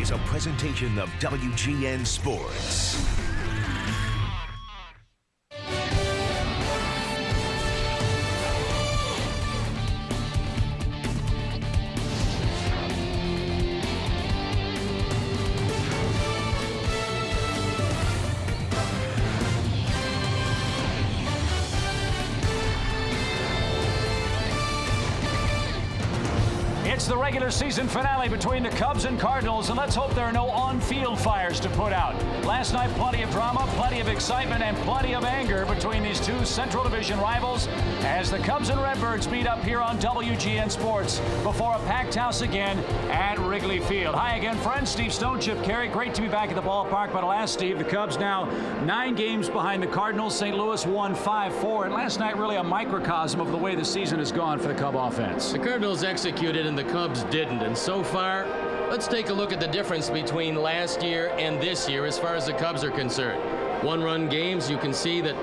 is a presentation of WGN Sports. It's the regular season finale between the Cubs and Cardinals, and let's hope there are no on-field fires to put out. Last night, plenty of drama, plenty of excitement, and plenty of anger between these two Central Division rivals as the Cubs and Redbirds meet up here on WGN Sports before a packed house again at Wrigley Field. Hi again, friends. Steve Stone, Chip Carey. Great to be back at the ballpark. But alas, Steve, the Cubs now 9 games behind the Cardinals. St. Louis won 5-4, and last night really a microcosm of the way the season has gone for the Cub offense. The Cardinals executed and the Cubs didn't, and so far, let's take a look at the difference between last year and this year as far as the Cubs are concerned. One-run games, you can see that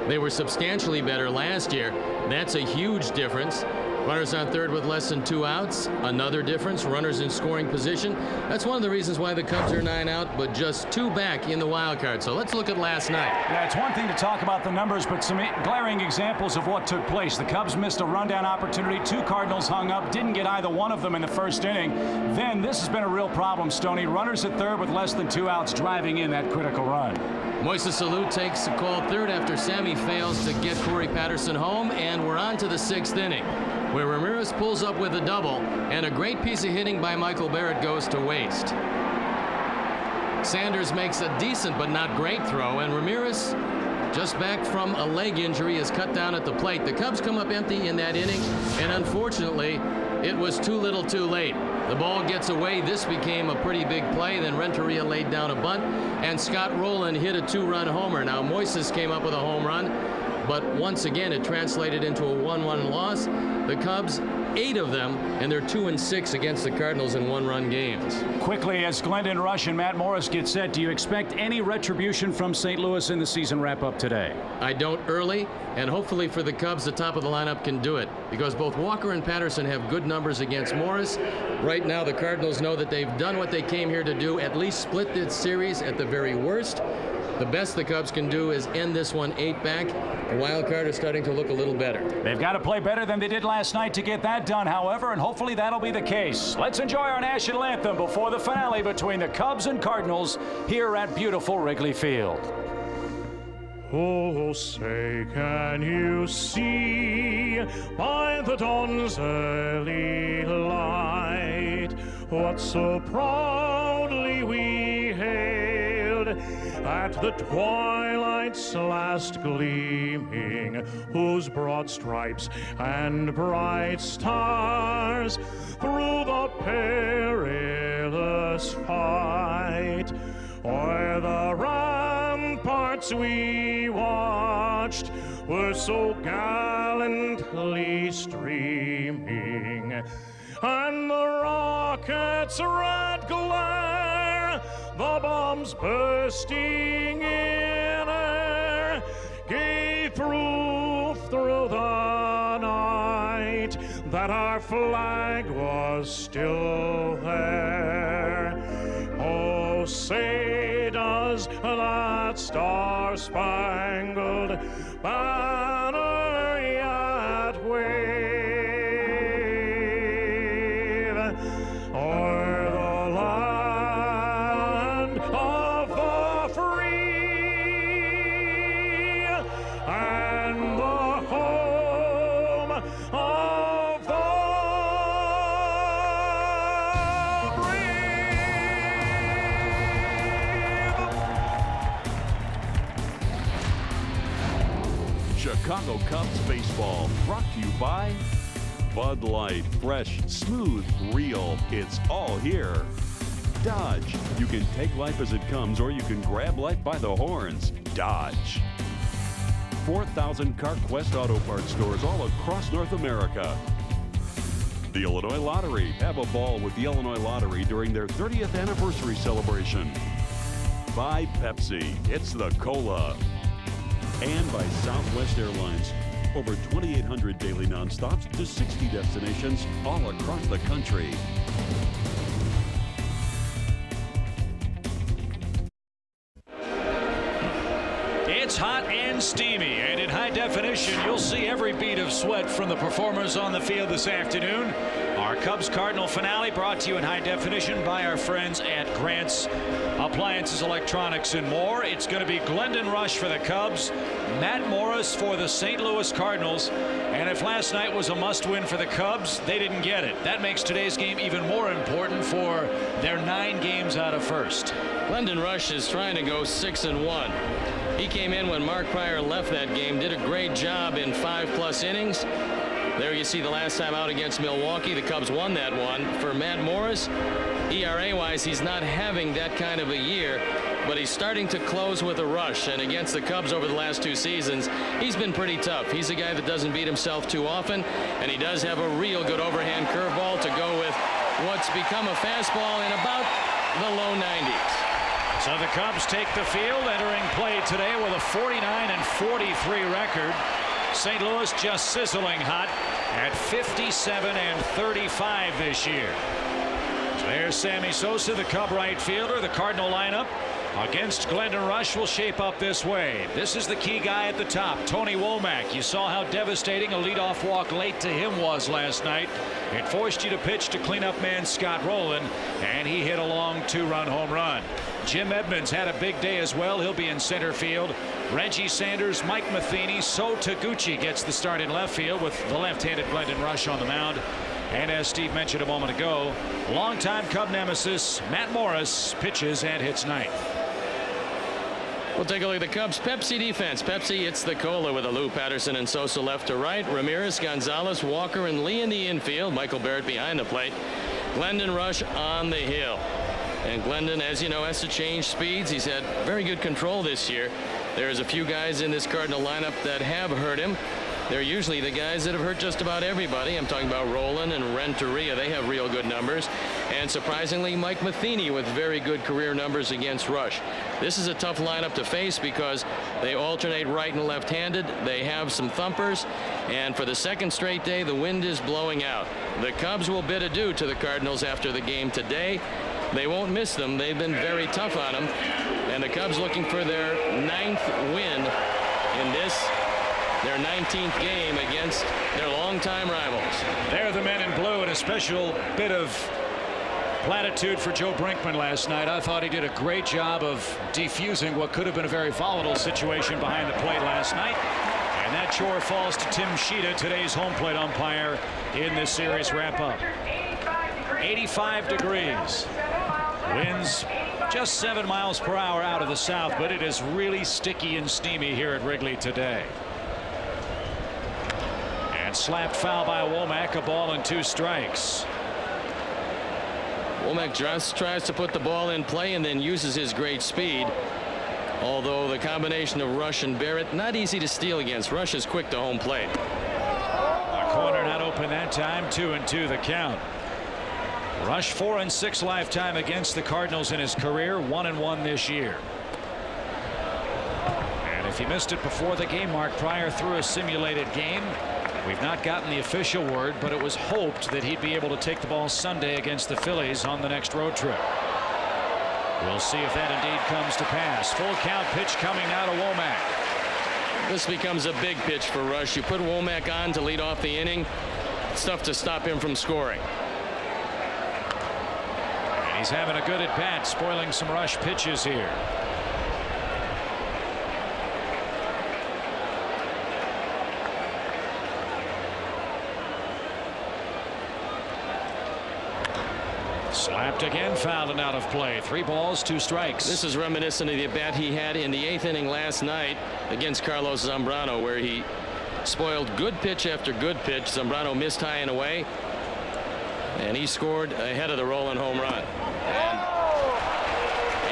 they were substantially better last year. That's a huge difference. Runners on third with less than 2 outs, another difference. Runners in scoring position. That's one of the reasons why the Cubs are 9 out, but just 2 back in the wild card. So let's look at last night. Yeah, it's one thing to talk about the numbers, but some glaring examples of what took place. The Cubs missed a rundown opportunity. 2 Cardinals hung up, didn't get either one of them in the first inning. Then this has been a real problem, Stoney. Runners at third with less than 2 outs driving in that critical run. Moises Alou takes a call third after Sammy fails to get Corey Patterson home, and we're on to the 6th inning, where Ramirez pulls up with a double, and a great piece of hitting by Michael Barrett goes to waste. Sanders makes a decent but not great throw, and Ramirez, just back from a leg injury, is cut down at the plate. The Cubs come up empty in that inning, and unfortunately, it was too little too late. The ball gets away. This became a pretty big play. Then Renteria laid down a bunt, and Scott Rowland hit a 2-run homer. Now, Moises came up with a home run, but once again, it translated into a 1-1 loss. The Cubs, 8 of them, and they're 2-6 against the Cardinals in 1-run games. Quickly, as Glendon Rush and Matt Morris get set, do you expect any retribution from St. Louis in the season wrap-up today? I don't early, and hopefully for the Cubs, the top of the lineup can do it, because both Walker and Patterson have good numbers against Morris. Right now, the Cardinals know that they've done what they came here to do, at least split this series at the very worst. The best the Cubs can do is end this one 8 back. The wild card is starting to look a little better. They've got to play better than they did last night to get that done, however, and hopefully that'll be the case. Let's enjoy our national anthem before the finale between the Cubs and Cardinals here at beautiful Wrigley Field. Oh, say, can you see by the dawn's early light what so proudly we hailed at the twilight's last gleaming, whose broad stripes and bright stars through the perilous fight o'er the ramparts we watched were so gallantly streaming, and the rocket's red glare, the bombs bursting in air, gave proof through the night that our flag was still there. Oh, say does that star-spangled banner yet wave o'er the land of the free and the home of the Chicago Cubs baseball, brought to you by Bud Light. Fresh, smooth, real. It's all here. Dodge. You can take life as it comes, or you can grab life by the horns. Dodge. 4,000 CarQuest Auto Parts stores all across North America. The Illinois Lottery. Have a ball with the Illinois Lottery during their 30th anniversary celebration. By Pepsi. It's the Cola. And by Southwest Airlines. Over 2,800 daily nonstops to 60 destinations all across the country. It's hot and steamy, and in high definition, you'll see every bead of sweat from the performers on the field this afternoon. Our Cubs-Cardinal finale brought to you in high definition by our friends at Grant's Appliances, Electronics, and more. It's going to be Glendon Rusch for the Cubs, Matt Morris for the St. Louis Cardinals. And if last night was a must-win for the Cubs, they didn't get it. That makes today's game even more important for their 9 games out of first. Glendon Rusch is trying to go 6-1. He came in when Mark Prior left that game, did a great job in 5+ innings. There you see the last time out against Milwaukee. The Cubs won that one. For Matt Morris, ERA-wise, he's not having that kind of a year, but he's starting to close with a rush. And against the Cubs over the last 2 seasons, he's been pretty tough. He's a guy that doesn't beat himself too often, and he does have a real good overhand curveball to go with what's become a fastball in about the low 90s. So the Cubs take the field, entering play today with a 49-43 record. St. Louis just sizzling hot at 57-35 this year. So there's Sammy Sosa, the Cub right fielder. The Cardinal lineup against Glendon Rusch will shape up this way. This is the key guy at the top, Tony Womack. You saw how devastating a leadoff walk late to him was last night. It forced you to pitch to cleanup man Scott Rowland, and he hit a long 2-run home run. Jim Edmonds had a big day as well. He'll be in center field. Reggie Sanders, Mike Matheny, So Taguchi gets the start in left field with the left-handed Glendon Rusch on the mound. And as Steve mentioned a moment ago, longtime Cub nemesis Matt Morris pitches and hits ninth. We'll take a look at the Cubs Pepsi defense. Pepsi hits the cola with a Lou Patterson and Sosa left to right. Ramirez, Gonzalez, Walker, and Lee in the infield. Michael Barrett behind the plate. Glendon Rusch on the hill. And Glendon, as you know, has to change speeds. He's had very good control this year. There's a few guys in this Cardinal lineup that have hurt him. They're usually the guys that have hurt just about everybody. I'm talking about Rowland and Renteria. They have real good numbers. And surprisingly, Mike Matheny with very good career numbers against Rusch. This is a tough lineup to face because they alternate right and left-handed. They have some thumpers. And for the second straight day, the wind is blowing out. The Cubs will bid adieu to the Cardinals after the game today. They won't miss them. They've been very tough on them. And the Cubs looking for their 9th win in this, their 19th game against their longtime rivals. They're the men in blue, and a special bit of platitude for Joe Brinkman last night. I thought he did a great job of defusing what could have been a very volatile situation behind the plate last night. And that chore falls to Tim Sheeta, today's home plate umpire in this series wrap-up. 85 degrees. Winds just 7 miles per hour out of the south, but it is really sticky and steamy here at Wrigley today. And slapped foul by Womack, a ball and 2 strikes. Womack just tries to put the ball in play and then uses his great speed. Although the combination of Rusch and Barrett, not easy to steal against. Rusch is quick to home plate. A corner not open that time. 2-2 the count. Rusch 4-6 lifetime against the Cardinals in his career, 1-1 this year. And if you missed it before the game, Mark Prior threw a simulated game. We've not gotten the official word, but it was hoped that he'd be able to take the ball Sunday against the Phillies on the next road trip. We'll see if that indeed comes to pass. Full count pitch coming now to Womack. This becomes a big pitch for Rusch. You put Womack on to lead off the inning. It's tough to stop him from scoring. He's having a good at bat, spoiling some Rusch pitches here. Slapped again, fouled and out of play. 3 balls, 2 strikes. This is reminiscent of the at bat he had in the 8th inning last night against Carlos Zambrano, where he spoiled good pitch after good pitch. Zambrano missed high and away, and he scored ahead of the Rowland home run. And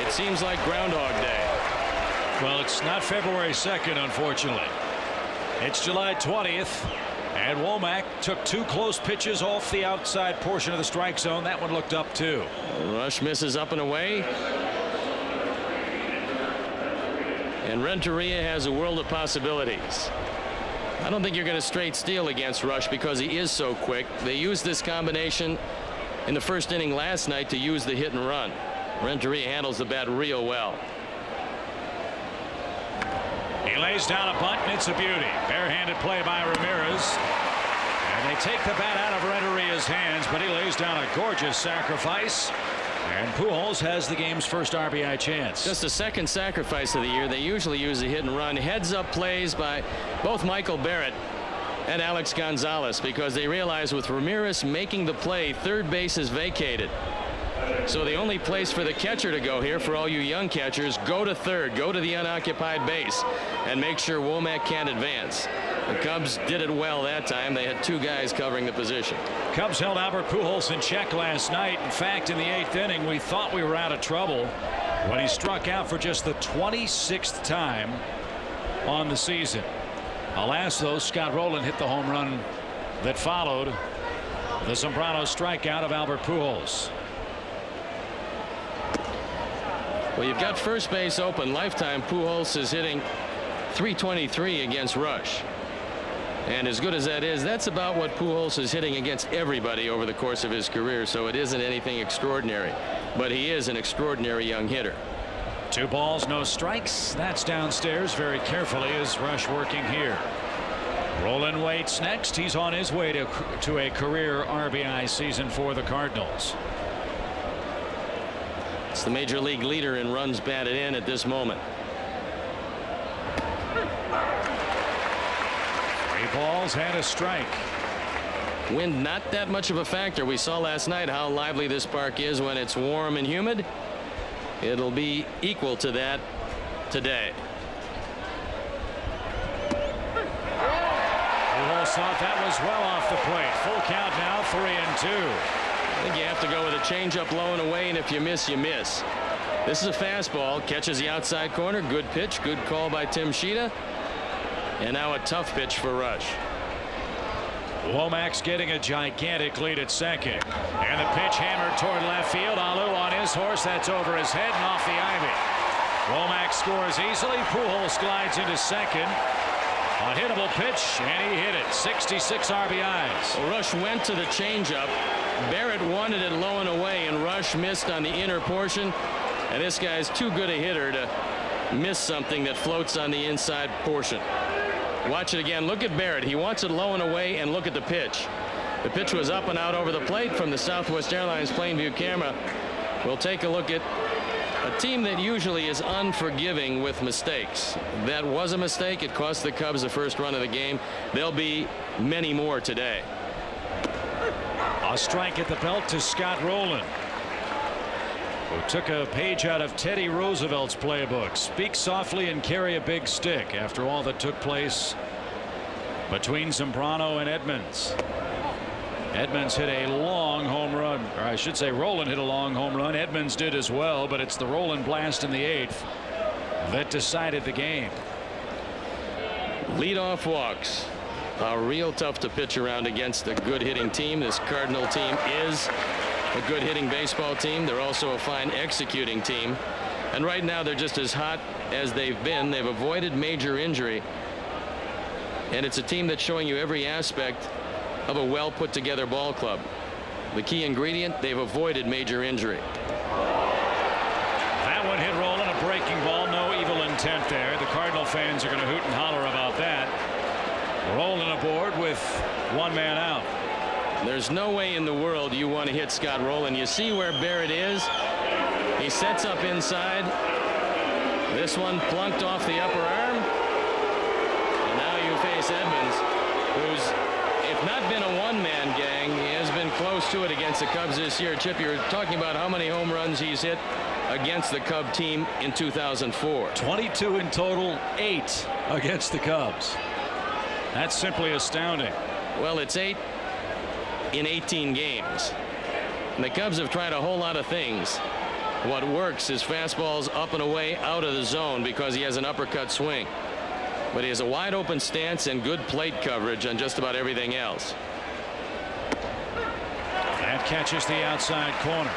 it seems like Groundhog Day. Well, it's not February 2nd, unfortunately. It's July 20th, and Womack took 2 close pitches off the outside portion of the strike zone. That one looked up too. Rusch misses up and away. And Renteria has a world of possibilities. I don't think you're going to straight steal against Rusch because he is so quick. They used this combination in the first inning last night to use the hit and run. Renteria handles the bat real well. He lays down a bunt, and it's a beauty. Barehanded play by Ramirez. And they take the bat out of Renteria's hands, but he lays down a gorgeous sacrifice. And Pujols has the game's first RBI chance. Just the second sacrifice of the year. They usually use a hit and run. Heads up plays by both Michael Barrett and Alex Gonzalez, because they realize with Ramirez making the play, third base is vacated. So the only place for the catcher to go here, for all you young catchers, go to third, go to the unoccupied base, and make sure Womack can't advance. The Cubs did it well that time. They had two guys covering the position. Cubs held Albert Pujols in check last night. In fact, in the 8th inning, we thought we were out of trouble when he struck out for just the 26th time on the season. Alas, though, Scott Rowland hit the home run that followed the Zambrano strikeout of Albert Pujols. Well, you've got first base open. Lifetime Pujols is hitting .323 against Rush. And as good as that is, that's about what Pujols is hitting against everybody over the course of his career, so it isn't anything extraordinary. But he is an extraordinary young hitter. 2 balls, no strikes. That's downstairs very carefully as Rush working here. Rowland waits next. He's on his way to a career RBI season for the Cardinals. It's the major league leader in runs batted in at this moment. 3 balls and a strike. Wind not that much of a factor. We saw last night how lively this park is when it's warm and humid. It'll be equal to that today. Pujols thought that was well off the plate. Full count now, 3-2. I think you have to go with a changeup low and away, and if you miss, you miss. This is a fastball. Catches the outside corner. Good pitch. Good call by Tim Sheeta. And now a tough pitch for Rush. Womack's getting a gigantic lead at second. And the pitch hammered toward left field. Alou on his horse. That's over his head and off the ivy. Womack scores easily. Pujols glides into second. A hittable pitch, and he hit it. 66 RBIs. Well, Rush went to the changeup. Barrett wanted it low and away, and Rush missed on the inner portion. And this guy's too good a hitter to miss something that floats on the inside portion. Watch it again. Look at Barrett. He wants it low and away, and look at the pitch. The pitch was up and out over the plate from the Southwest Airlines Plainview camera. We'll take a look at a team that usually is unforgiving with mistakes. That was a mistake. It cost the Cubs the first run of the game. There'll be many more today. A strike at the belt to Scott Rowland, who took a page out of Teddy Roosevelt's playbook. Speak softly and carry a big stick. After all that took place between Zambrano and Edmonds. Edmonds hit a long home run, or I should say Rowland hit a long home run. Edmonds did as well, but it's the Rowland blast in the 8th that decided the game. Leadoff walks are real tough to pitch around against a good hitting team. This Cardinal team is a good hitting baseball team. They're also a fine executing team, and right now they're just as hot as they've been. They've avoided major injury, and it's a team that's showing you every aspect of a well put together ball club. The key ingredient, they've avoided major injury. That one hit Rowland, a breaking ball, no evil intent there. The Cardinal fans are going to hoot and holler about that. Rowland aboard with 1 man out. There's no way in the world you want to hit Scott Rowland. You see where Barrett is. He sets up inside. This one plunked off the upper arm. And now you face Edmonds, who's, if not been a one-man gang, he has been close to it against the Cubs this year. Chip, you're talking about how many home runs he's hit against the Cub team in 2004. 22 in total, 8 against the Cubs. That's simply astounding. Well, it's 8 in 18 games. And the Cubs have tried a whole lot of things. What works is fastballs up and away out of the zone because he has an uppercut swing. But he has a wide open stance and good plate coverage on just about everything else. That catches the outside corner.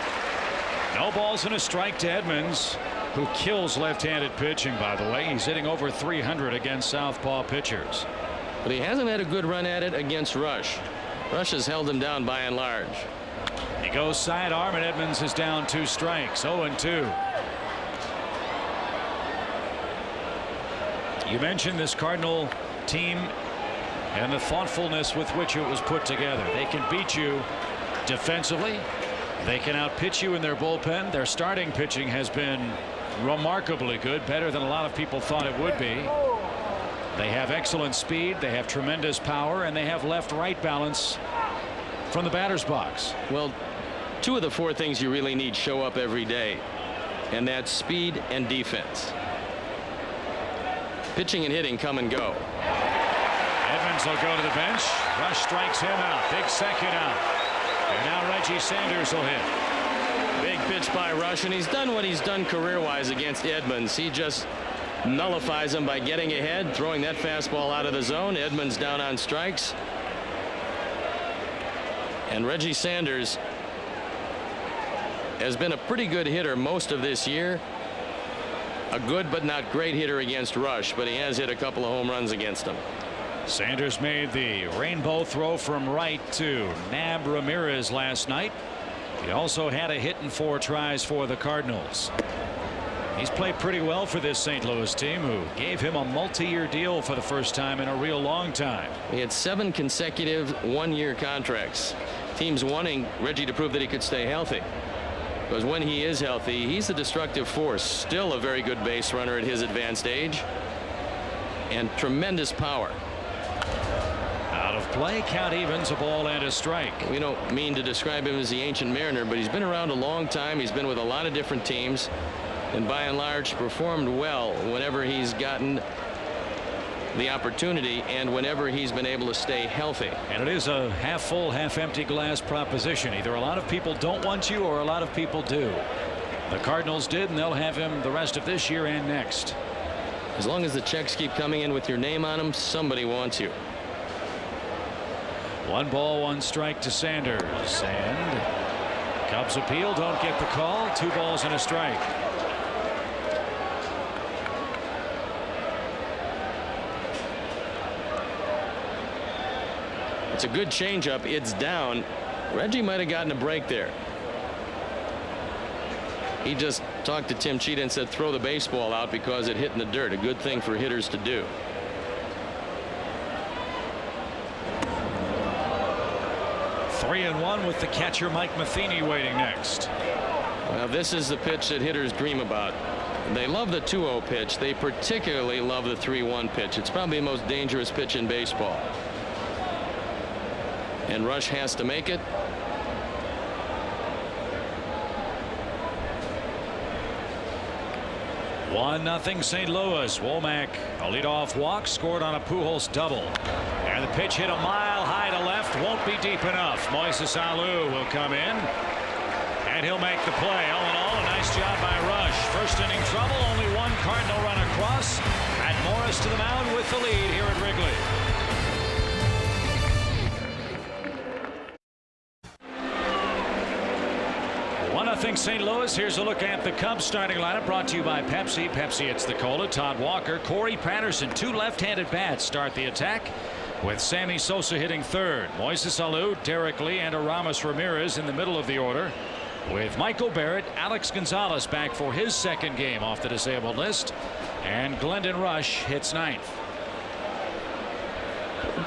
No balls and a strike to Edmonds, who kills left-handed pitching, by the way. He's hitting over 300 against southpaw pitchers. But he hasn't had a good run at it against Rush. Rush has held him down by and large. He goes sidearm, and Edmonds is down 2 strikes, 0-2. You mentioned this Cardinal team and the thoughtfulness with which it was put together. They can beat you defensively. They can outpitch you in their bullpen. Their starting pitching has been remarkably good, better than a lot of people thought it would be. They have excellent speed, they have tremendous power, and they have left-right balance from the batter's box. Well, two of the four things you really need show up every day, and that's speed and defense. Pitching and hitting come and go. Edmonds will go to the bench. Rush strikes him out. Big second out. And now Reggie Sanders will hit. Big pitch by Rush, and he's done what he's done career-wise against Edmonds. He just nullifies him by getting ahead, throwing that fastball out of the zone. Edmonds down on strikes. And Reggie Sanders has been a pretty good hitter most of this year. A good but not great hitter against Rush, but he has hit a couple of home runs against him. Sanders made the rainbow throw from right to nab Ramirez last night. He also had a hit in 4 tries for the Cardinals. He's played pretty well for this St. Louis team, who gave him a multi-year deal for the first time in a real long time. He had 7 consecutive one-year contracts. Teams wanting Reggie to prove that he could stay healthy. Because when he is healthy, he's a destructive force. Still a very good base runner at his advanced age. And tremendous power. Out of play, count evens, a ball and a strike. We don't mean to describe him as the ancient mariner, but he's been around a long time. He's been with a lot of different teams, and by and large performed well whenever he's gotten the opportunity and whenever he's been able to stay healthy. And it is a half full, half empty glass proposition. Either a lot of people don't want you or a lot of people do. The Cardinals did, and they'll have him the rest of this year and next. As long as the checks keep coming in with your name on them, somebody wants you. 1 ball, 1 strike to Sanders, and Cubs appeal, don't get the call. 2 balls and a strike. It's a good changeup. It's down. Reggie might have gotten a break there. He just talked to Tim Cheetah and said throw the baseball out because it hit in the dirt. A good thing for hitters to do. Three and 1 with the catcher Mike Matheny waiting next. Well, this is the pitch that hitters dream about. They love the 2-0 pitch. They particularly love the 3-1 pitch. It's probably the most dangerous pitch in baseball. And Rush has to make it. One nothing St. Louis. Womack, a leadoff walk, scored on a Pujols double. And the pitch hit a mile high to left, won't be deep enough. Moises Alou will come in, and he'll make the play. All in all, a nice job by Rush. First inning trouble, only 1 Cardinal run across. Matt Morris to the mound with the lead here at Wrigley. Nothing St. Louis. Here's a look at the Cubs starting lineup, brought to you by Pepsi. Pepsi, it's the cola. Todd Walker, Corey Patterson, 2 left-handed bats start the attack, with Sammy Sosa hitting third. Moises Alou, Derek Lee, and Aramis Ramirez in the middle of the order, with Michael Barrett, Alex Gonzalez back for his 2nd game off the disabled list, and Glendon Rush hits 9th.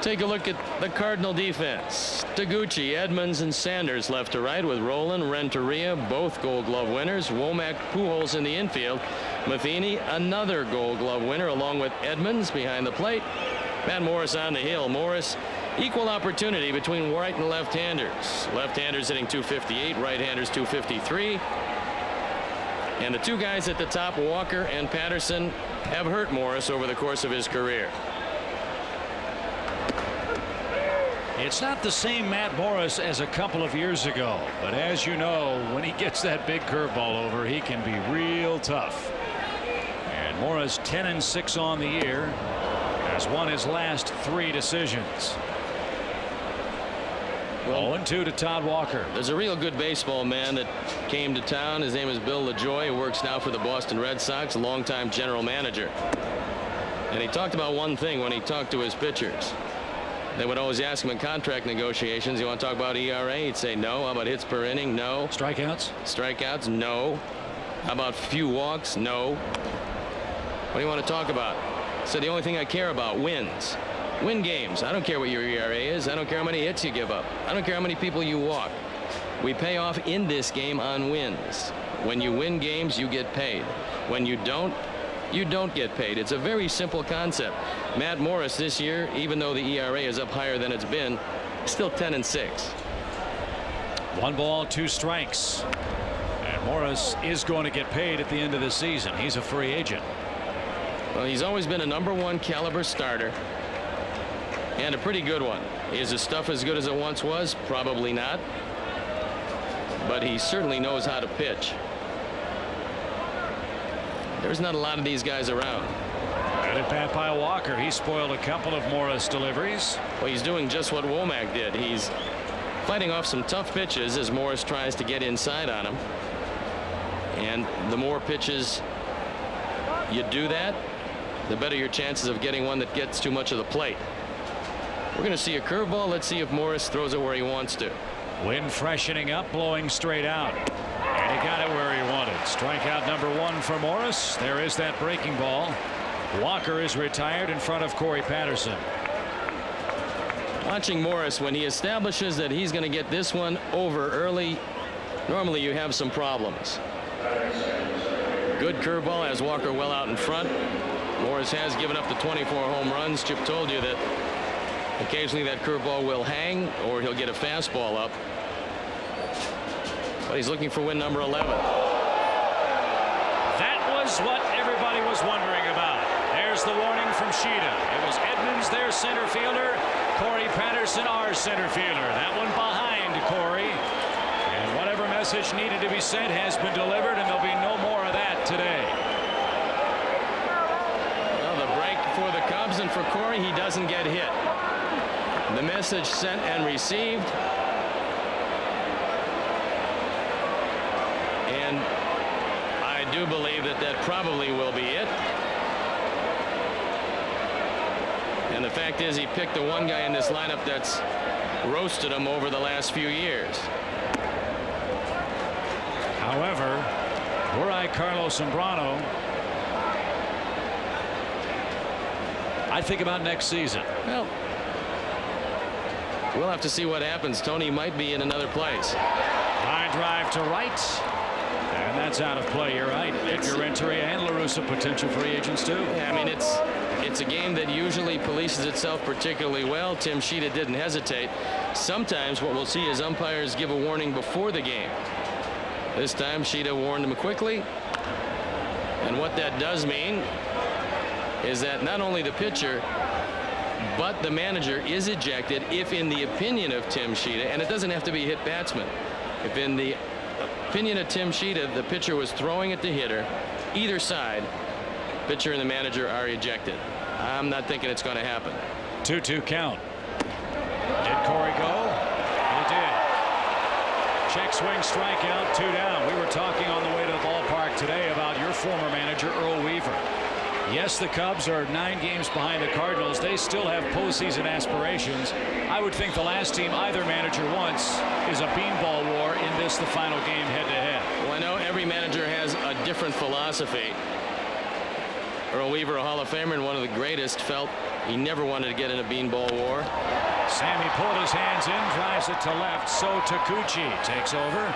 Take a look at the Cardinal defense. Taguchi, Edmonds, and Sanders left to right, with Roland, Renteria, both Gold Glove winners. Womack, Pujols in the infield. Matheny, another Gold Glove winner, along with Edmonds behind the plate. Matt Morris on the hill. Morris, equal opportunity between right and left-handers. Left-handers hitting .258, right-handers .253. And the 2 guys at the top, Walker and Patterson, have hurt Morris over the course of his career. It's not the same Matt Morris as a couple of years ago, but as you know, when he gets that big curveball over, he can be real tough. And Morris 10-6 on the year, has won his last 3 decisions. 0-2 to Todd Walker. There's a real good baseball man that came to town. His name is Bill LaJoy, who works now for the Boston Red Sox, a longtime general manager. And he talked about one thing when he talked to his pitchers. They would always ask him in contract negotiations, you want to talk about ERA? He'd say no. How about hits per inning? No. Strikeouts? Strikeouts? No. How about few walks? No. What do you want to talk about? So the only thing I care about, wins. Win games. I don't care what your ERA is. I don't care how many hits you give up. I don't care how many people you walk. We pay off in this game on wins. When you win games, you get paid. When you don't get paid. It's a very simple concept. Matt Morris this year, even though the ERA is up higher than it's been, still 10-6. 1 ball, 2 strikes. And Morris is going to get paid at the end of the season. He's a free agent. Well, he's always been a #1 caliber starter. And a pretty good one. Is his stuff as good as it once was? Probably not. But he certainly knows how to pitch. There's not a lot of these guys around. Good at bat by Walker. He spoiled a couple of Morris deliveries. Well, he's doing just what Womack did. He's fighting off some tough pitches as Morris tries to get inside on him. And the more pitches you do that, the better your chances of getting one that gets too much of the plate. We're going to see a curveball. Let's see if Morris throws it where he wants to. Wind freshening up, blowing straight out. And he got it where he wanted. Strikeout #1 for Morris. There is that breaking ball. Walker is retired in front of Corey Patterson. Watching Morris, when he establishes that he's going to get this one over early, normally you have some problems. Good curveball has Walker well out in front. Morris has given up the 24 home runs. Chip told you that occasionally that curveball will hang or he'll get a fastball up. But he's looking for win number 11. That was what everybody was wondering about. There's the warning from Shida. It was Edmonds, their center fielder. Corey Patterson, our center fielder. That one behind Corey. And whatever message needed to be sent has been delivered, and there'll be no more of that today. Well, the break for the Cubs, and for Corey, he doesn't get hit. The message sent and received. And I do believe that that probably will be it. And the fact is, he picked the one guy in this lineup that's roasted him over the last few years. However, were I Carlos Zambrano, I'd think about next season. Well, we'll have to see what happens. Tony might be in another place. Line drive to right. And that's out of play. You're right. Edgar Renteria and La Russa potential free agents too. Yeah, I mean, it's a game that usually polices itself particularly well. Tim Shida didn't hesitate. Sometimes what we'll see is umpires give a warning before the game. This time Shida warned him quickly. And what that does mean is that not only the pitcher but the manager is ejected if, in the opinion of Tim Shida, and it doesn't have to be hit batsman, if in the opinion of Tim Shida the pitcher was throwing at the hitter, either side, pitcher and the manager are ejected. I'm not thinking it's going to happen. 2-2 count. Did Corey go? He did. Check swing, strikeout, 2 down. We were talking on the way to the ballpark today about your former manager Earl Weaver. Yes, the Cubs are 9 games behind the Cardinals. They still have postseason aspirations. I would think the last team either manager wants is a beanball war. In this, the final game head-to-head. Well, I know every manager has a different philosophy. Earl Weaver, a Hall of Famer and one of the greatest, felt he never wanted to get in a beanball war. Sammy pulled his hands in, drives it to left. So Takuchi takes over.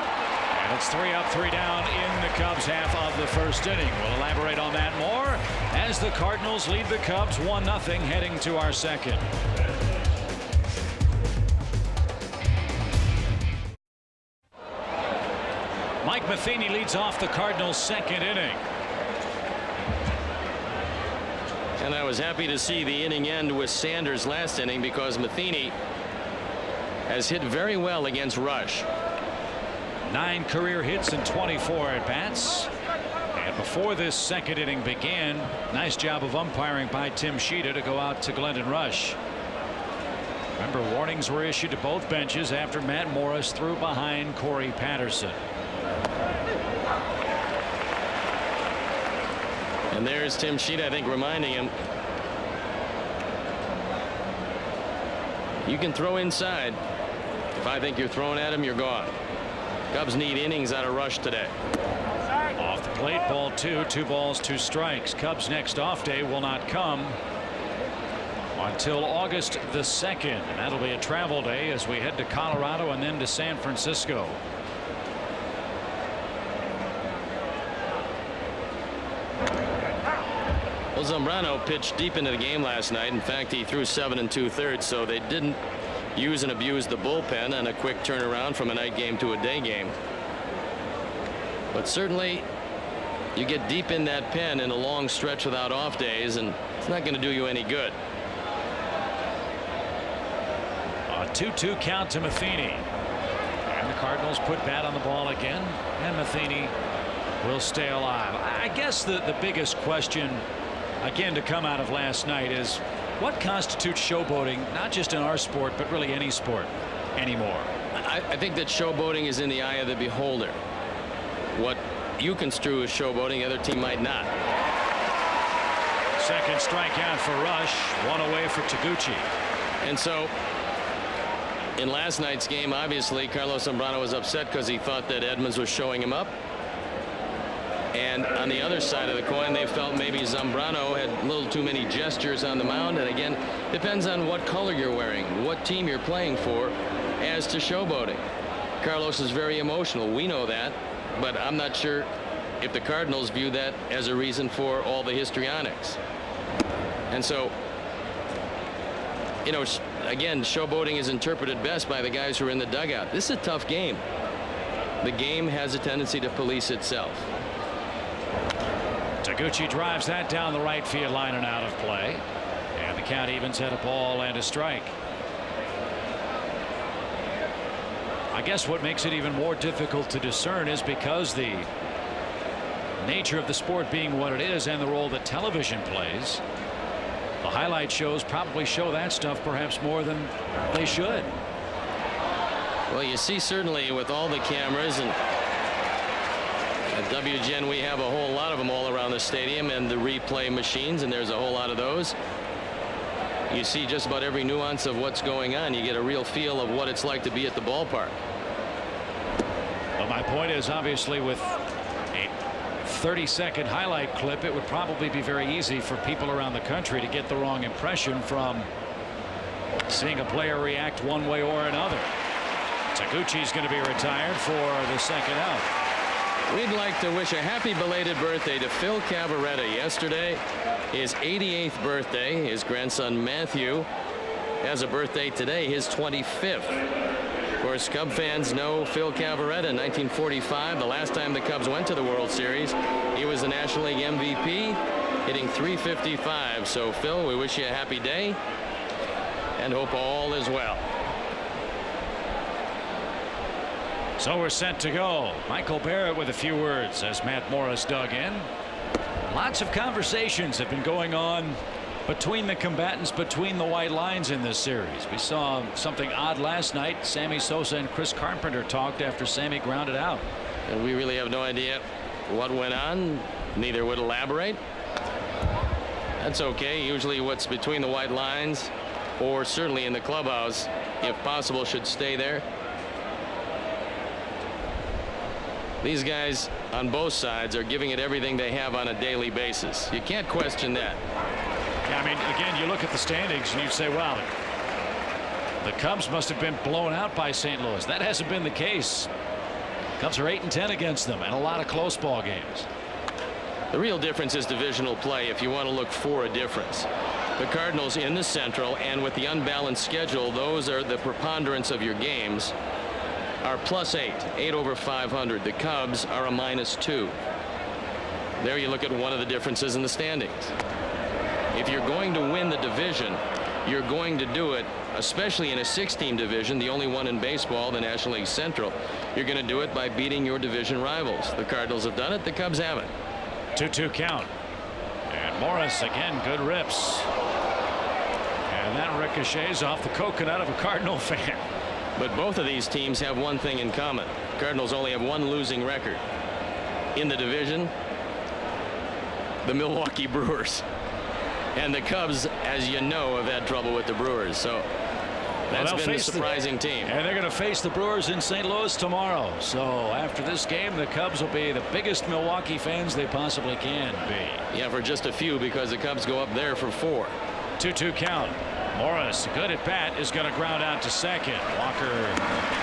And it's 3 up, 3 down in the Cubs half of the first inning. We'll elaborate on that more as the Cardinals lead the Cubs 1-0 heading to our second. Mike Matheny leads off the Cardinals' second inning. And I was happy to see the inning end with Sanders last inning because Matheny has hit very well against Rush. 9 career hits and 24 at bats. And before this second inning began, nice job of umpiring by Tim Shida to go out to Glendon Rush. Remember, warnings were issued to both benches after Matt Morris threw behind Corey Patterson. And there's Tim Shida, I think, reminding him, you can throw inside. If I think you're throwing at him, you're gone. Cubs need innings out of Rush today. Off the plate, ball 2, 2 balls, 2 strikes. Cubs' next off day will not come until August the 2nd, and that'll be a travel day as we head to Colorado and then to San Francisco. Well, Zambrano pitched deep into the game last night. In fact, he threw 7 2/3, so they didn't use and abuse the bullpen and a quick turnaround from a night game to a day game. But certainly you get deep in that pen in a long stretch without off days, and it's not going to do you any good. A 2-2 count to Matheny, and the Cardinals put bat on the ball again, and Matheny will stay alive. I guess the biggest question again to come out of last night is what constitutes showboating, not just in our sport but really any sport anymore. I think that showboating is in the eye of the beholder. What you construe as showboating, the other team might not. Second strikeout for Rush, 1 away for Taguchi. And so in last night's game, obviously Carlos Zambrano was upset because he thought that Edmonds was showing him up. And on the other side of the coin, they felt maybe Zambrano had a little too many gestures on the mound. And again, depends on what color you're wearing, what team you're playing for, as to showboating. Carlos is very emotional. We know that. But I'm not sure if the Cardinals view that as a reason for all the histrionics. And so, you know, again, showboating is interpreted best by the guys who are in the dugout. This is a tough game. The game has a tendency to police itself. Taguchi drives that down the right field line and out of play, and the count evens at a ball and a strike. I guess what makes it even more difficult to discern is because the nature of the sport being what it is and the role that television plays, the highlight shows probably show that stuff perhaps more than they should. Well, you see, certainly with all the cameras, and at WGN we have a whole lot of them all around the stadium, and the replay machines, and there's a whole lot of those. You see just about every nuance of what's going on. You get a real feel of what it's like to be at the ballpark. Well, my point is, obviously, with a 30-second highlight clip, it would probably be very easy for people around the country to get the wrong impression from seeing a player react one way or another. Taguchi's going to be retired for the second out. We'd like to wish a happy belated birthday to Phil Cavarretta. Yesterday, his 88th birthday. His grandson Matthew has a birthday today, his 25th. Of course, Cub fans know Phil Cavarretta in 1945, the last time the Cubs went to the World Series. He was the National League MVP, hitting .355. So, Phil, we wish you a happy day and hope all is well. So we're set to go. Michael Barrett with a few words as Matt Morris dug in. Lots of conversations have been going on between the combatants, between the white lines in this series. We saw something odd last night. Sammy Sosa and Chris Carpenter talked after Sammy grounded out. And we really have no idea what went on. Neither would elaborate. That's okay. Usually what's between the white lines, or certainly in the clubhouse, if possible, should stay there. These guys on both sides are giving it everything they have on a daily basis. You can't question that. Yeah, I mean, again, you look at the standings and you say, wow, the Cubs must have been blown out by St. Louis. That hasn't been the case. Cubs are 8-10 against them, and a lot of close ball games. The real difference is divisional play, if you want to look for a difference. The Cardinals in the Central, and with the unbalanced schedule, those are the preponderance of your games, are +8 over 500. The Cubs are a -2. There you look at one of the differences in the standings. If you're going to win the division, you're going to do it, especially in a 6-team division, the only one in baseball, the National League Central. You're going to do it by beating your division rivals. The Cardinals have done it. The Cubs haven't. 2-2 count. And Morris again, good rips. And that ricochets off the coconut of a Cardinal fan. But both of these teams have one thing in common. Cardinals only have one losing record in the division, the Milwaukee Brewers. And the Cubs, as you know, have had trouble with the Brewers. So That's been the surprising team. And they're going to face the Brewers in St. Louis tomorrow. So after this game, the Cubs will be the biggest Milwaukee fans they possibly can be. Yeah, for just a few, because the Cubs go up there for 4. 2-2 count. Morris, good at bat, is going to ground out to second. Walker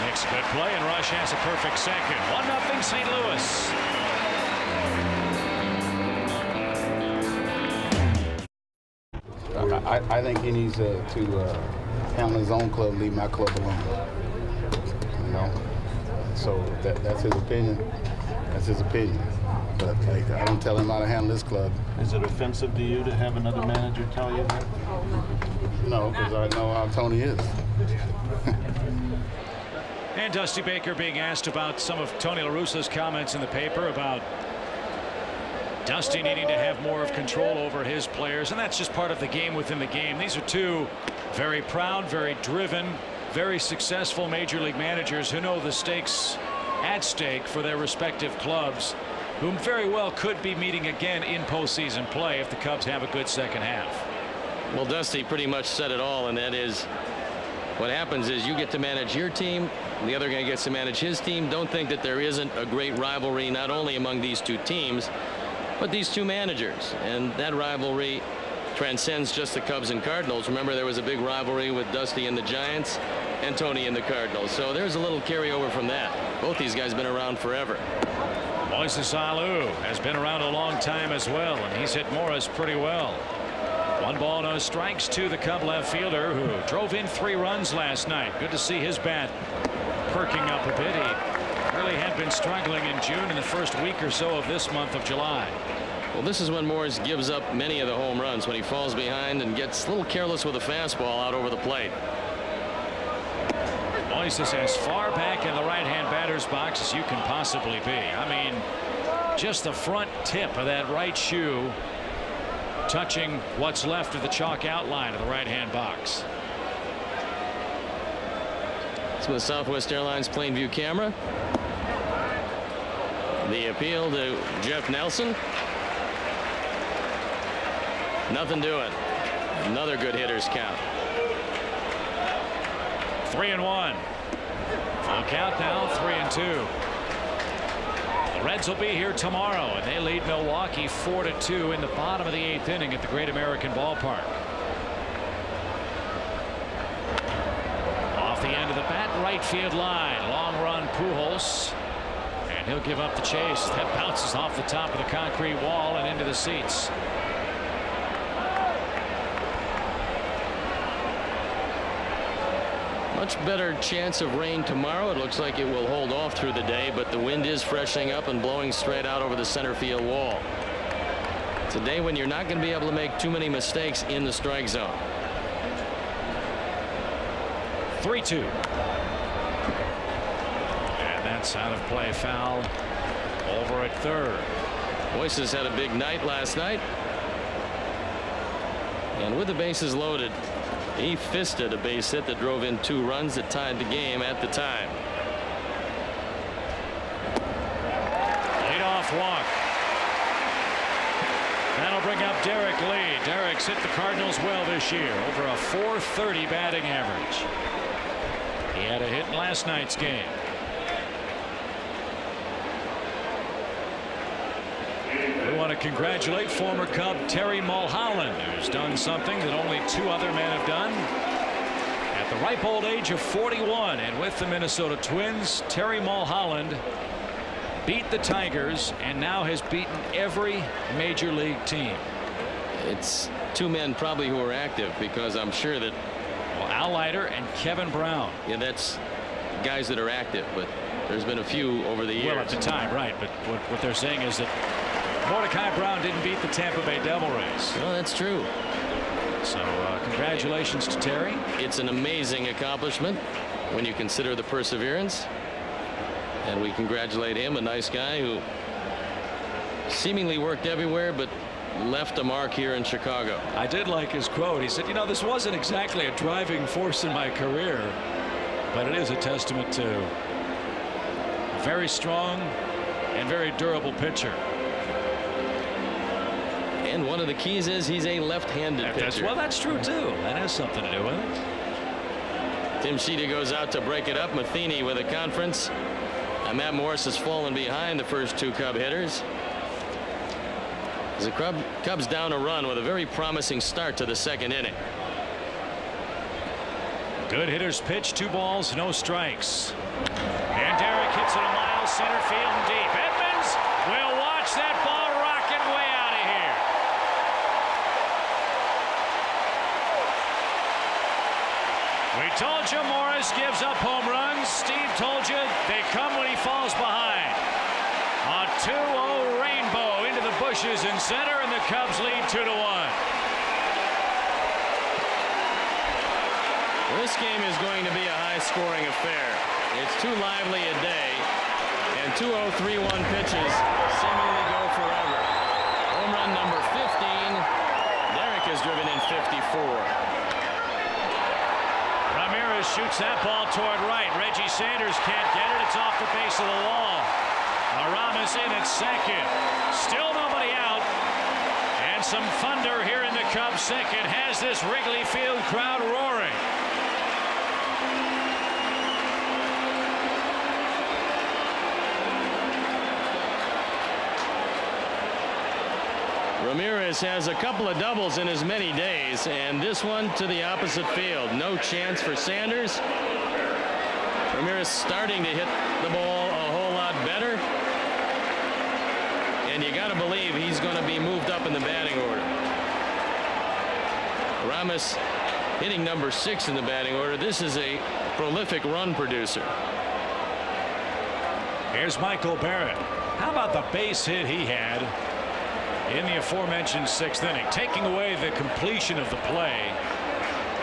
makes a good play, and Rush has a perfect second. 1-0 St. Louis. I think he needs to handle his own club, leave my club alone. You know, so that's his opinion. That's his opinion. But I don't tell him how to handle his club. Is it offensive to you to have another manager tell you that? No, because I know how Tony is. And Dusty Baker being asked about some of Tony La Russa's comments in the paper about Dusty needing to have more of control over his players, and that's just part of the game within the game. These are two very proud, very driven, very successful major league managers who know the stakes at stake for their respective clubs, whom very well could be meeting again in postseason play if the Cubs have a good second half. Well, Dusty pretty much said it all, and that is what happens is you get to manage your team, the other guy gets to manage his team. Don't think that there isn't a great rivalry not only among these two teams, but these two managers, and that rivalry transcends just the Cubs and Cardinals. Remember, there was a big rivalry with Dusty and the Giants and Tony and the Cardinals, so there's a little carryover from that. Both these guys have been around forever. Moises Alou has been around a long time as well, and he's hit Morris pretty well. 1 ball, no strikes to the Cub left fielder who drove in 3 runs last night. Good to see his bat perking up a bit. He really had been struggling in June and the first week or so of this month of July. Well, this is when Morris gives up many of the home runs, when he falls behind and gets a little careless with a fastball out over the plate. Moises as far back in the right-hand batter's box as you can possibly be. I mean, just the front tip of that right shoe touching what's left of the chalk outline of the right-hand box. It's with Southwest Airlines Plainview camera. The appeal to Jeff Nelson. Nothing doing. Another good hitter's count. 3-1. Full count now, 3-2. The Reds will be here tomorrow, and they lead Milwaukee 4-2 in the bottom of the 8th inning at the Great American Ballpark. Off the end of the bat, right field line. Long run, Pujols. And he'll give up the chase. That bounces off the top of the concrete wall and into the seats. Much better chance of rain tomorrow. It looks like it will hold off through the day, but the wind is freshening up and blowing straight out over the center field wall. It's a day when you're not going to be able to make too many mistakes in the strike zone. 3-2. And that's out of play, foul over at third. Moises had a big night last night. And with the bases loaded, he fisted a base hit that drove in 2 runs that tied the game at the time. Leadoff walk. That'll bring up Derek Lee. Derek's hit the Cardinals well this year, over a .430 batting average. He had a hit in last night's game. We want to congratulate former Cub Terry Mulholland, who's done something that only 2 other men have done. At the ripe old age of 41 and with the Minnesota Twins, Terry Mulholland beat the Tigers and now has beaten every major league team. It's 2 men probably who are active, because I'm sure that, well, Al Leiter and Kevin Brown. Yeah, that's guys that are active, but there's been a few over the years. Well, at the time, right, but what they're saying is that Mordecai Brown didn't beat the Tampa Bay Devil Rays. Well, that's true. So congratulations to Terry. It's an amazing accomplishment when you consider the perseverance, and we congratulate him, a nice guy who seemingly worked everywhere but left a mark here in Chicago. I did like his quote. He said, you know, this wasn't exactly a driving force in my career, but it is a testament to a very strong and very durable pitcher. And one of the keys is he's a left-handed pitcher. Well, that's true too. That has something to do with it. Tim Sheedy goes out to break it up. Matheny with a conference. And Matt Morris has fallen behind the first two Cub hitters. As the Cubs down a run with a very promising start to the second inning. Good hitter's pitch, 2 balls, no strikes. And Derek hits it a mile center field and deep. Edmonds will watch that ball rocket way out of here. We told you Morris gives up home runs. Steve told you they come when he falls behind. A 2-0 rainbow into the bushes in center, and the Cubs lead 2-1. This game is going to be a high-scoring affair. It's too lively a day, and 2-0, 3-1 pitches seemingly go forever. Home run number 15. Derek has driven in 54. Ramirez shoots that ball toward right. Reggie Sanders can't get it. It's off the base of the wall. Aramis in at second. Still nobody out. And some thunder here in the Cubs second has this Wrigley Field crowd roaring. Ramirez has a couple of doubles in as many days, and this one to the opposite field. No chance for Sanders. Ramirez starting to hit the ball a whole lot better, and you got to believe he's going to be moved up in the batting order. Aramis hitting number 6 in the batting order. This is a prolific run producer. Here's Michael Barrett. How about the base hit he had in the aforementioned 6th inning, taking away the completion of the play?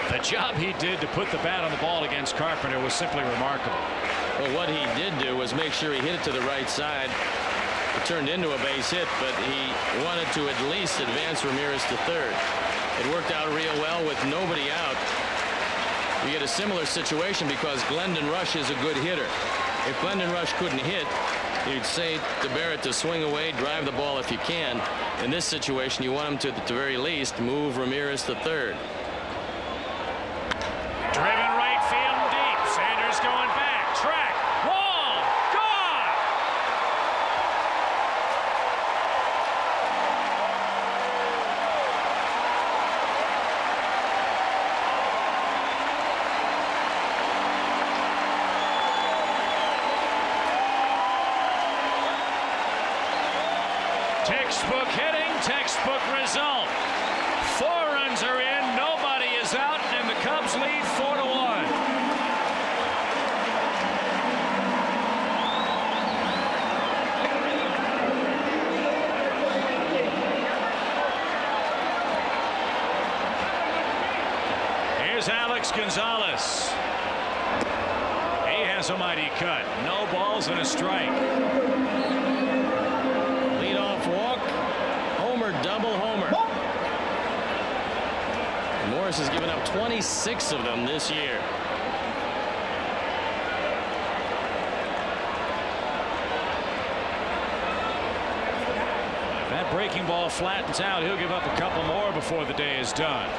The job he did to put the bat on the ball against Carpenter was simply remarkable. Well, what he did do was make sure he hit it to the right side. It turned into a base hit, but he wanted to at least advance Ramirez to third. It worked out real well with nobody out. You get a similar situation because Glendon Rush is a good hitter. If Glendon Rush couldn't hit, you'd say to Barrett to swing away, drive the ball if you can. In this situation, you want him to, at the very least, move Ramirez to third. Driven right field deep. Sanders going back. Track. Wall. Gone. Textbook hitting, textbook result. 4 runs are in, nobody is out, and the Cubs lead 4-1. Here's Alex Gonzalez. He has a mighty cut. No balls and a strike. Walk, homer, double homer. Morris has given up 26 of them this year. If that breaking ball flattens out, he'll give up a couple more before the day is done.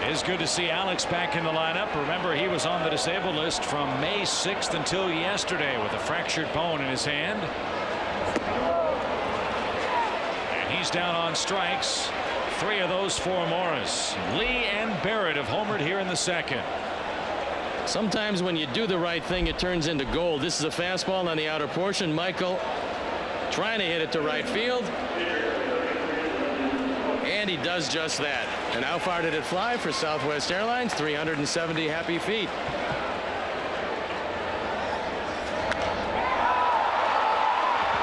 It is good to see Alex back in the lineup. Remember, he was on the disabled list from May 6th until yesterday with a fractured bone in his hand. He's down on strikes. 3 of those for Morris. Lee and Barrett have homered here in the second. Sometimes when you do the right thing, it turns into gold. This is a fastball on the outer portion. Michael trying to hit it to right field. And he does just that. And how far did it fly for Southwest Airlines? 370 happy feet.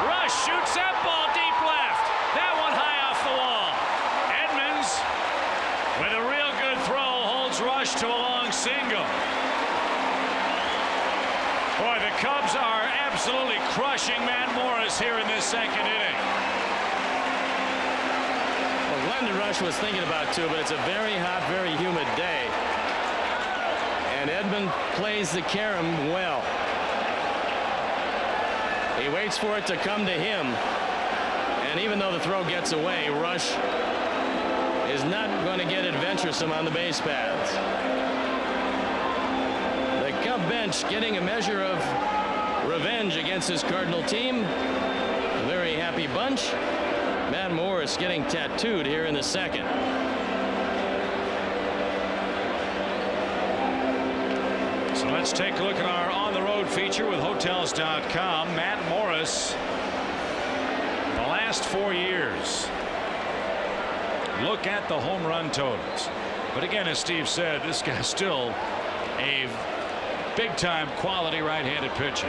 Rush shoots that ball deep left. That one high off the wall. Edmonds with a real good throw holds Rush to a long single. Boy, the Cubs are absolutely crushing Matt Morris here in this second inning. Well, Glendon Rush was thinking about too, but it's a very hot, very humid day. And Edmond plays the carom well. He waits for it to come to him. And even though the throw gets away, Rush is not going to get adventuresome on the base paths. bench getting a measure of revenge against his Cardinal team. A very happy bunch. Matt Morris getting tattooed here in the second. So let's take a look at our on-the-road feature with Hotels.com. Matt Morris, the last 4 years. Look at the home run totals. But again, as Steve said, this guy's still a big-time quality right-handed pitcher.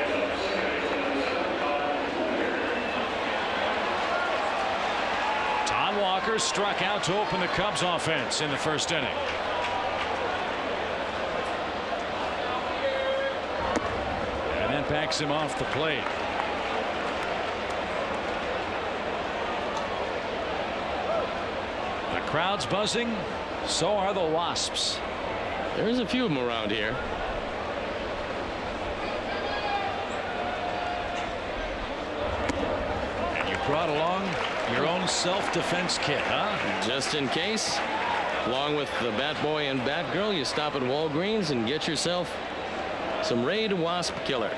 Tom Walker struck out to open the Cubs offense in the first inning. And that backs him off the plate. The crowd's buzzing. So are the Wasps. There's a few of them around here. And you brought along your own self-defense kit, huh? Just in case. Along with the Bat Boy and Bat Girl, you stop at Walgreens and get yourself some Raid Wasp Killer.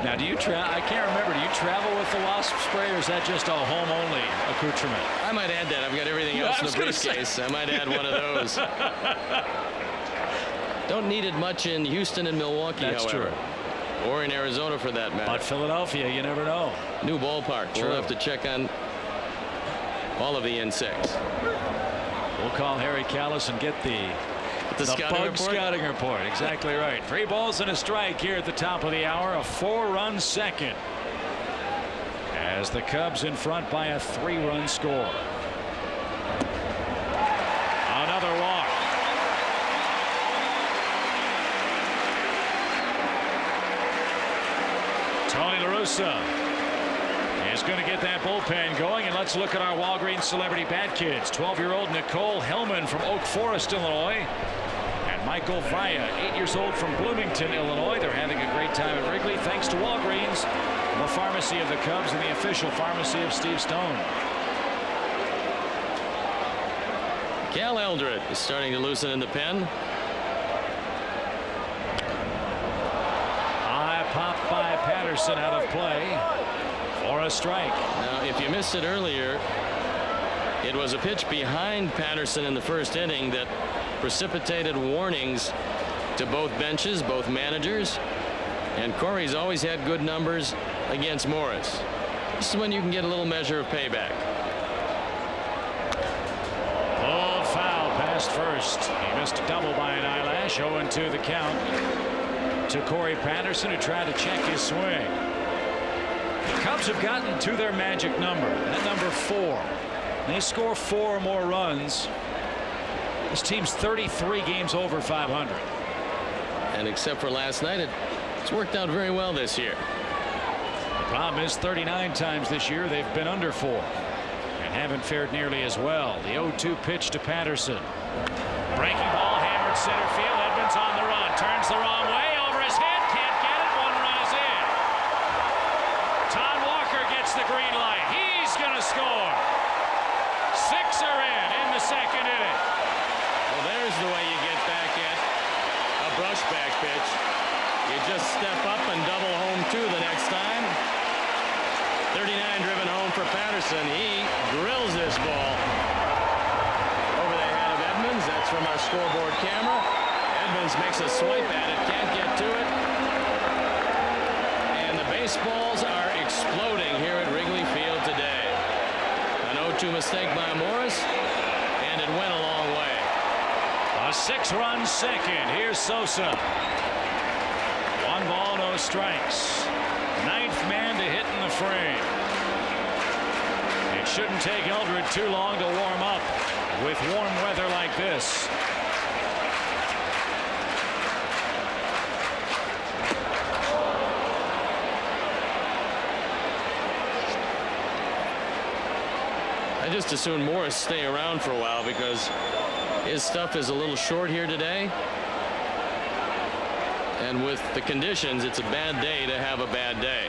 Now, do you I can't remember. Do you travel with the Wasp spray, or is that just a home-only accoutrement? I might add that. I've got everything else in the briefcase. I might add one of those. Don't need it much in Houston and Milwaukee, That's however. True. Or in Arizona, for that matter. But Philadelphia, you never know. New ballpark. True. We'll have to check on all of the insects. We'll call Harry Callis and get the bug scouting report. Exactly right. 3 balls and a strike here at the top of the hour. A 4-run second, as the Cubs in front by a 3-run score. Another walk. Tony La Russa is going to get that bullpen going, and let's look at our Walgreens celebrity bat kids. 12-year-old Nicole Hellman from Oak Forest, Illinois, and Michael Vaya, 8 years old, from Bloomington, Illinois. They're having a great time at Wrigley thanks to Walgreens, the pharmacy of the Cubs and the official pharmacy of Steve Stone. Cal Eldred is starting to loosen in the pen. High pop by Patterson, out of play for a strike. Now, if you missed it earlier, it was a pitch behind Patterson in the first inning that precipitated warnings to both benches, both managers, and Corey's always had good numbers against Morris. This is when you can get a little measure of payback. Oh, foul past first. He missed a double by an eyelash. 0-2 the count to Corey Patterson, who tried to check his swing. The Cubs have gotten to their magic number, that number 4. They score 4 or more runs. This team's 33 games over 500. And except for last night, it's worked out very well this year. The problem is 39 times this year they've been under 4 and haven't fared nearly as well. The 0-2 pitch to Patterson. Breaking ball, hammered center field. Edmonds on the run, turns the wrong way, over his head, can't get it. 1 run is in. Todd Walker gets the green light. He's going to score. 6 are in the second inning. Well, there's the way you get back at a brushback pitch. You just step up and double home 2 the next time. 39 driven home for Patterson. He drills this ball over the head of Edmonds. That's from our scoreboard camera. Edmonds makes a swipe at it, can't get to it. And the baseballs are exploding here at Wrigley Field today. An 0-2 mistake by Morris, and it went a long way. A 6-run second. Here's Sosa. 1 ball, no strikes. 9th man to hit in the frame. It shouldn't take Eldred too long to warm up with warm weather like this. I just assume Morris stay around for a while because his stuff is a little short here today. And with the conditions, it's a bad day to have a bad day.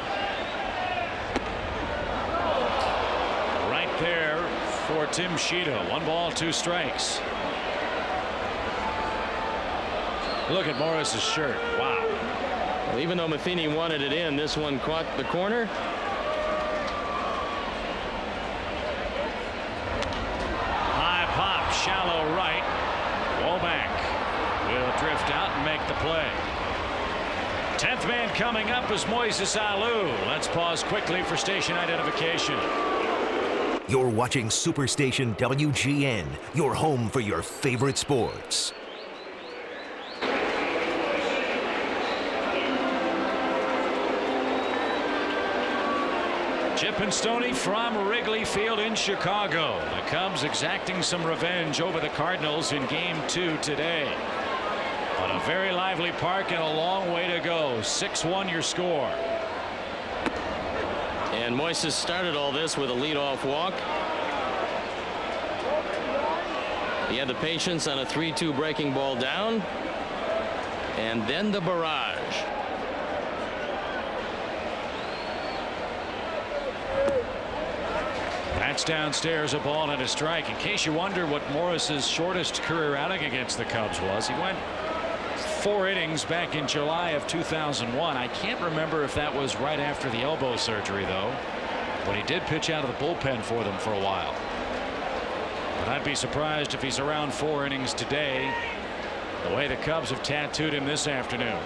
Right there for Tim Shida. 1 ball, 2 strikes. Look at Morris's shirt. Wow. Well, even though Matheny wanted it in, this one caught the corner. High pop, shallow right. Womack will drift out and make the play. 10th man coming up is Moises Alou. Let's pause quickly for station identification. You're watching Superstation WGN, your home for your favorite sports. Chip and Stoney from Wrigley Field in Chicago. The Cubs exacting some revenge over the Cardinals in Game 2 today. But a very lively park and a long way to go. 6-1 your score. And Moises started all this with a leadoff walk. He had the patience on a 3-2 breaking ball down. And then the barrage. That's downstairs, a ball and a strike. In case you wonder what Morris's shortest career outing against the Cubs was, he went 4 innings back in July of 2001. I can't remember if that was right after the elbow surgery, though. But he did pitch out of the bullpen for them for a while. But I'd be surprised if he's around 4 innings today, the way the Cubs have tattooed him this afternoon.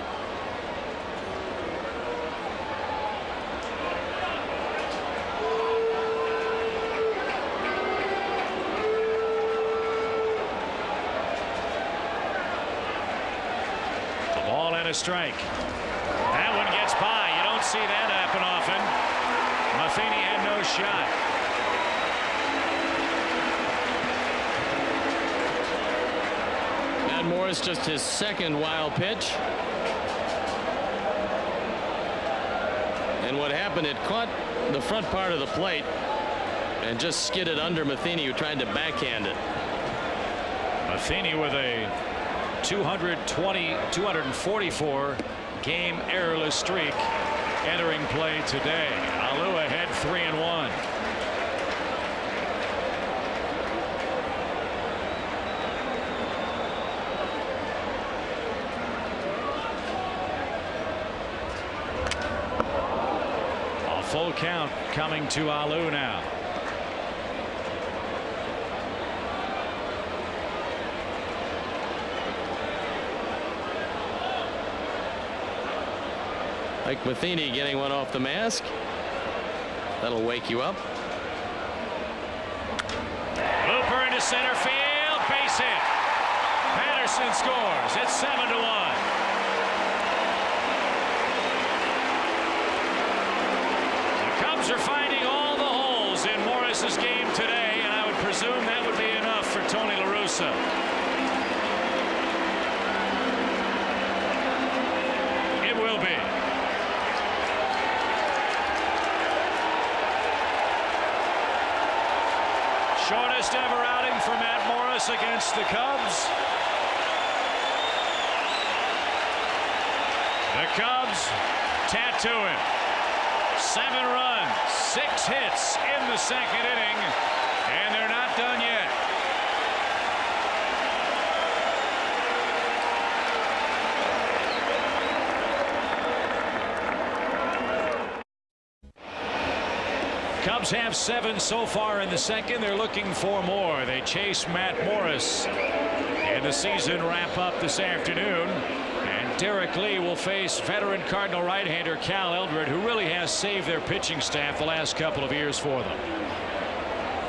A strike. That one gets by. You don't see that happen often. Matheny had no shot. Matt Morris just his second wild pitch. And what happened, it caught the front part of the plate and just skidded under Matheny, who tried to backhand it. Matheny with a 244 game errorless streak entering play today. Alou ahead 3-1. A full count coming to Alou now. Like Matheny getting one off the mask. That'll wake you up. Looper into center field. Base hit. Patterson scores. It's 7-1. The Cubs are finding all the holes in Morris's game today, and I would presume that would be enough for Tony La Russa. It will be. Shortest ever outing for Matt Morris against the Cubs. The Cubs tattoo him. 7 runs, 6 hits in the second inning, and they're not done yet. Cubs have 7 so far in the second. They're looking for more. They chase Matt Morris in the season wrap up this afternoon. And Derek Lee will face veteran Cardinal right-hander Cal Eldred, who really has saved their pitching staff the last couple of years for them.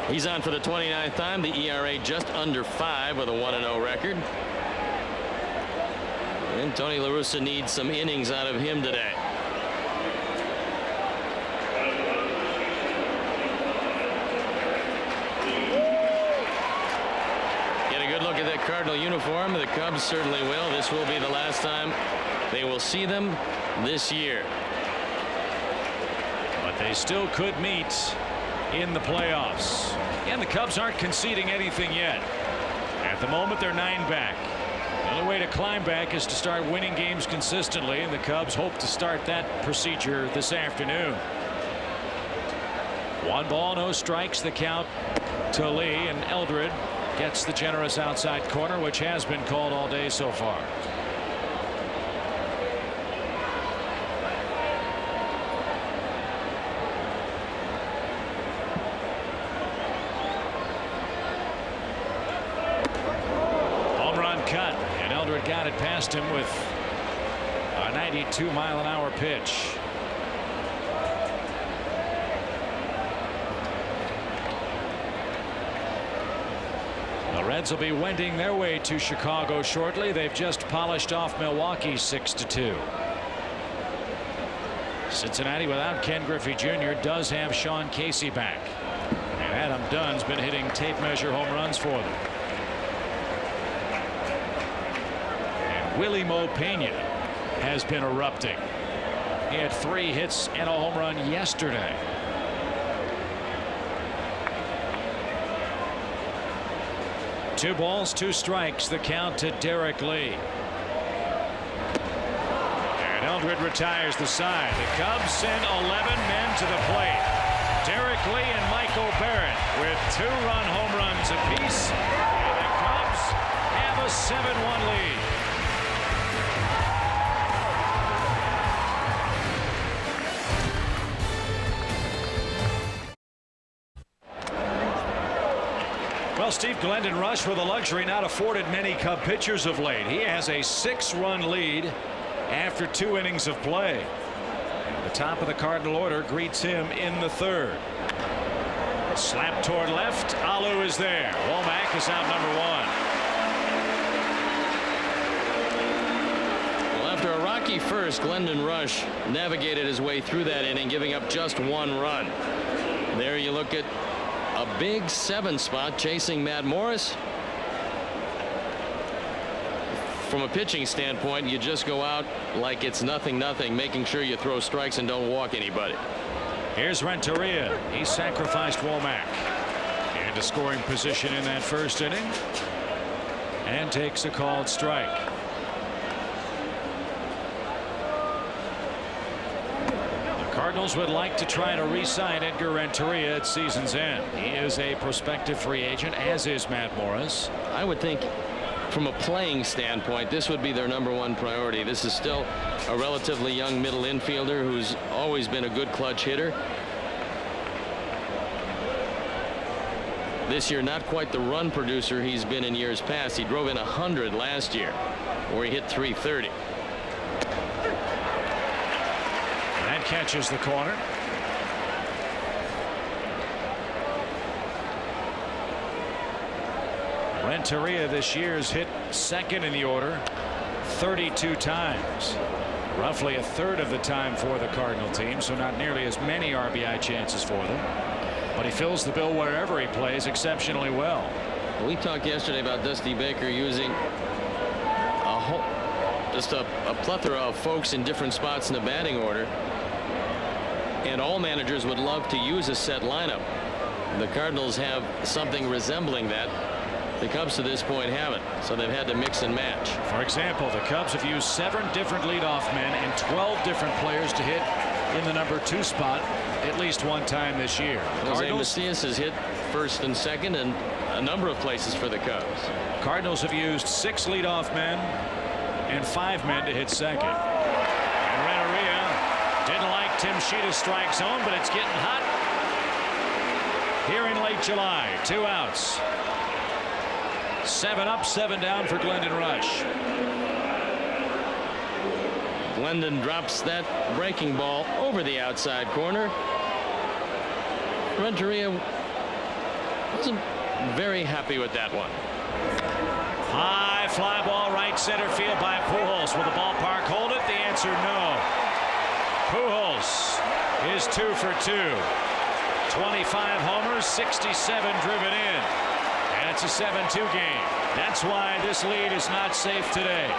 He's on for the 29th time. The ERA just under 5 with a 1-0 record. And Tony La Russa needs some innings out of him today. Cardinal uniform. The Cubs certainly will. This will be the last time they will see them this year. But they still could meet in the playoffs. And the Cubs aren't conceding anything yet. At the moment, they're 9 back. The only way to climb back is to start winning games consistently, and the Cubs hope to start that procedure this afternoon. 1 ball, no strikes, the count to Lee, and Eldred gets the generous outside corner, which has been called all day so far. past him with a 92-mile-an-hour pitch. The Reds will be wending their way to Chicago shortly. They've just polished off Milwaukee 6-2. Cincinnati, without Ken Griffey Jr., does have Sean Casey back. And Adam Dunn's been hitting tape measure home runs for them. And Willie Mo Pena has been erupting. He had 3 hits and a home run yesterday. Two balls, 2 strikes, the count to Derek Lee. And Eldred retires the side. The Cubs send 11 men to the plate. Derek Lee and Michael Barrett with 2-run home runs apiece. And the Cubs have a 7-1 lead. Well, Steve, Glendon Rush with a luxury not afforded many Cub pitchers of late. He has a 6-run lead after 2 innings of play. The top of the Cardinal order greets him in the 3rd. Slap toward left. Alou is there. Womack is out number 1. Well, after a rocky first, Glendon Rush navigated his way through that inning, giving up just 1 run. There you look at a big 7 spot chasing Matt Morris. From a pitching standpoint, you just go out like it's nothing, making sure you throw strikes and don't walk anybody. Here's Renteria. He sacrificed Womack into scoring position in that 1st inning and takes a called strike. Cardinals would like to try to re-sign Edgar Renteria at season's end. He is a prospective free agent, as is Matt Morris. I would think from a playing standpoint, this would be their #1 priority. This is still a relatively young middle infielder who's always been a good clutch hitter. This year, not quite the run producer he's been in years past. He drove in 100 last year, where he hit .330. Catches the corner. Renteria this year has hit 2nd in the order 32 times. Roughly a 1/3 of the time for the Cardinal team, so not nearly as many RBI chances for them. But he fills the bill wherever he plays exceptionally well. We talked yesterday about Dusty Baker using just a plethora of folks in different spots in the batting order. And all managers would love to use a set lineup. The Cardinals have something resembling that. The Cubs to this point haven't, so they've had to mix and match. For example, the Cubs have used 7 different leadoff men and 12 different players to hit in the #2 spot at least 1 time this year. Jose Macias has hit 1st and 2nd and a number of places for the Cubs. Cardinals have used 6 leadoff men and 5 men to hit 2nd. And Renteria didn't like Tim Sheeta's strike zone, but it's getting hot here in late July. 2 outs. 7 up, 7 down for Glendon Rush. Glendon drops that breaking ball over the outside corner. Renteria wasn't very happy with that one. High fly ball right center field by Pujols. Will the ballpark hold it? The answer no. Pujols is 2 for 2. 25 homers, 67 driven in. And it's a 7-2 game. That's why this lead is not safe today.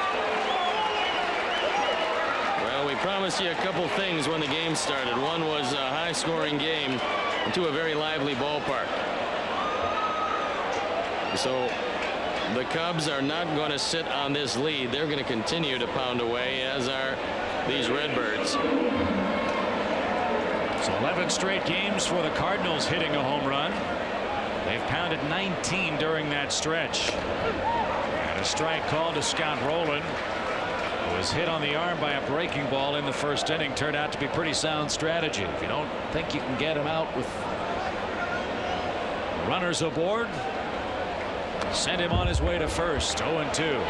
Well, we promised you a couple things when the game started. One was a high-scoring game to a very lively ballpark. So the Cubs are not going to sit on this lead. They're going to continue to pound away, as are these Redbirds. So 11 straight games for the Cardinals hitting a home run. They've pounded 19 during that stretch. And a strike called to Scott Rowland, who was hit on the arm by a breaking ball in the 1st inning. Turned out to be pretty sound strategy. If you don't think you can get him out with runners aboard, send him on his way to 1st. 0-2.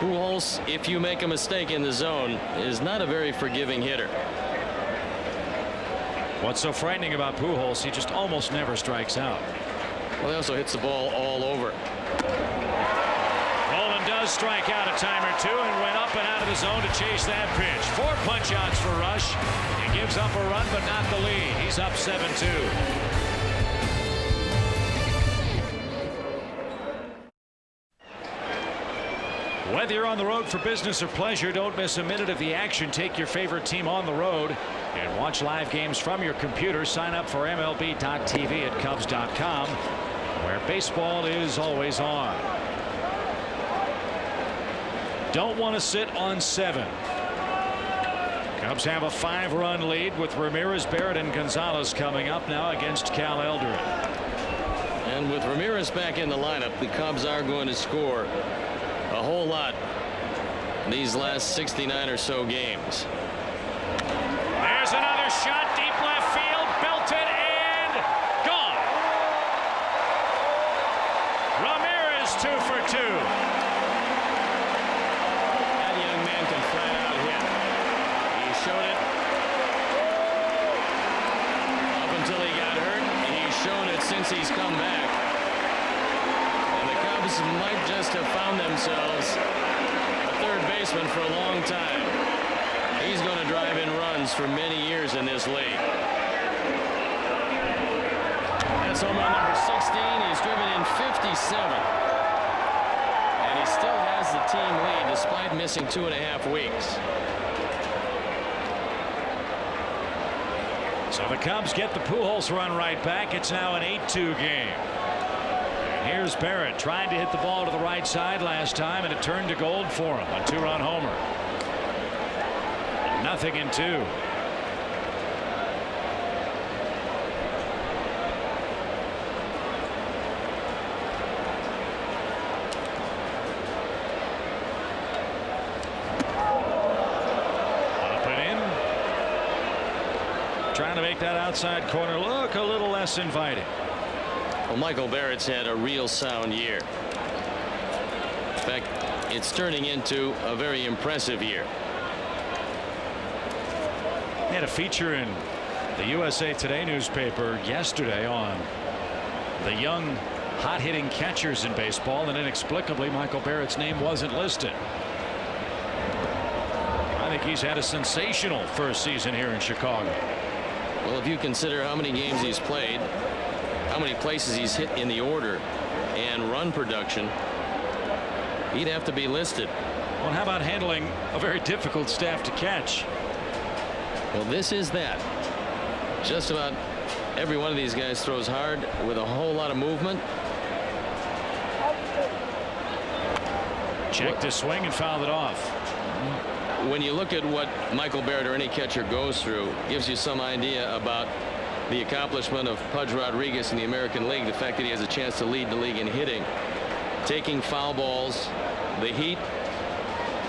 Pujols, if you make a mistake in the zone, is not a very forgiving hitter. What's so frightening about Pujols, he just almost never strikes out. Well, he also hits the ball all over. Nolan does strike out a time or two and went up and out of the zone to chase that pitch. 4 punch-outs for Rush. He gives up a run, but not the lead. He's up 7-2. Whether you're on the road for business or pleasure, don't miss a minute of the action. Take your favorite team on the road and watch live games from your computer. Sign up for MLB.tv at Cubs.com, where baseball is always on. Don't want to sit on 7. Cubs have a 5-run lead with Ramirez, Barrett, and Gonzalez coming up now against Cal Eldred. And with Ramirez back in the lineup, the Cubs are going to score a whole lot these last 69 or so games. There's another shot, deep left field, belted and gone. Ramirez 2 for 2. That young man can flat out hit. He showed it up until he got hurt, and he's shown it since he's come back. Might just have found themselves a third baseman for a long time. He's going to drive in runs for many years in this league. That's home run number 16. He's driven in 57. And he still has the team lead despite missing 2.5 weeks. So the Cubs get the Pujols run right back. It's now an 8-2 game. Here's Barrett trying to hit the ball to the right side last time, and it turned to gold for him. A 2-run homer. 0-2. Up and in. Trying to make that outside corner look a little less inviting. Well, Michael Barrett's had a real sound year. In fact, it's turning into a very impressive year. He had a feature in the USA Today newspaper yesterday on the young hot-hitting catchers in baseball, and inexplicably Michael Barrett's name wasn't listed. I think he's had a sensational first season here in Chicago. Well, if you consider how many games he's played, how many places he's hit in the order, and run production, he'd have to be listed. Well, how about handling a very difficult staff to catch? Well, this is that. Just about every one of these guys throws hard with a whole lot of movement. Checked his swing and fouled it off. When you look at what Michael Barrett or any catcher goes through, it gives you some idea about the accomplishment of Pudge Rodriguez in the American League. The fact that he has a chance to lead the league in hitting, taking foul balls, the heat,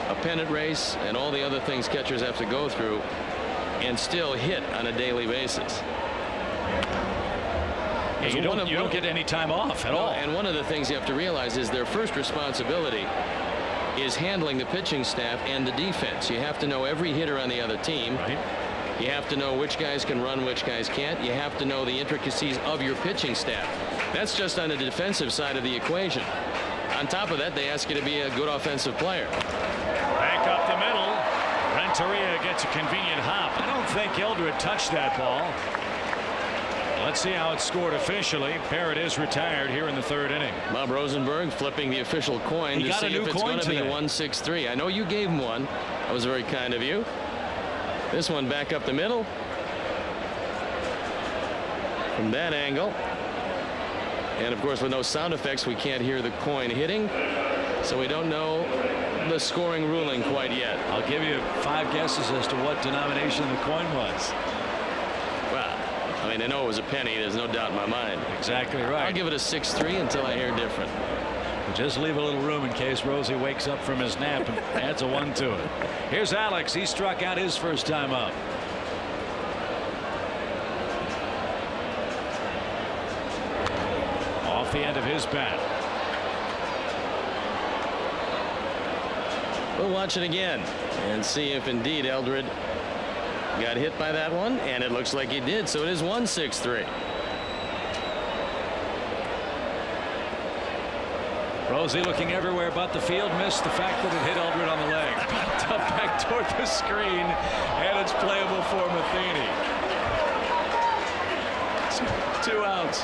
a pennant race, and all the other things catchers have to go through, and still hit on a daily basis. Yeah, you don't get any time off at all. And one of the things you have to realize is their first responsibility is handling the pitching staff and the defense. You have to know every hitter on the other team. Right. You have to know which guys can run, which guys can't. You have to know the intricacies of your pitching staff. That's just on the defensive side of the equation. On top of that, they ask you to be a good offensive player. Back up the middle. Renteria gets a convenient hop. I don't think Eldred touched that ball. Let's see how it's scored officially. Barrett is retired here in the 3rd inning. Bob Rosenberg flipping the official coin to see if it's going to be 1-6-3. I know you gave him one. That was very kind of you. This one back up the middle. From that angle. And of course, with no sound effects, we can't hear the coin hitting. So we don't know the scoring ruling quite yet. I'll give you 5 guesses as to what denomination the coin was. Well, I mean, I know it was a penny. There's no doubt in my mind. Exactly right. I'll give it a 6-3 until I hear different. Just leave a little room in case Rosie wakes up from his nap and adds a 1 to it. Here's Alex. He struck out his first time up. Off the end of his bat. We'll watch it again and see if indeed Eldred got hit by that one, and it looks like he did, so it is 1-6-3. Rosie looking everywhere but the field, missed the fact that it hit Eldred on the leg. Popped up back toward the screen, and it's playable for Matheny. 2 outs.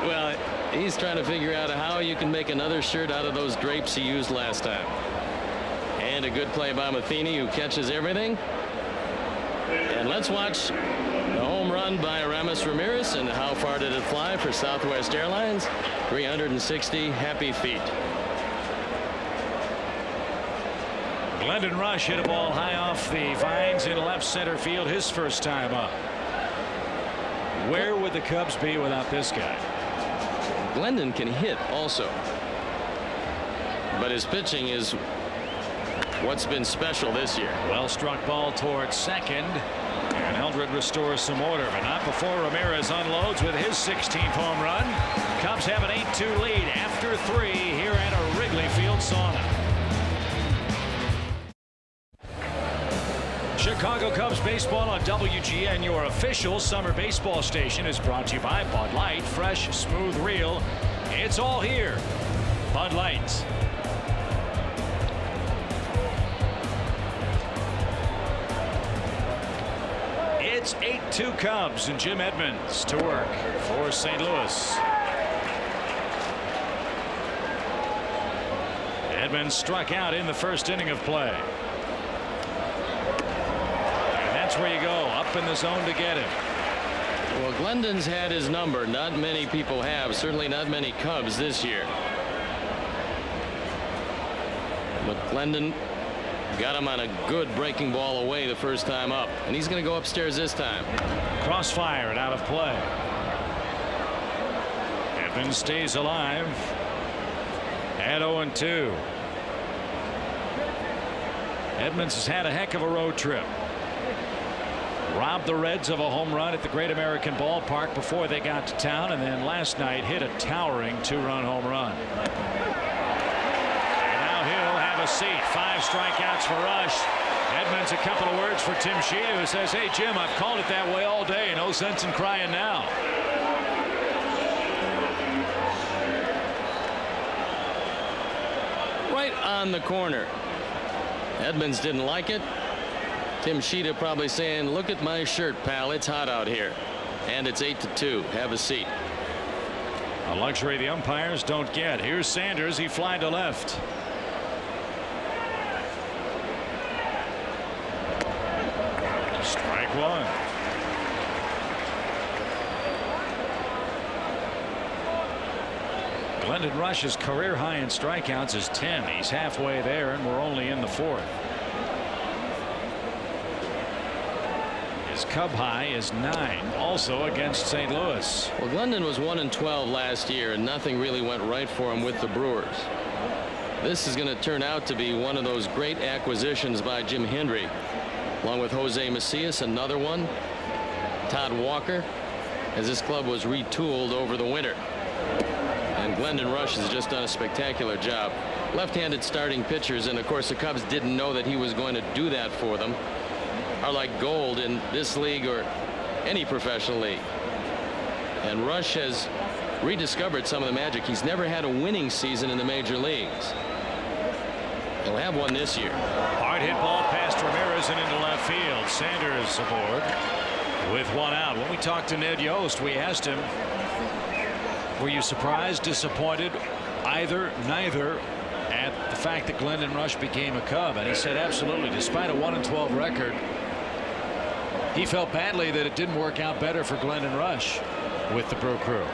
Well, he's trying to figure out how you can make another shirt out of those drapes he used last time. And a good play by Matheny, who catches everything. And let's watch the home run by Aramis Ramirez. And how far did it fly for Southwest Airlines? 360 happy feet. Glendon Rush hit a ball high off the vines in left center field, his first time up. Where would the Cubs be without this guy? Glendon can hit also, but his pitching is what's been special this year. Well struck ball towards second, and Eldred restores some order, but not before Ramirez unloads with his 16th home run. Cubs have an 8-2 lead after 3 here at a Wrigley Field sauna. Chicago Cubs baseball on WGN, your official summer baseball station, is brought to you by Bud Light. Fresh, smooth, real. It's all here. Bud Light. It's 8-2 Cubs, and Jim Edmonds to work for St. Louis. Edmonds struck out in the first inning of play. That's where you go, up in the zone to get him. Well, Glendon's had his number. Not many people have, certainly not many Cubs this year. But Glendon got him on a good breaking ball away the first time up, and he's going to go upstairs this time. Crossfire and out of play. Edmonds stays alive at 0-2. Edmonds has had a heck of a road trip. Robbed the Reds of a home run at the Great American Ballpark before they got to town, and then last night hit a towering 2-run home run. And now he'll have a seat. 5 strikeouts for Rush. Edmonds, a couple of words for Tim Sheeta, who says, "Hey Jim, I've called it that way all day. No sense in crying now." Right on the corner. Edmonds didn't like it. Tim Sheeta probably saying, "Look at my shirt, pal. It's hot out here." And it's 8-2. Have a seat. A luxury the umpires don't get. Here's Sanders. He flied to left. Strike one. Glendon Rush's career high in strikeouts is 10. He's halfway there, and we're only in the 4th. His Cub high is 9, also against St. Louis. Well, Glendon was 1-12 last year, and nothing really went right for him with the Brewers. This is going to turn out to be one of those great acquisitions by Jim Hendry, along with Jose Macias, another one, Todd Walker, as this club was retooled over the winter. And Glendon Rush has just done a spectacular job. Left-handed starting pitchers, and of course the Cubs didn't know that he was going to do that for them, are like gold in this league or any professional league. And Rush has rediscovered some of the magic. He's never had a winning season in the major leagues. He'll have one this year. Hard hit ball past Ramirez and into left field. Sanders aboard with 1 out. When we talked to Ned Yost, we asked him, were you surprised, disappointed, neither at the fact that Glendon Rush became a Cub? And he said absolutely. Despite a 1-12 record, he felt badly that it didn't work out better for Glendon Rush with the Brew Crew.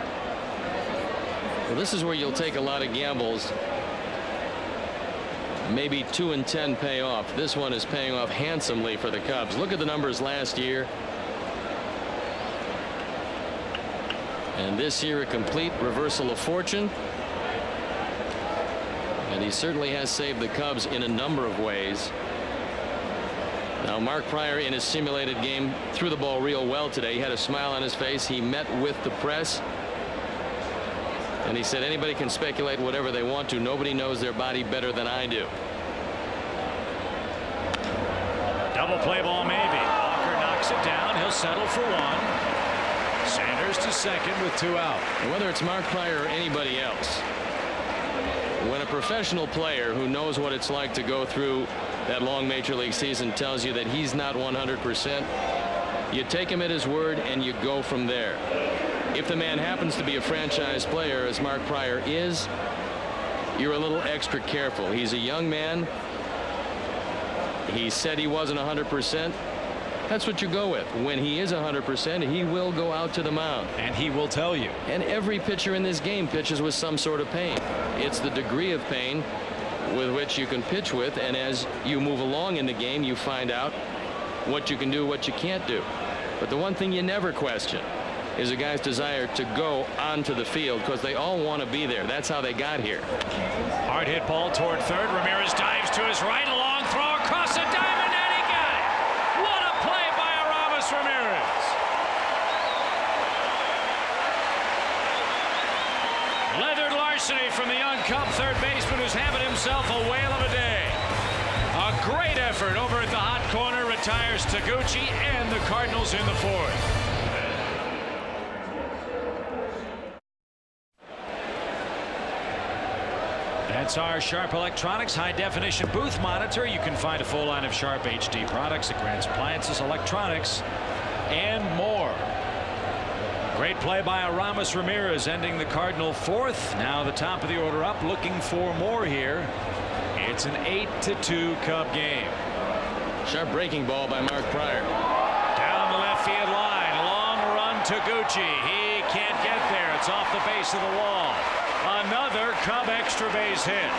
Well, this is where you'll take a lot of gambles. Maybe 2 and 10 pay off. This one is paying off handsomely for the Cubs. Look at the numbers last year. And this year a complete reversal of fortune. And he certainly has saved the Cubs in a number of ways. Now Mark Pryor in his simulated game threw the ball real well today. He had a smile on his face. He met with the press. And he said anybody can speculate whatever they want to. Nobody knows their body better than I do. Double play ball maybe. Walker knocks it down. He'll settle for one. Sanders to second with 2 out. Whether it's Mark Pryor or anybody else, when a professional player who knows what it's like to go through that long major league season tells you that he's not 100%, you take him at his word and you go from there. If the man happens to be a franchise player, as Mark Pryor is, you're a little extra careful. He's a young man. He said he wasn't 100%. That's what you go with. When he is 100%, he will go out to the mound. And he will tell you. And every pitcher in this game pitches with some sort of pain. It's the degree of pain with which you can pitch with, and as you move along in the game, you find out what you can do, what you can't do. But the one thing you never question is a guy's desire to go onto the field, because they all want to be there. That's how they got here. Hard hit ball toward third. Ramirez dives to his right. A long throw across the diamond, and he got it. What a play by Aramis Ramirez. Leathered larceny from the young Cub third baseman, who's having himself a whale of a day. A great effort over at the hot corner. Retires Taguchi and the Cardinals in the fourth. That's our Sharp Electronics high-definition booth monitor. You can find a full line of Sharp HD products at Grant's Appliances, Electronics, and more. Great play by Aramis Ramirez, ending the Cardinal fourth. Now the top of the order up, looking for more here. It's an 8-2 Cub game. Sharp breaking ball by Mark Pryor. Down the left field line. Long run to Gucci. He can't get there. It's off the base of the wall. Another Cub extra base hit.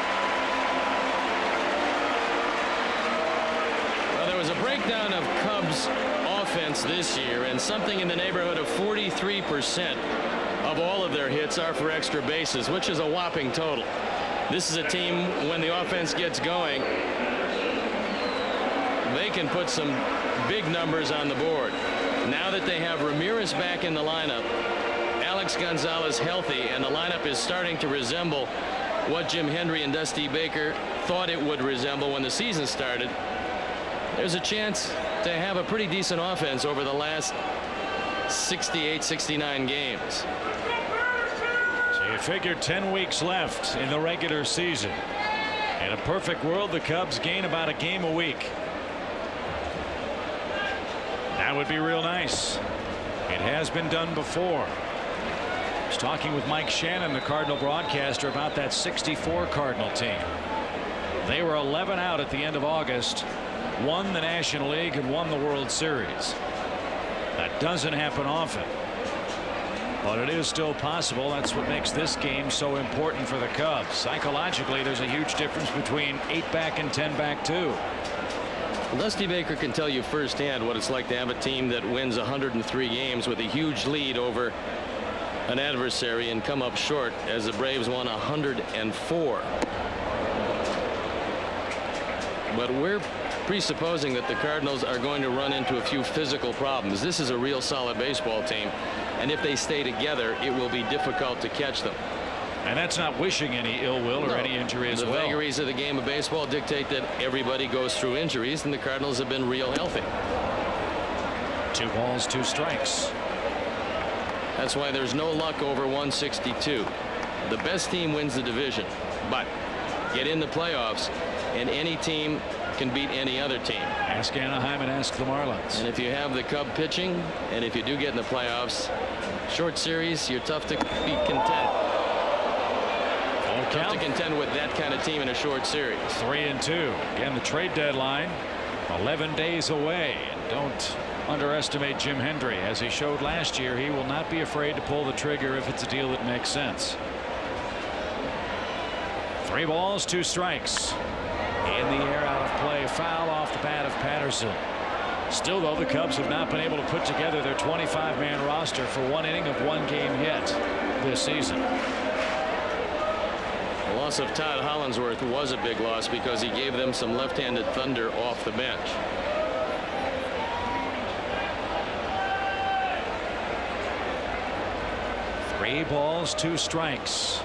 Well, there was a breakdown of Cubs offense this year, and something in the neighborhood of 43% of all of their hits are for extra bases, which is a whopping total. This is a team, when the offense gets going, they can put some big numbers on the board. Now that they have Ramirez back in the lineup, Alex Gonzalez healthy, and the lineup is starting to resemble what Jim Hendry and Dusty Baker thought it would resemble when the season started, there's a chance to have a pretty decent offense over the last 68, 69 games. So you figure 10 weeks left in the regular season. In a perfect world, the Cubs gain about a game a week. That would be real nice. It has been done before. I was talking with Mike Shannon, the Cardinal broadcaster, about that 64 Cardinal team. They were 11 out at the end of August, won the National League and won the World Series. That doesn't happen often, but it is still possible. That's what makes this game so important for the Cubs. Psychologically, there's a huge difference between 8 back and 10 back too. Dusty Baker can tell you firsthand what it's like to have a team that wins 103 games with a huge lead over an adversary and come up short, as the Braves won 104. But we're presupposing that the Cardinals are going to run into a few physical problems. This is a real solid baseball team, and if they stay together, it will be difficult to catch them. And that's not wishing any ill will or any injury as well. The vagaries of the game of baseball dictate that everybody goes through injuries, and the Cardinals have been real healthy. 2 balls, 2 strikes. That's why there's no luck over 162. The best team wins the division, but get in the playoffs and any team can beat any other team. Ask Anaheim and ask the Marlins. And if you have the Cub pitching, and if you do get in the playoffs, short series, you're tough to be content. Tough to contend with that kind of team in a short series. 3-2. Again, the trade deadline 11 days away. And don't underestimate Jim Hendry. As he showed last year, he will not be afraid to pull the trigger if it's a deal that makes sense. 3 balls, 2 strikes. In the air, out of play, foul off the bat of Patterson. Still, though, the Cubs have not been able to put together their 25-man roster for 1 inning of 1 game hit this season. The loss of Todd Hollinsworth was a big loss because he gave them some left-handed thunder off the bench. Three balls, 2 strikes.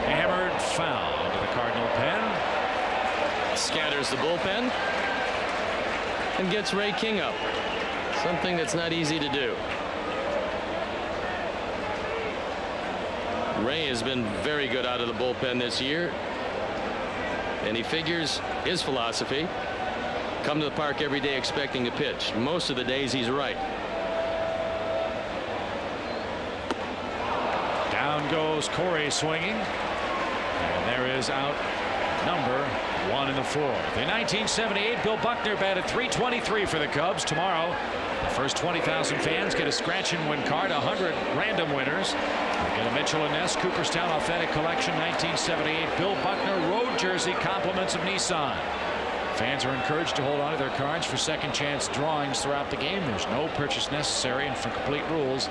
Hammered foul into the Cardinal pen. Scatters the bullpen. and gets Ray King up. Something that's not easy to do. Ray has been very good out of the bullpen this year. And he figures his philosophy: come to the park every day expecting a pitch. Most of the days he's right. Down goes Corey swinging. And there is out number 1 in the 4th. In 1978, Bill Buckner batted .323 for the Cubs. Tomorrow, the first 20,000 fans get a scratch and win card. 100 random winners. We get a Mitchell & Ness Cooperstown Authentic Collection 1978 Bill Buckner road jersey, compliments of Nissan. Fans are encouraged to hold on to their cards for second chance drawings throughout the game. There's no purchase necessary, and for complete rules,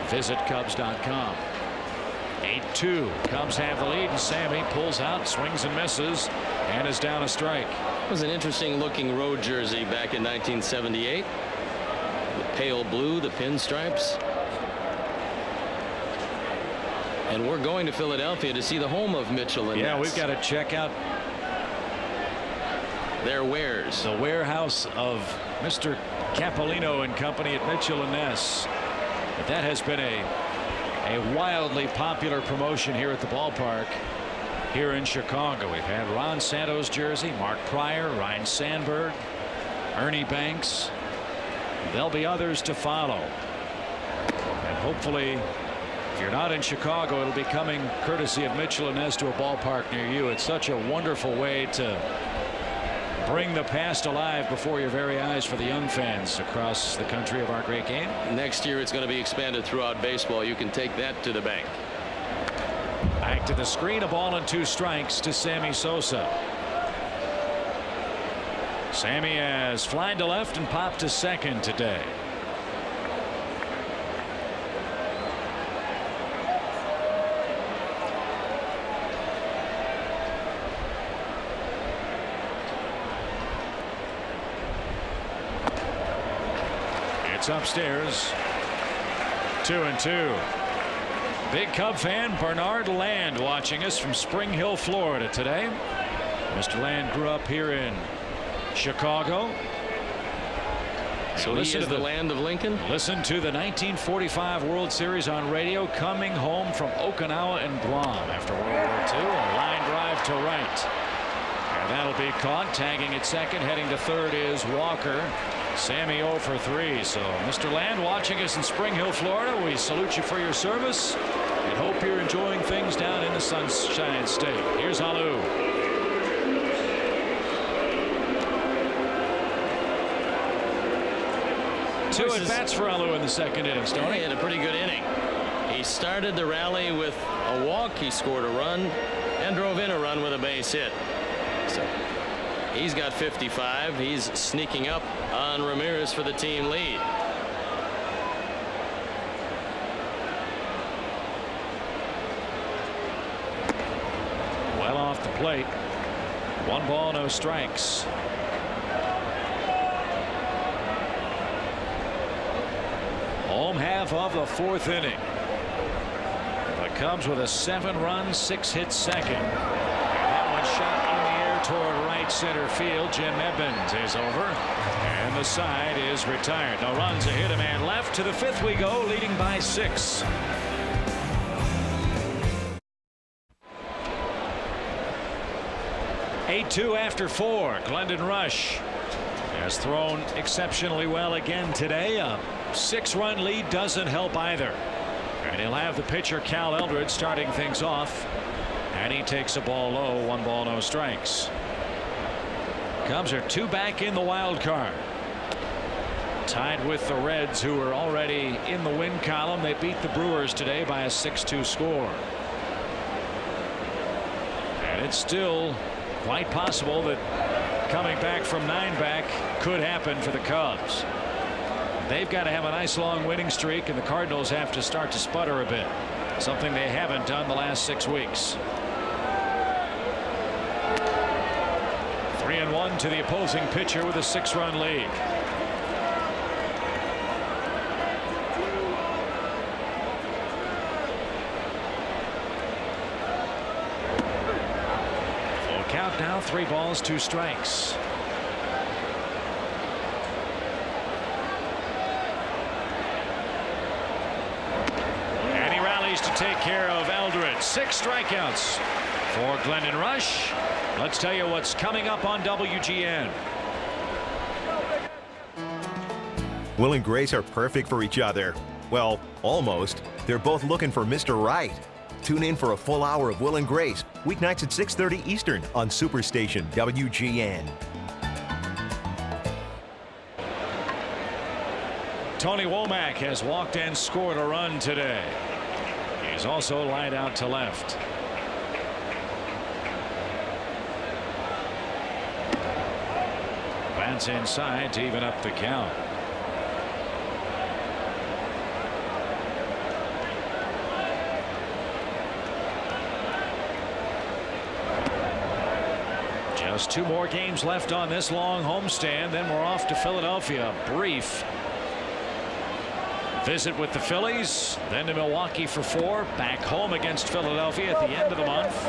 visit Cubs.com. 8-2. Cubs have the lead, and Sammy pulls out, swings and misses, and is down a strike. It was an interesting looking road jersey back in 1978. The pale blue, the pinstripes. And we're going to Philadelphia to see the home of Mitchell & Ness. Yeah, we've got to check out their wares. The warehouse of Mr. Capolino and company at Mitchell & Ness. But that has been a wildly popular promotion here at the ballpark here in Chicago. We've had Ron Santos jersey, Mark Pryor, Ryan Sandberg, Ernie Banks. There'll be others to follow. And hopefully, if you're not in Chicago, it'll be coming courtesy of Mitchell & Ness to a ballpark near you. It's such a wonderful way to bring the past alive before your very eyes for the young fans across the country of our great game. Next year it's going to be expanded throughout baseball. You can take that to the bank. Back to the screen, a ball and 2 strikes to Sammy Sosa. Sammy has flied to left and popped to second today. It's upstairs. 2-2. Big Cub fan Bernard Land watching us from Spring Hill, Florida today. Mr. Land grew up here in Chicago. So he is the land of Lincoln. Listen to the 1945 World Series on radio, coming home from Okinawa and Guam after World War II. A line drive to right. And that'll be caught. Tagging at second, heading to third is Walker. Sammy 0 for 3. So Mr. Land watching us in Spring Hill, Florida. We salute you for your service and hope you're enjoying things down in the Sunshine State. Here's Alou. Two at bats for Alou in the second inning. Stoney. He had a pretty good inning. He started the rally with a walk. He scored a run and drove in a run with a base hit. So he's got 55. He's sneaking up on Ramirez for the team lead. Well off the plate. 1 ball, no strikes. Home half of the 4th inning. The Cubs with a 7-run, 6-hit second. That one shot in the air toward right center field. Jim Evans is over, and the side is retired. No runs, a hit, a man left. To the 5th we go, leading by 6. Two after 4. Glendon Rush has thrown exceptionally well again today. A 6-run lead doesn't help either. And he'll have the pitcher Cal Eldred starting things off. And he takes a ball low. 1 ball, no strikes. Cubs are 2 back in the wild card. Tied with the Reds, who are already in the win column. They beat the Brewers today by a 6-2 score. And it's still quite possible that coming back from 9 back could happen for the Cubs. They've got to have a nice long winning streak, and the Cardinals have to start to sputter a bit, something they haven't done the last 6 weeks. 3-1 to the opposing pitcher with a 6-run lead. Now 3 balls, 2 strikes. care of Eldred. 6 strikeouts for Glendon Rush. Let's tell you what's coming up on WGN. Will and Grace are perfect for each other. Well, almost. They're both looking for Mr. Right. Tune in for a full hour of Will and Grace, weeknights at 6:30 Eastern on Superstation WGN. Tony Womack has walked and scored a run today. He's also lined out to left. Bats inside to even up the count. Just 2 more games left on this long homestand, then we're off to Philadelphia. Brief visit with the Phillies, then to Milwaukee for 4, back home against Philadelphia at the end of the month.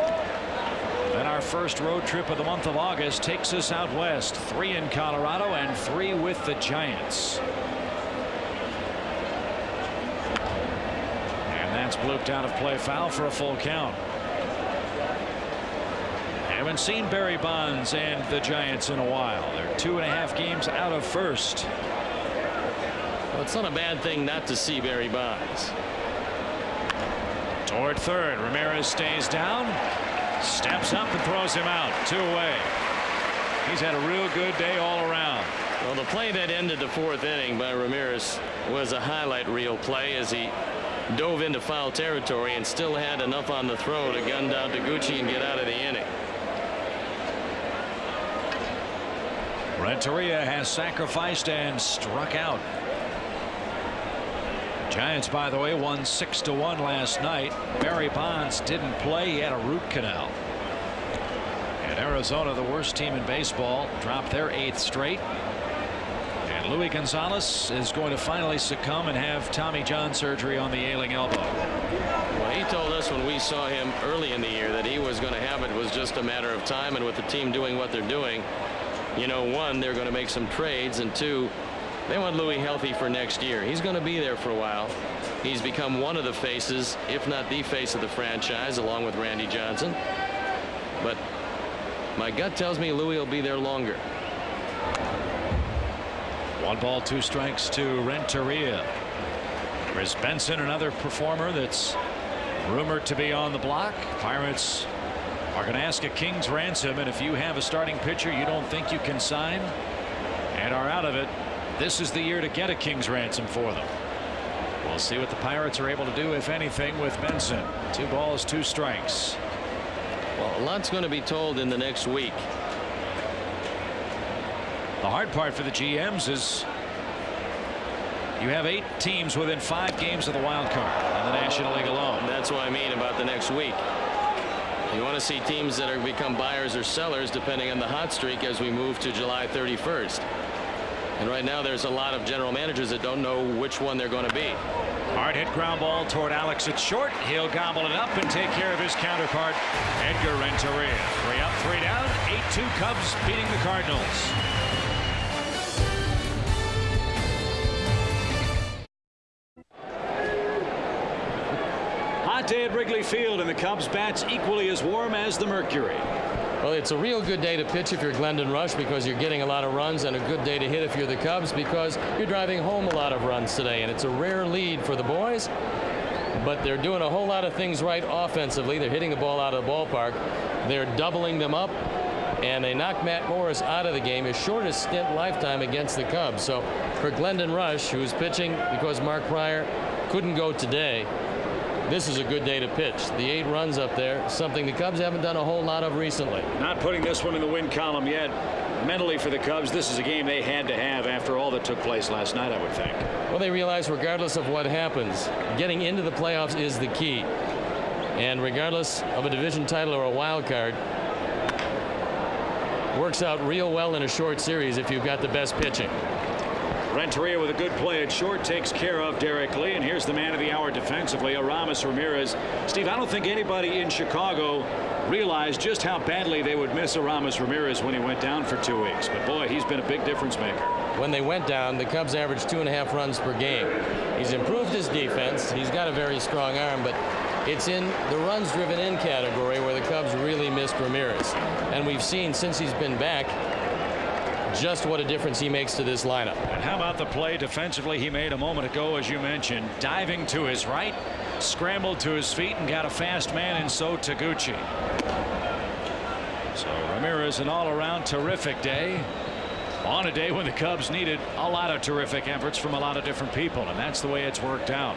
Then our first road trip of the month of August takes us out west, 3 in Colorado and 3 with the Giants. And that's blooped out of play, foul for a full count. Haven't seen Barry Bonds and the Giants in a while. They're 2.5 games out of first. Well, it's not a bad thing not to see Barry Bonds. Toward third, Ramirez stays down, steps up and throws him out. 2 away. He's had a real good day all around. Well, the play that ended the 4th inning by Ramirez was a highlight reel play as he dove into foul territory and still had enough on the throw to gun down Taguchi and get out of the inning. Renteria has sacrificed and struck out. Giants, by the way, won 6-1 last night. Barry Bonds didn't play. He had a root canal. And Arizona, the worst team in baseball, dropped their 8th straight. And Luis Gonzalez is going to finally succumb and have Tommy John surgery on the ailing elbow. Well, he told us when we saw him early in the year that he was going to have it. It was just a matter of time, and with the team doing what they're doing, you know, 1, they're going to make some trades, and 2, they want Louis healthy for next year. He's going to be there for a while. He's become one of the faces, if not the face of the franchise, along with Randy Johnson. But my gut tells me Louis will be there longer. 1 ball, 2 strikes to Renteria. Chris Benson, another performer that's rumored to be on the block. Pirates are going to ask a king's ransom, and if you have a starting pitcher you don't think you can sign and are out of it, this is the year to get a king's ransom for them. We'll see what the Pirates are able to do, if anything, with Benson. 2 balls, 2 strikes. Well, a lot's going to be told in the next week. The hard part for the GMs is you have 8 teams within 5 games of the wild card in the National League alone. And that's what I mean about the next week. You want to see teams that are become buyers or sellers depending on the hot streak as we move to July 31st. And right now there's a lot of general managers that don't know which one they're going to be. Hard hit ground ball toward Alex at short. He'll gobble it up and take care of his counterpart, Edgar Renteria. 3 up, 3 down. 8-2 Cubs beating the Cardinals. Hot day at Wrigley Field, and the Cubs bats equally as warm as the mercury. Well, it's a real good day to pitch if you're Glendon Rush because you're getting a lot of runs, and a good day to hit if you're the Cubs because you're driving home a lot of runs today. And it's a rare lead for the boys, but they're doing a whole lot of things right offensively. They're hitting the ball out of the ballpark. They're doubling them up, and they knocked Matt Morris out of the game, his shortest stint lifetime against the Cubs. So for Glendon Rush, who's pitching because Mark Pryor couldn't go today, this is a good day to pitch. The 8 runs up there, something the Cubs haven't done a whole lot of recently. Not putting this one in the win column yet. Mentally for the Cubs, this is a game they had to have after all that took place last night, I would think. Well, they realize regardless of what happens, getting into the playoffs is the key. And regardless of a division title or a wild card, works out real well in a short series if you've got the best pitching. Renteria with a good play at short takes care of Derek Lee, and here's the man of the hour defensively, Aramis Ramirez. Steve, I don't think anybody in Chicago realized just how badly they would miss Aramis Ramirez when he went down for 2 weeks, but boy, he's been a big difference maker. When they went down, the Cubs averaged 2.5 runs per game. He's improved his defense. He's got a very strong arm, but It's in the runs driven in category where the Cubs really missed Ramirez. And we've seen since he's been back just what a difference he makes to this lineup. And how about the play defensively he made a moment ago, as you mentioned, diving to his right, scrambled to his feet and got a fast man in Taguchi. So Ramirez, an all-around terrific day on a day when the Cubs needed a lot of terrific efforts from a lot of different people, and that's the way it's worked out.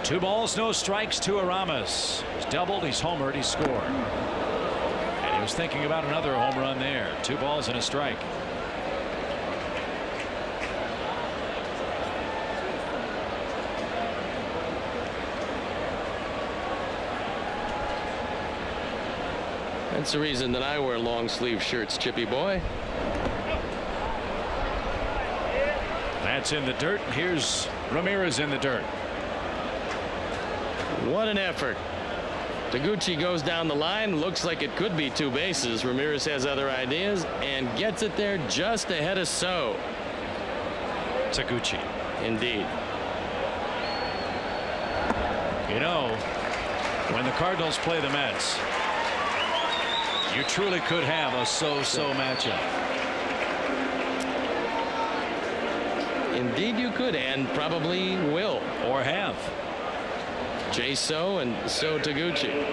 2 balls, no strikes to Aramis. He's doubled, he's homered, he's scored. And he was thinking about another home run there. 2 balls and a strike. That's the reason that I wear long sleeve shirts, Chippy boy. That's in the dirt. Here's Ramirez in the dirt. What an effort. Taguchi goes down the line. Looks like it could be 2 bases. Ramirez has other ideas and gets it there just ahead of So. Taguchi. Indeed. You know, when the Cardinals play the Mets, you truly could have a so-so matchup. Indeed you could, and probably will. Or have. Jay So and So Taguchi.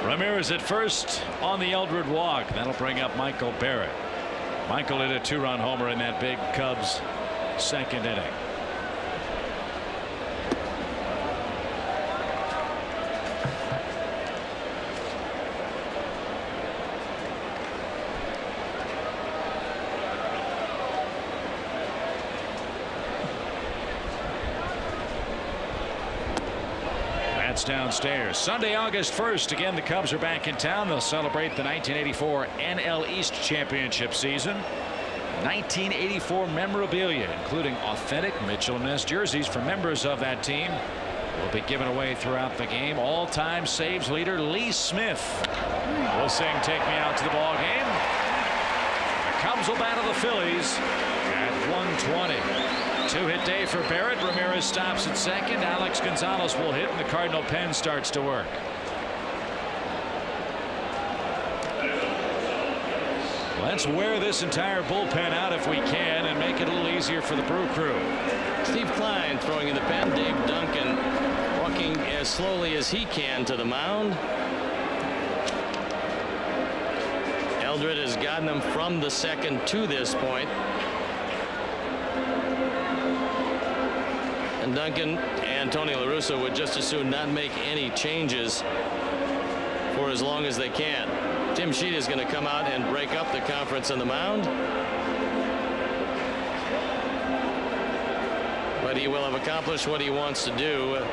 Ramirez at first on the Eldred walk. That'll bring up Michael Barrett. Michael hit a 2-run homer in that big Cubs second inning. Downstairs. Sunday, August 1st. Again, the Cubs are back in town. They'll celebrate the 1984 NL East Championship season. 1984 memorabilia, including authentic Mitchell & Ness jerseys for members of that team, will be given away throughout the game. All-time saves leader Lee Smith will sing "Take Me Out to the Ball Game." The Cubs will battle the Phillies at 1:20. 2-hit day for Barrett. Ramirez stops at second. Alex Gonzalez will hit, and the Cardinal pen starts to work. Let's wear this entire bullpen out if we can and make it a little easier for the Brew Crew. Steve Klein throwing in the pen. Dave Duncan walking as slowly as he can to the mound. Eldred has gotten him from the second to this point. And Duncan and Tony La Russa would just as soon not make any changes for as long as they can. Tim Sheet is going to come out and break up the conference on the mound. But he will have accomplished what he wants to do,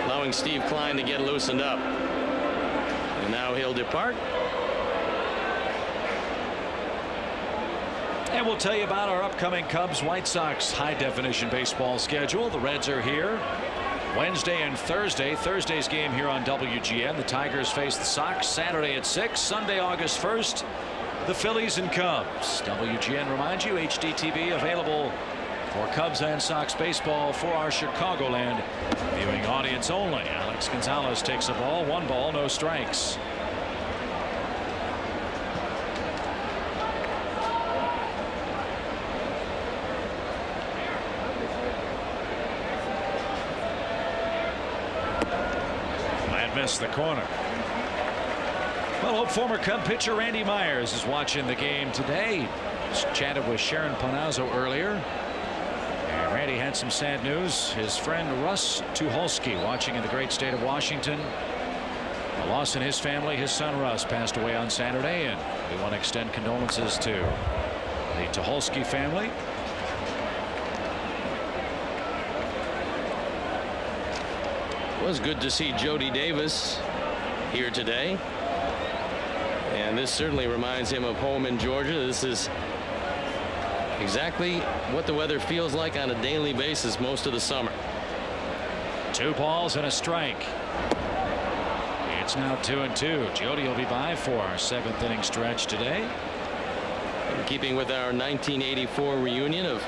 allowing Steve Klein to get loosened up. And now he'll depart. And we'll tell you about our upcoming Cubs-White Sox high-definition baseball schedule. The Reds are here Wednesday and Thursday. Thursday's game here on WGN. The Tigers face the Sox Saturday at 6. Sunday, August 1st, the Phillies and Cubs. WGN reminds you, HDTV available for Cubs and Sox baseball for our Chicagoland viewing audience only. Alex Gonzalez takes a ball. 1 ball, no strikes. Missed the corner. Well, former Cub pitcher Randy Myers is watching the game today. Just chatted with Sharon Panazzo earlier. And Randy had some sad news. His friend Russ Tucholsky, watching in the great state of Washington. A loss in his family. His son Russ passed away on Saturday, and we want to extend condolences to the Tucholsky family. It was good to see Jody Davis here today, and this certainly reminds him of home in Georgia. This is exactly what the weather feels like on a daily basis most of the summer. 2 balls and a strike. It's now 2-2. Jody will be by for our 7th inning stretch today. In keeping with our 1984 reunion of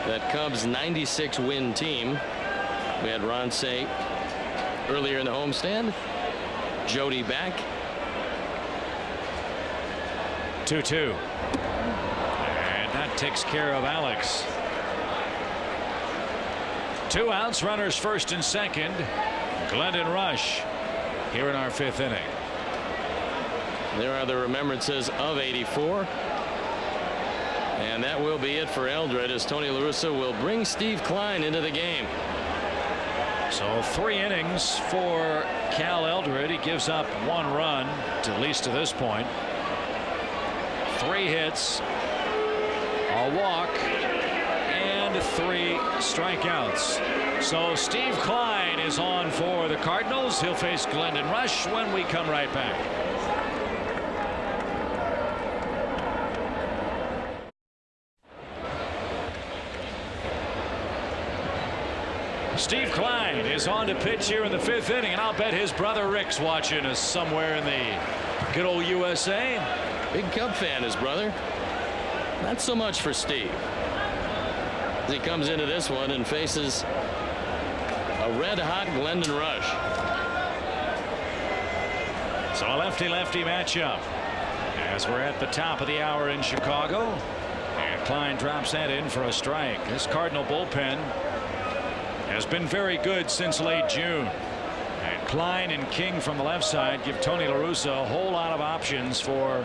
that Cubs 96 win team. We had Ron Say earlier in the homestand. Jody back. 2-2. And that takes care of Alex. 2 outs, runners first and second. Glendon Rush here in our 5th inning. There are the remembrances of '84. And that will be it for Eldred, as Tony La Russa will bring Steve Klein into the game. So 3 innings for Cal Eldred. He gives up 1 run, at least to this point. 3 hits, a walk, and 3 strikeouts. So Steve Klein is on for the Cardinals. He'll face Glendon Rush when we come right back. Steve Klein is on to pitch here in the 5th inning, and I'll bet his brother Rick's watching us somewhere in the good old USA. Big Cub fan, his brother. Not so much for Steve. As he comes into this one and faces a red-hot Glendon Rush. So a lefty-lefty matchup as we're at the top of the hour in Chicago. And Klein drops that in for a strike. This Cardinal bullpen has been very good since late June. And Klein and King from the left side give Tony La Russa a whole lot of options for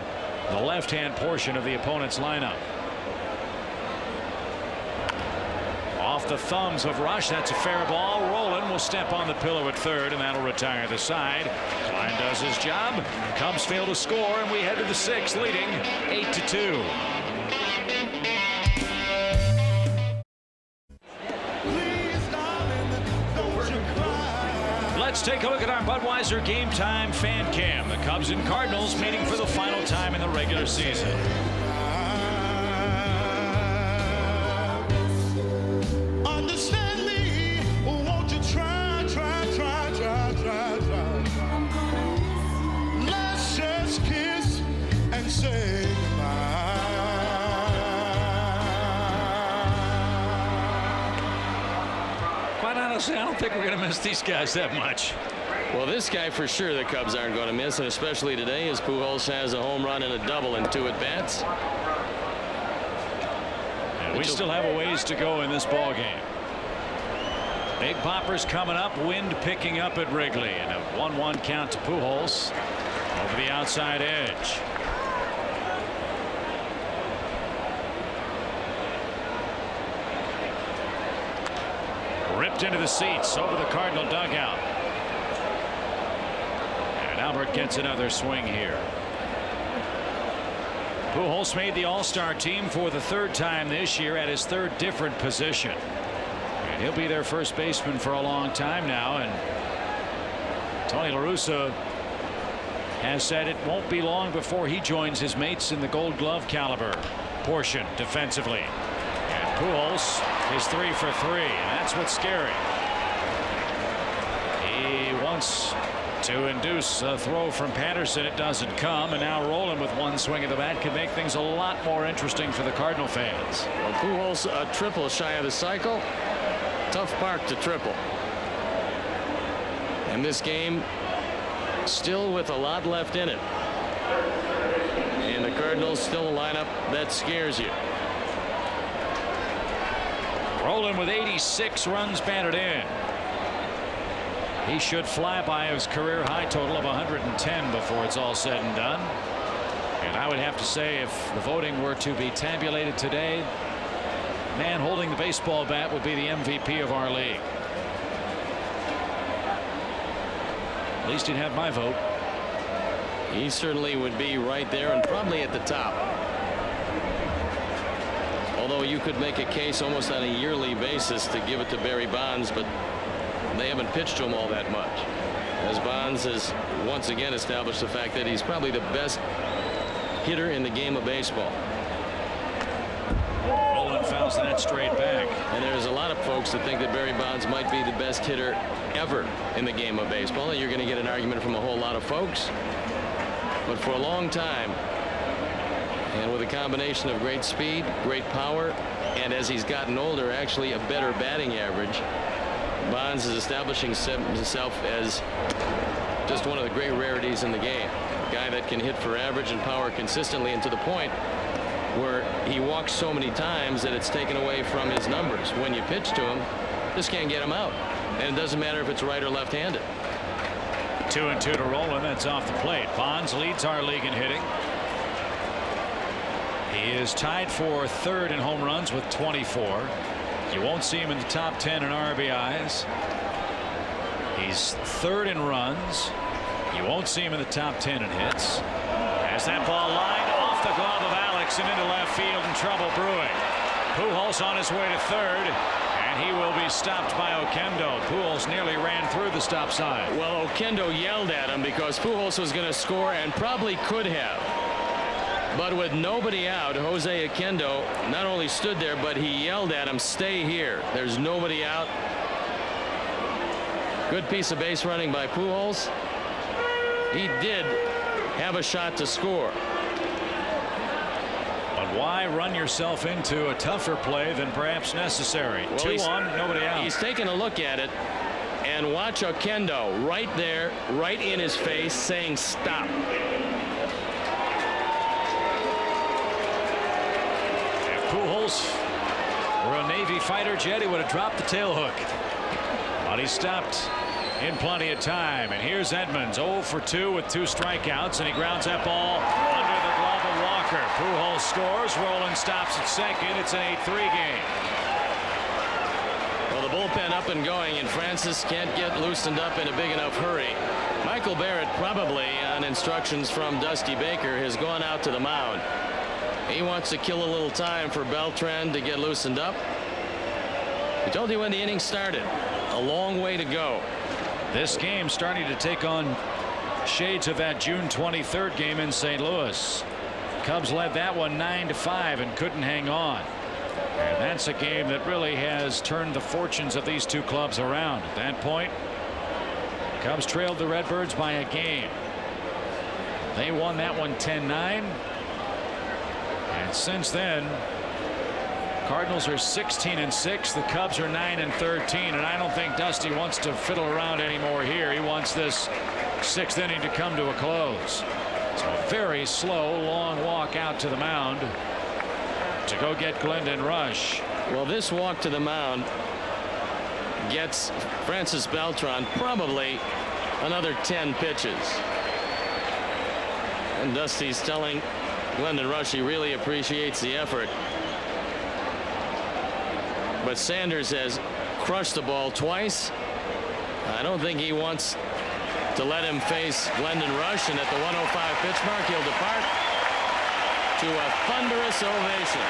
the left-hand portion of the opponent's lineup. Off the thumbs of Rush. That's a fair ball. Rolen will step on the pillow at third, and that'll retire the side. Klein does his job. Cubs fail to score, and we head to the 6th, leading 8-2. Let's take a look at our Budweiser Game Time fan cam. The Cubs and Cardinals meeting for the final time in the regular season. Understand me, won't you try. Let's just kiss and say Quite honestly, I don't think we're going to miss these guys that much. Well, this guy for sure the Cubs aren't going to miss, and especially today as Pujols has a home run and a double in 2 at-bats. And we still have a ways to go in this ball game. Big poppers coming up, wind picking up at Wrigley, and a 1-1 count to Pujols over the outside edge. Ripped into the seats over the Cardinal dugout. And Albert gets another swing here. Pujols made the All-Star team for the 3rd time this year at his 3rd different position. And he'll be their first baseman for a long time now. And Tony La Russa has said it won't be long before he joins his mates in the Gold Glove caliber portion defensively. And Pujols is 3 for 3, and that's what's scary. He wants to induce a throw from Patterson. It doesn't come, and now Rolen with 1 swing of the bat can make things a lot more interesting for the Cardinal fans. Well, Pujols a triple shy of the cycle. Tough park to triple. And this game still with a lot left in it. And the Cardinals still a lineup that scares you. Rolen with 86 runs batted in. He should fly by his career high total of 110 before it's all said and done. And I would have to say, if the voting were to be tabulated today, man holding the baseball bat would be the MVP of our league. At least he'd have my vote. He certainly would be right there and probably at the top. Although you could make a case almost on a yearly basis to give it to Barry Bonds, but they haven't pitched to him all that much, as Bonds has once again established the fact that he's probably the best hitter in the game of baseball. Rolen fouls that straight back. And there's a lot of folks that think that Barry Bonds might be the best hitter ever in the game of baseball. You're going to get an argument from a whole lot of folks. But for a long time, and with a combination of great speed, great power, and as he's gotten older, actually a better batting average. Bonds is establishing himself as just one of the great rarities in the game. A guy that can hit for average and power consistently, and to the point where he walks so many times that it's taken away from his numbers. When you pitch to him, just can't get him out. And it doesn't matter if it's right or left-handed. 2-2 to Rolen. That's off the plate. Bonds leads our league in hitting. He is tied for third in home runs with 24. You won't see him in the top 10 in RBIs. He's third in runs. You won't see him in the top 10 in hits. As that ball lined off the glove of Alex and into left field, and trouble brewing. Pujols on his way to third, and he will be stopped by Oquendo. Pujols nearly ran through the stop sign. Well, Oquendo yelled at him because Pujols was going to score and probably could have. But with nobody out, Jose Oquendo not only stood there, but he yelled at him, "Stay here. There's nobody out." Good piece of base running by Pujols. He did have a shot to score. But why run yourself into a tougher play than perhaps necessary? Well, 2-1, nobody out. He's taking a look at it, and watch Oquendo right there, right in his face, saying stop. Pujols were a Navy fighter jet, he would have dropped the tail hook. But he stopped in plenty of time. And here's Edmonds, 0 for 2 with 2 strikeouts, and he grounds that ball under the glove of Walker. Pujols scores. Rolen stops at second. It's an 8-3 game. Well, the bullpen up and going, and Francis can't get loosened up in a big enough hurry. Michael Barrett, probably on instructions from Dusty Baker, has gone out to the mound. He wants to kill a little time for Beltran to get loosened up. I told you when the inning started, a long way to go. This game starting to take on shades of that June 23rd game in St. Louis. Cubs led that one 9-5 and couldn't hang on. And that's a game that really has turned the fortunes of these two clubs around. At that point, Cubs trailed the Redbirds by a game. They won that one 10-9. And since then, Cardinals are 16-6. The Cubs are 9-13. And I don't think Dusty wants to fiddle around anymore here. He wants this 6th inning to come to a close. So a very slow, long walk out to the mound to go get Glendon Rush. Well, this walk to the mound gets Francis Beltran probably another 10 pitches. And Dusty's telling Glendon Rush he really appreciates the effort. But Sanders has crushed the ball twice. I don't think he wants to let him face Glendon Rush, and at the 105 pitch mark he'll depart to a thunderous ovation.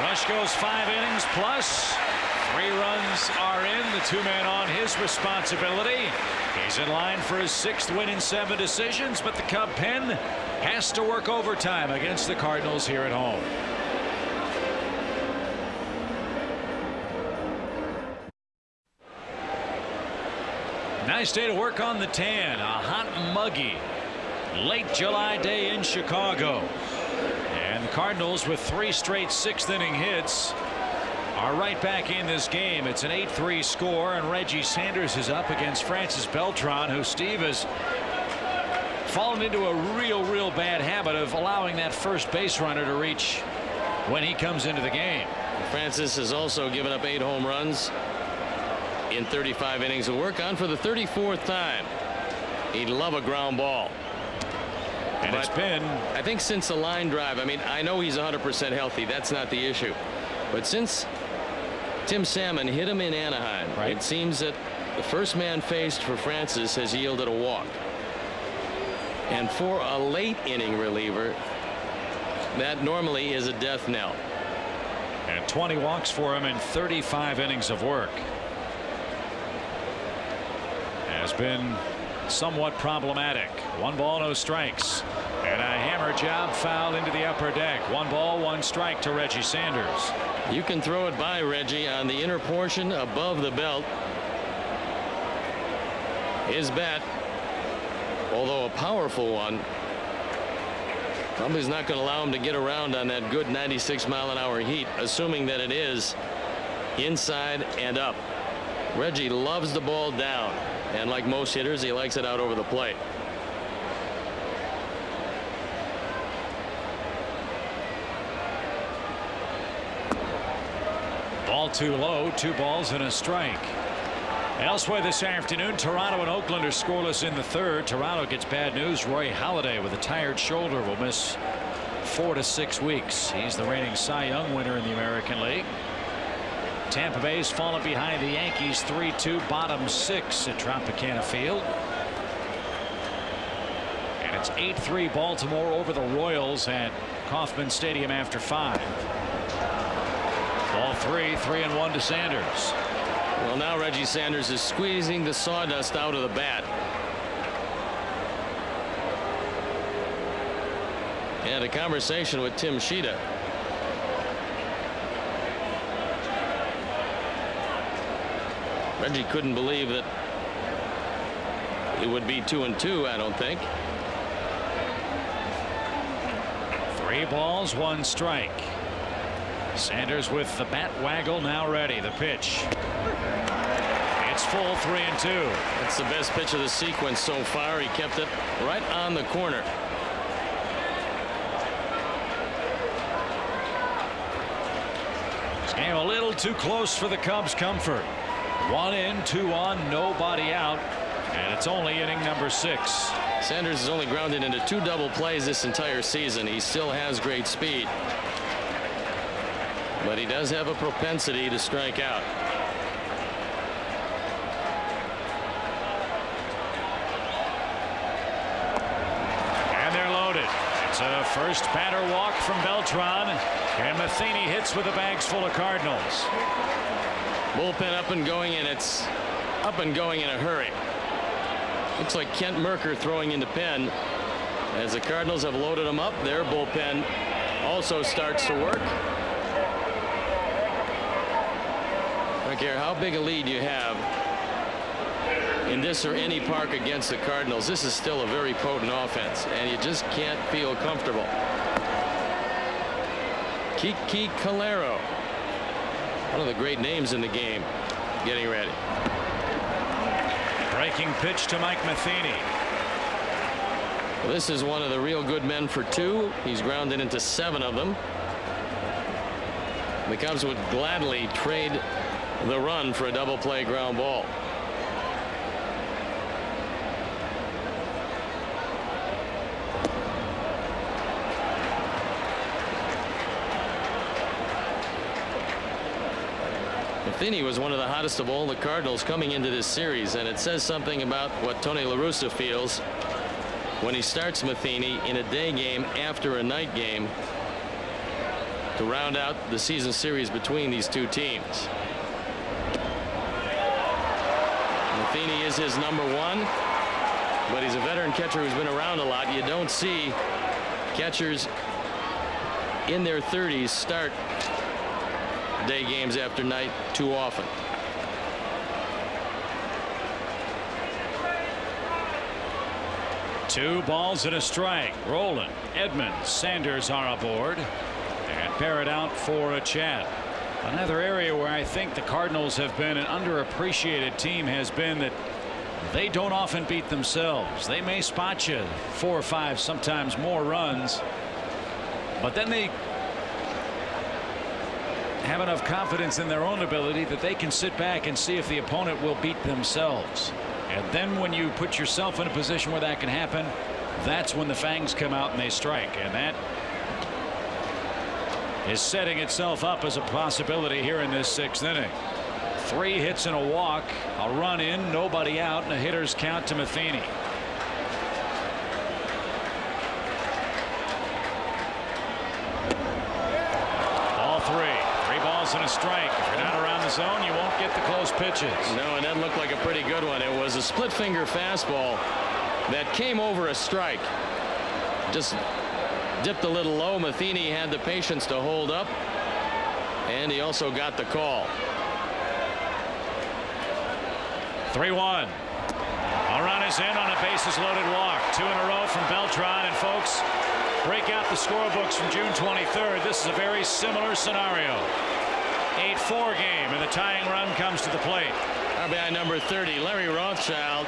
Rush goes 5 innings plus. 3 runs are in. The 2 men on his responsibility. He's in line for his 6th win in 7 decisions, but the Cub pen has to work overtime against the Cardinals here at home. Nice day to work on the tan. A hot, muggy late July day in Chicago. And the Cardinals, with 3 straight 6th inning hits, are right back in this game. It's an 8-3 score, and Reggie Sanders is up against Francis Beltran, who, Steve, has fallen into a real bad habit of allowing that first base runner to reach when he comes into the game. Francis has also given up 8 home runs in 35 innings of work, on for the 34th time. He'd love a ground ball. And but it's been, I think, since the line drive. I mean, I know he's 100% healthy. That's not the issue. But since Tim Salmon hit him in Anaheim, right, it seems that the first man faced for Francis has yielded a walk. And for a late inning reliever, that normally is a death knell. And 20 walks for him in 35 innings of work. Has been somewhat problematic. 1 ball, no strikes, and a hammer job foul into the upper deck. 1 ball, 1 strike to Reggie Sanders. You can throw it by Reggie on the inner portion above the belt. His bat, although a powerful one, Probably is not going to allow him to get around on that good 96-mile-an-hour heat, assuming that it is inside and up. Reggie loves the ball down, and like most hitters, he likes it out over the plate. Ball too low, 2 balls and a strike. Elsewhere this afternoon, Toronto and Oakland are scoreless in the third. Toronto gets bad news. Roy Halladay with a tired shoulder will miss 4 to 6 weeks. He's the reigning Cy Young winner in the American League. Tampa Bay's fallen behind the Yankees 3-2, bottom 6 at Tropicana Field. And it's 8-3 Baltimore over the Royals at Kauffman Stadium after 5. Ball 3, 3-1 to Sanders. Well, now Reggie Sanders is squeezing the sawdust out of the bat. And a conversation with Tim Sheeta. Reggie couldn't believe that it would be 2-2, I don't think. 3 balls, 1 strike. Sanders with the bat waggle, now ready. The pitch. It's full, 3-2. That's the best pitch of the sequence so far. He kept it right on the corner. This game a little too close for the Cubs' comfort. 1 in, 2 on, nobody out, and it's only inning number 6. Sanders has only grounded into 2 double plays this entire season. He still has great speed, but he does have a propensity to strike out. And they're loaded. It's a first batter walk from Beltran, and Matheny hits with the bags full of Cardinals. Bullpen up and going, and it's up and going in a hurry. Looks like Kent Merker throwing into pen as the Cardinals have loaded them up. Their bullpen also starts to work. I don't care how big a lead you have in this or any park against the Cardinals, this is still a very potent offense, and you just can't feel comfortable. Kiki Calero, one of the great names in the game, getting ready. Breaking pitch to Mike Matheny. Well, this is one of the real good men for 2. He's grounded into 7 of them. The Cubs would gladly trade the run for a double play ground ball. Matheny was one of the hottest of all the Cardinals coming into this series, and it says something about what Tony La Russa feels when he starts Matheny in a day game after a night game to round out the season series between these 2 teams. Matheny is his number 1, but he's a veteran catcher who's been around a lot. You don't see catchers in their 30s start day games after night too often. Two balls and a strike. Rolen, Edmonds, Sanders are aboard, and Barrett out for a chat. Another area where I think the Cardinals have been an underappreciated team has been that they don't often beat themselves. They may spot you 4 or 5, sometimes more runs, but then they have enough confidence in their own ability that they can sit back and see if the opponent will beat themselves. And then when you put yourself in a position where that can happen, that's when the fangs come out and they strike. And that is setting itself up as a possibility here in this 6th inning. 3 hits and a walk, a run in, nobody out, and a hitter's count to Matheny. Ball 3. 3 balls and a strike. If you're not around the zone, you won't get the close pitches. No, and that looked like a pretty good one. It was a split finger fastball that came over a strike. Just dipped a little low. Matheny had the patience to hold up, and he also got the call. 3-1. A run is in on a bases loaded walk. 2 in a row from Beltran, and folks, break out the scorebooks from June 23rd, this is a very similar scenario. 8-4 game, and the tying run comes to the plate. RBI number 30, Larry Rothschild,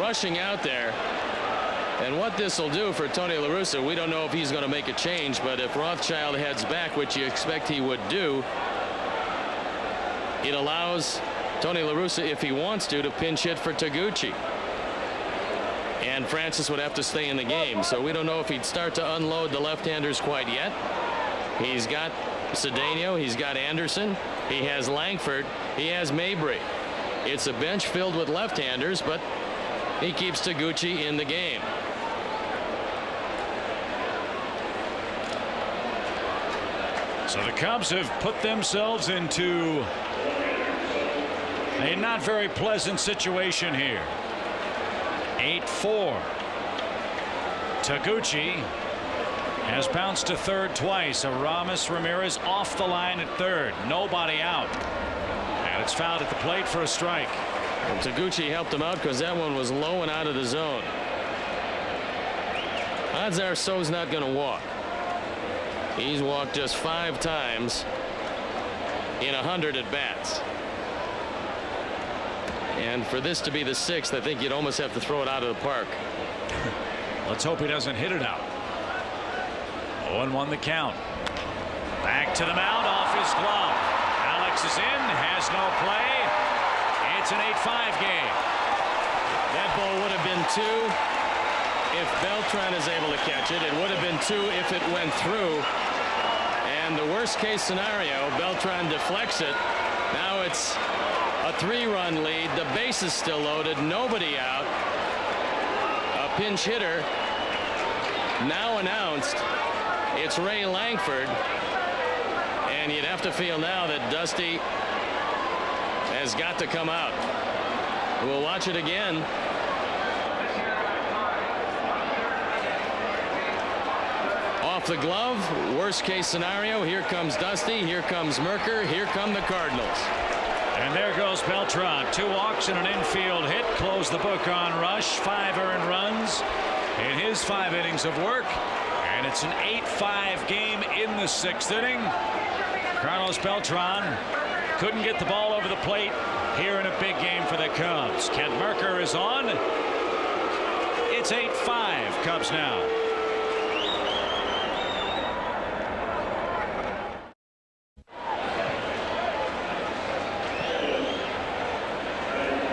rushing out there. And what this will do for Tony La Russa, we don't know if he's going to make a change, but if Rothschild heads back, which you expect he would do, it allows Tony La Russa, if he wants to pinch hit for Taguchi. And Francis would have to stay in the game. So we don't know if he'd start to unload the left-handers quite yet. He's got Cedeno, he's got Anderson, he has Langford, he has Mabry. It's a bench filled with left-handers, but he keeps Taguchi in the game. So the Cubs have put themselves into a not very pleasant situation here. 8-4. Taguchi has bounced to third twice. Aramis Ramirez off the line at third. Nobody out. And it's fouled at the plate for a strike. And Taguchi helped him out because that one was low and out of the zone. Odds are So's not going to walk. He's walked just 5 times in 100 at bats. And for this to be the 6th, I think you'd almost have to throw it out of the park. Let's hope he doesn't hit it out. 0-1 the count. Back to the mound, off his glove. Alex is in, has no play. It's an 8-5 game. That ball would have been 2 if Beltran is able to catch it. It would have been 2 if it went through. And the worst case scenario, Beltran deflects it. Now it's a 3-run lead. The base is still loaded. Nobody out. A pinch hitter now announced. It's Ray Langford. And you'd have to feel now that Dusty has got to come out. We'll watch it again. Off the glove, worst case scenario. Here comes Dusty, here comes Merker, here come the Cardinals. And there goes Beltran. 2 walks and an infield hit. Close the book on Rush. 5 earned runs in his 5 innings of work. And it's an 8-5 game in the 6th inning. Carlos Beltran couldn't get the ball over the plate here in a big game for the Cubs. Kent Merker is on. It's 8-5 Cubs now.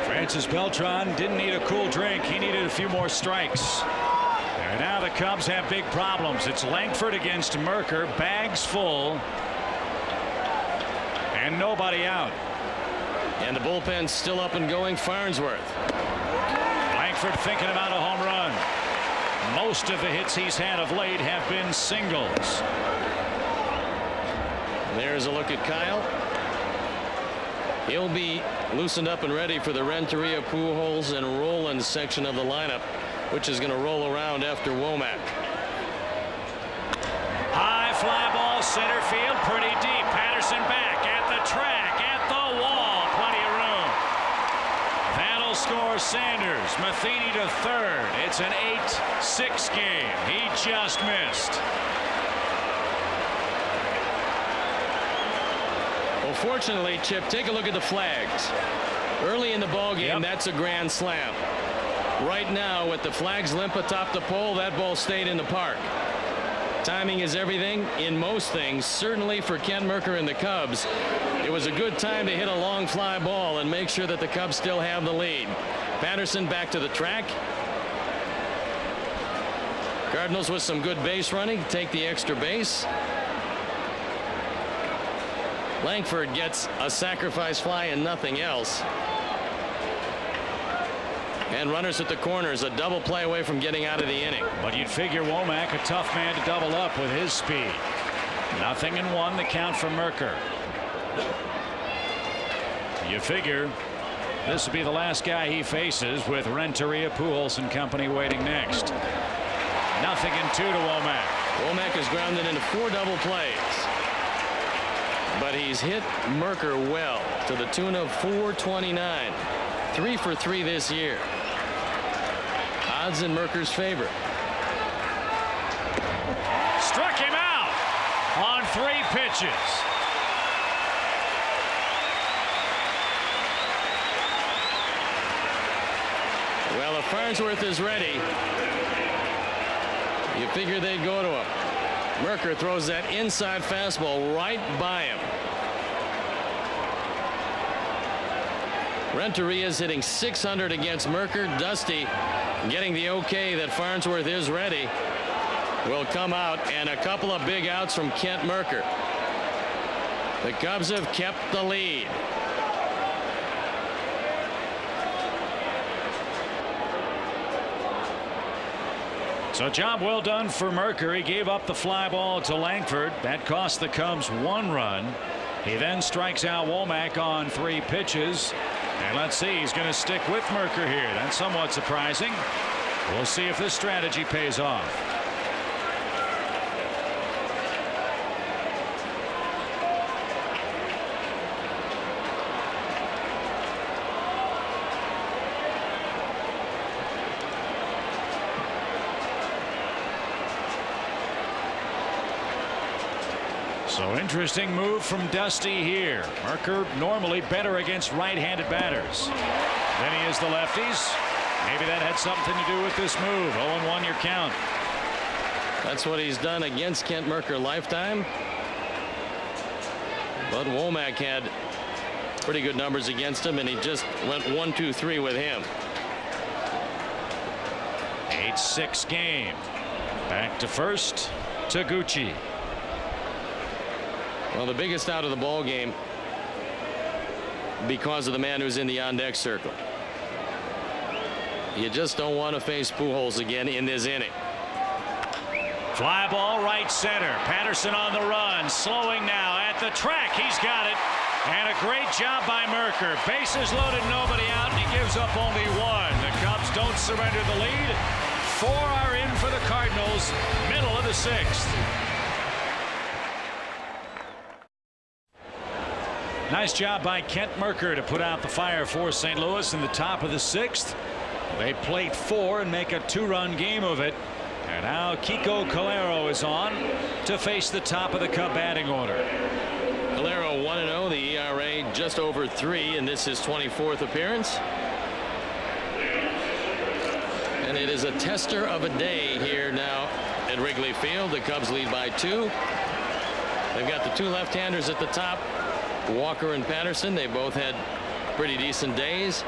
Francis Beltran didn't need a cool drink. He needed a few more strikes. And now the Cubs have big problems. It's Langford against Merker. Bags full. And nobody out. And the bullpen's still up and going. Farnsworth. Langford thinking about a home run. Most of the hits he's had of late have been singles. There's a look at Kyle. He'll be loosened up and ready for the Renteria, Pujols, and Roland section of the lineup, which is going to roll around after Womack. High fly ball, center field, pretty deep. Patterson back at the track, at the wall. Plenty of room. That'll score Sanders. Matheny to third. It's an 8-6 game. He just missed. Well, fortunately, Chip, take a look at the flags. Early in the ball game, that's a grand slam. Right now, with the flags limp atop the pole, that ball stayed in the park. Timing is everything in most things. Certainly for Ken Merker and the Cubs, it was a good time to hit a long fly ball and make sure that the Cubs still have the lead. Patterson back to the track. Cardinals with some good base running, take the extra base. Langford gets a sacrifice fly and nothing else. And runners at the corners, a double play away from getting out of the inning. But you'd figure Womack, a tough man to double up with his speed. 0-1 the count for Merker. You figure this will be the last guy he faces, with Renteria, Pujols and company waiting next. 0-2 to Womack. Womack is grounded into 4 double plays. But he's hit Merker well to the tune of 429. 3 for 3 this year. Odds in Merker's favor. pitches. Well, if Farnsworth is ready, you figure they'd go to him. Merker throws that inside fastball right by him. Renteria is hitting .600 against Merker. Dusty getting the okay that Farnsworth is ready. Will come out, and a couple of big outs from Kent Merker. The Cubs have kept the lead. So job well done for Merker. He gave up the fly ball to Langford. That cost the Cubs 1 run. He then strikes out Womack on 3 pitches. And let's see, he's going to stick with Merker here. That's somewhat surprising. We'll see if this strategy pays off. So interesting move from Dusty here. Merker normally better against right-handed batters than he is the lefties. Maybe that had something to do with this move. 0-1 your count. That's what he's done against Kent Merker lifetime. But Womack had pretty good numbers against him, and he just went 1-2-3 with him. 8-6 game. Back to first, Taguchi. Well, the biggest out of the ball game because of the man who's in the on-deck circle. You just don't want to face Pujols again in this inning. Fly ball right center. Patterson on the run, slowing now at the track. He's got it, and a great job by Merker. Bases loaded, nobody out, and he gives up only 1. The Cubs don't surrender the lead. 4 are in for the Cardinals, middle of the 6th. Nice job by Kent Merker to put out the fire for St. Louis in the top of the 6th. They plate 4 and make a 2-run game of it. And now Kiko Calero is on to face the top of the Cub batting order. Calero 1-0, the ERA just over 3, and this is his 24th appearance. And it is a tester of a day here now at Wrigley Field. The Cubs lead by 2. They've got the 2 left-handers at the top, Walker and Patterson. They both had pretty decent days.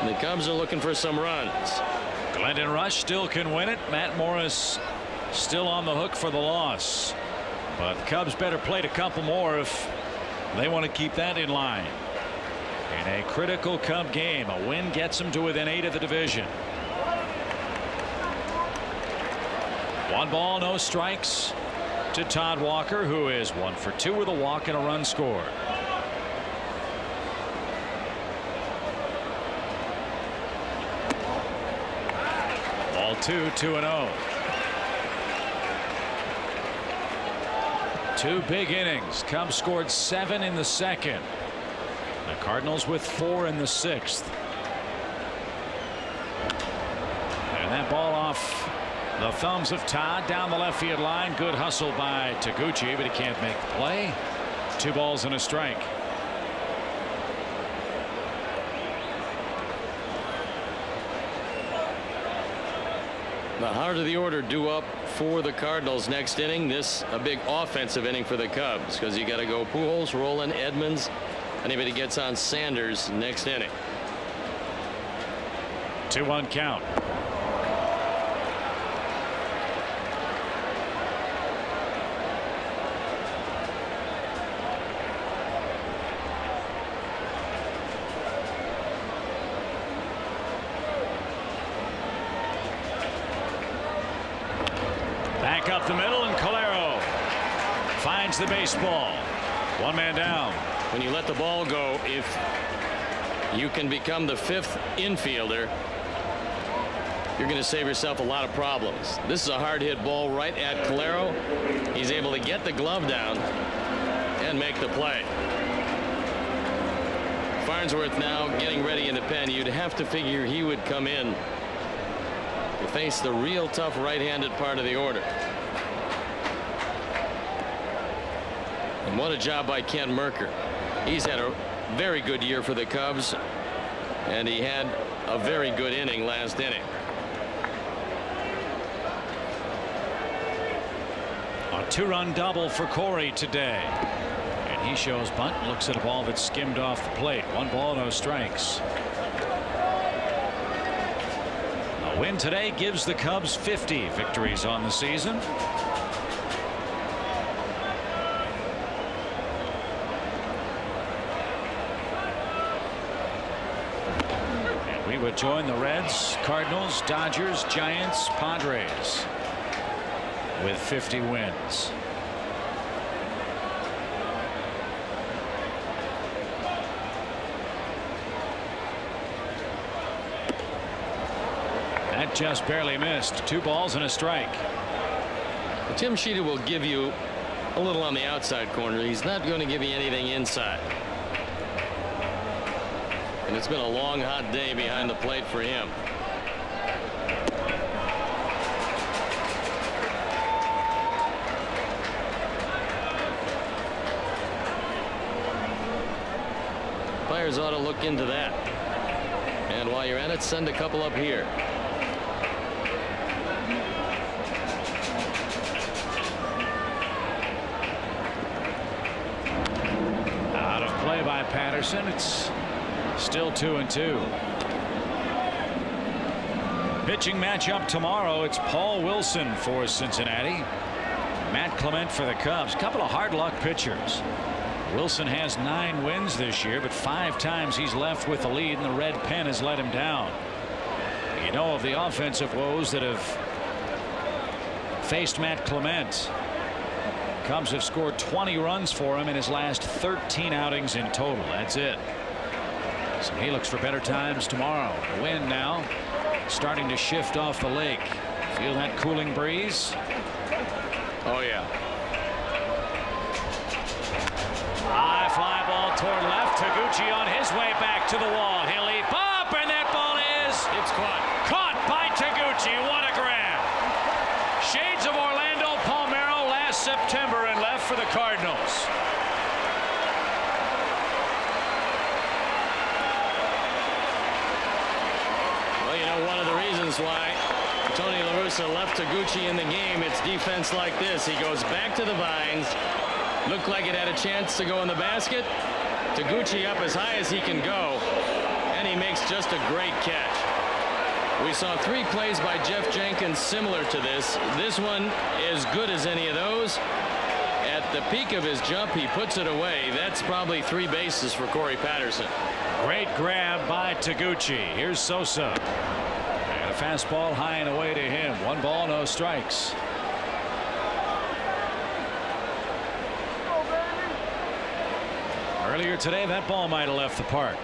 And the Cubs are looking for some runs. Glendon Rush still can win it. Matt Morris still on the hook for the loss. But the Cubs better plate a couple more if they want to keep that in line. In a critical Cub game, a win gets them to within 8 of the division. 1 ball, no strikes to Todd Walker, who is 1 for 2 with a walk and a run scored. Ball 2, 2-0. 2 big innings. Cubs scored 7 in the 2nd. The Cardinals with 4 in the 6th. And that ball off the thumbs of Todd down the left field line. Good hustle by Taguchi, but he can't make the play. 2 balls and a strike. The heart of the order due up for the Cardinals next inning. This a big offensive inning for the Cubs because you got to go Pujols, Rolen, Edmonds. Anybody gets on Sanders next inning. 2-1 count. Back up the middle, and Calero finds the baseball. 1 man down. When you let the ball go, if you can become the 5th infielder, you're going to save yourself a lot of problems. This is a hard hit ball right at Calero. He's able to get the glove down and make the play. Farnsworth now getting ready in the pen. You'd have to figure he would come in to face the real tough right-handed part of the order. And what a job by Ken Merker. He's had a very good year for the Cubs, and he had a very good inning last inning. A 2-run double for Corey today. And he shows bunt, looks at a ball that skimmed off the plate. 1 ball, no strikes. A win today gives the Cubs 50 victories on the season. And we would join the Reds, Cardinals, Dodgers, Giants, Padres with 50 wins. That just barely missed. 2 balls and a strike. Tim Sheeta will give you a little on the outside corner. He's not going to give you anything inside. And it's been a long, hot day behind the plate for him. Players ought to look into that. And while you're at it, send a couple up here. Out of play by Patterson. It's still 2-2. Pitching matchup tomorrow. It's Paul Wilson for Cincinnati. Matt Clement for the Cubs. Couple of hard luck pitchers. Wilson has 9 wins this year, but 5 times he's left with the lead, and the red pen has let him down. You know of the offensive woes that have faced Matt Clement. Cubs have scored 20 runs for him in his last 13 outings in total. That's it. So he looks for better times tomorrow. The wind now starting to shift off the lake. Feel that cooling breeze? Oh, yeah. High fly ball toward left. Taguchi on his way back to the wall. He'll leap up, and that ball is... It's caught. Caught by Taguchi. What a grab. Shades of Orlando Palmeiro last September and left for the Cardinals. Well, you know, one of the reasons why Tony La Russa left Taguchi in the game, it's defense like this. He goes back to the vines. Looked like it had a chance to go in the basket. Taguchi up as high as he can go, and he makes just a great catch. We saw 3 plays by Jeff Jenkins similar to this. This one as good as any of those. At the peak of his jump, he puts it away. That's probably 3 bases for Corey Patterson. Great grab by Taguchi. Here's Sosa. And a fastball high and away to him. 1 ball, no strikes. Earlier today, that ball might have left the park.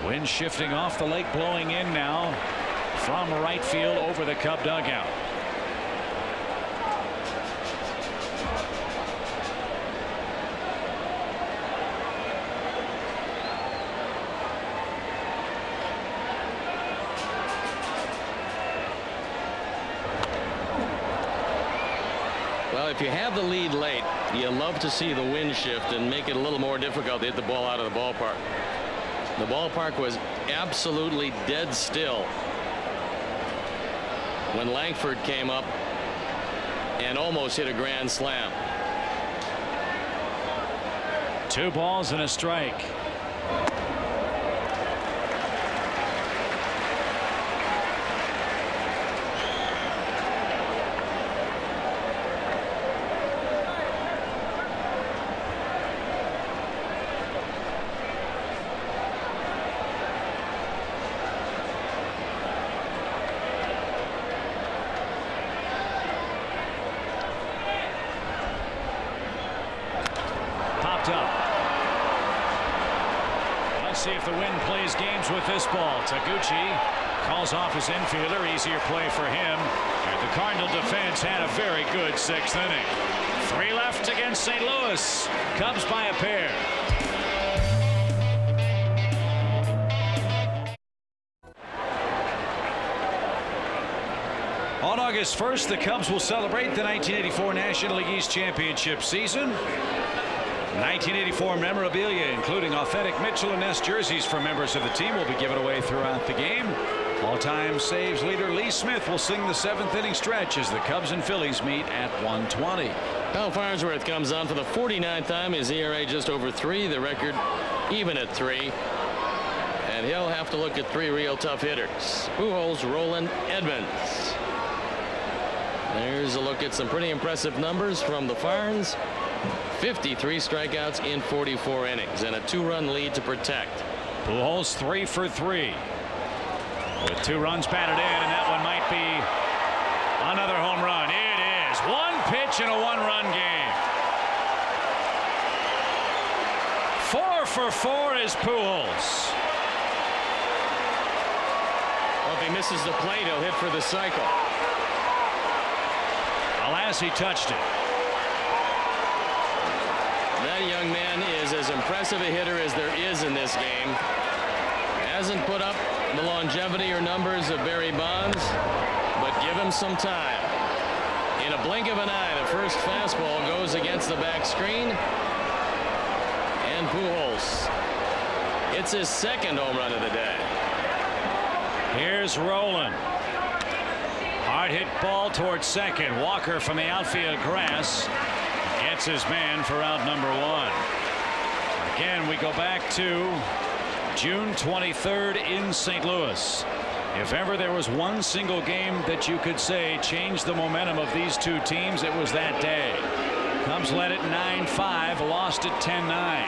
Wind shifting off the lake, blowing in now from right field over the Cub dugout. Well, if you have the lead late, you love to see the wind shift and make it a little more difficult to hit the ball out of the ballpark. The ballpark was absolutely dead still when Langford came up and almost hit a grand slam. 2 balls and a strike. See if the wind plays games with this ball. Taguchi calls off his infielder. Easier play for him. And the Cardinal defense had a very good 6th inning. 3 left against St. Louis. Cubs by a pair. On August 1st, the Cubs will celebrate the 1984 National League East Championship season. 1984 memorabilia, including authentic Mitchell and Ness jerseys for members of the team, will be given away throughout the game. All-time saves leader Lee Smith will sing the 7th inning stretch as the Cubs and Phillies meet at 1:20. Kyle Farnsworth comes on for the 49th time. His ERA just over 3. The record even at 3. And he'll have to look at 3 real tough hitters. Pujols, Roland, Edmonds. There's a look at some pretty impressive numbers from the Farns. 53 strikeouts in 44 innings and a 2-run lead to protect. Pujols 3 for 3 with 2 runs batted in, and that one might be another home run. It is. 1 pitch in a 1-run game. 4 for 4 is Pujols. Well, if he misses the plate, he'll hit for the cycle. Alas, he touched it. That young man is as impressive a hitter as there is in this game. Hasn't put up the longevity or numbers of Barry Bonds, but give him some time. In a blink of an eye, the first fastball goes against the back screen. And Pujols, it's his 2nd home run of the day. Here's Roland. Hard hit ball towards second. Walker from the outfield grass gets his man for out number 1. Again, we go back to June 23rd in St. Louis. If ever there was one single game that you could say changed the momentum of these two teams, it was that day. Cubs led it 9-5, lost it 10-9.